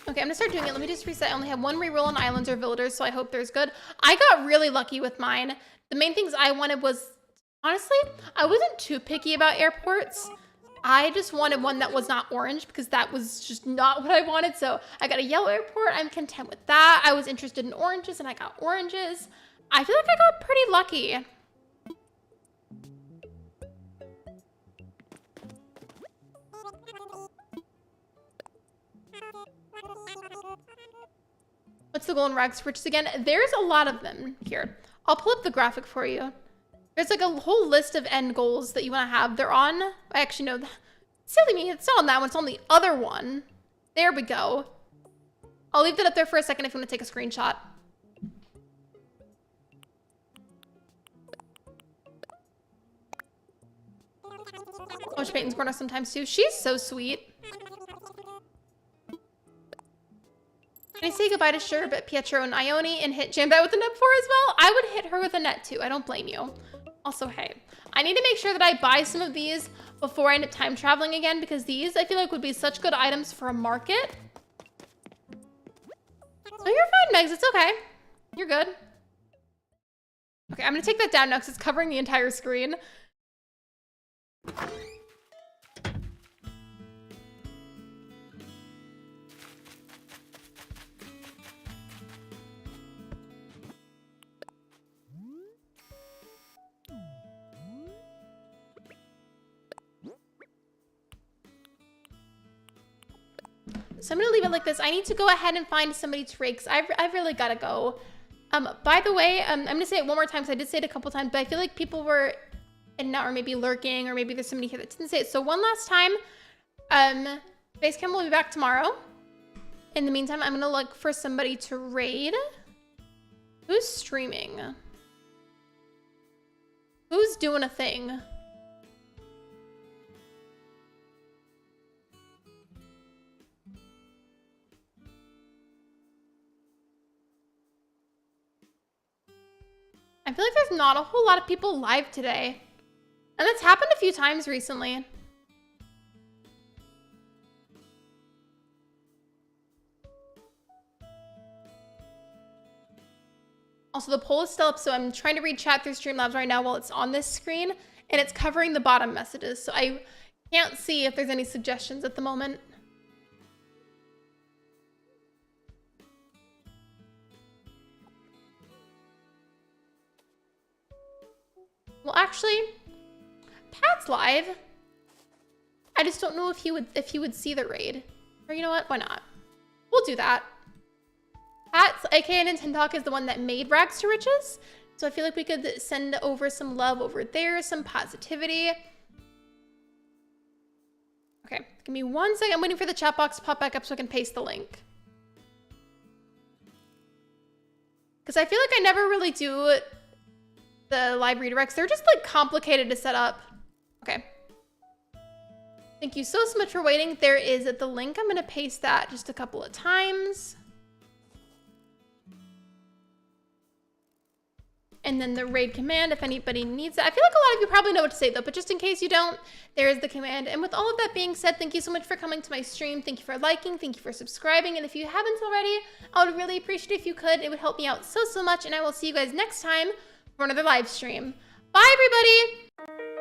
Okay, I'm gonna start doing it. Let me just reset. I only have 1 reroll on islands or villagers, so I hope there's good. I got really lucky with mine. The main things I wanted was, honestly, I wasn't too picky about airports. I just wanted one that was not orange because that was just not what I wanted. So I got a yellow airport. I'm content with that. I was interested in oranges and I got oranges. I feel like I got pretty lucky. What's the goal in Rags Riches again? There's a lot of them here. I'll pull up the graphic for you. There's like a whole list of end goals that you want to have. They're on, I actually know, silly me, it's not on that one, it's on the other one. There we go. I'll leave that up there for a second if you want to take a screenshot. Oh, Peyton's corner sometimes too. She's so sweet. Can I say goodbye to Sherbet, Pietro, and Ione and hit Jambet with a net 4 as well? I would hit her with a net too. I don't blame you. Also, hey, I need to make sure that I buy some of these before I end up time traveling again because these I feel like would be such good items for a market. Oh, you're fine, Megs. It's okay. You're good. Okay, I'm gonna take that down now because it's covering the entire screen. So I'm gonna leave it like this. I need to go ahead and find somebody to rake. I've really gotta go. By the way, I'm gonna say it one more time because I did say it a couple times, but I feel like people were in now or maybe lurking or maybe there's somebody here that didn't say it. So one last time, Basecamp will be back tomorrow. In the meantime, I'm gonna look for somebody to raid. Who's streaming? Who's doing a thing? I feel like there's not a whole lot of people live today. And that's happened a few times recently. Also, the poll is still up, so I'm trying to read chat through Streamlabs right now while it's on this screen, and it's covering the bottom messages, so I can't see if there's any suggestions at the moment. Well, actually, Pat's live. I just don't know if he would see the raid. Or you know what? Why not? We'll do that. Pat's, aka Nintendoc, is the one that made Rags to Riches. So I feel like we could send over some love over there, some positivity. Okay, give me 1 second. I'm waiting for the chat box to pop back up so I can paste the link. Because I feel like I never really do the live redirects. They're just like complicated to set up. Okay. Thank you so much for waiting. There is the link. I'm gonna paste that just a couple of times. And then the raid command, if anybody needs it. I feel like a lot of you probably know what to say though, but just in case you don't, there is the command. And with all of that being said, thank you so much for coming to my stream. Thank you for liking, thank you for subscribing. And if you haven't already, I would really appreciate it if you could. It would help me out so much. And I will see you guys next time for another live stream. Bye everybody.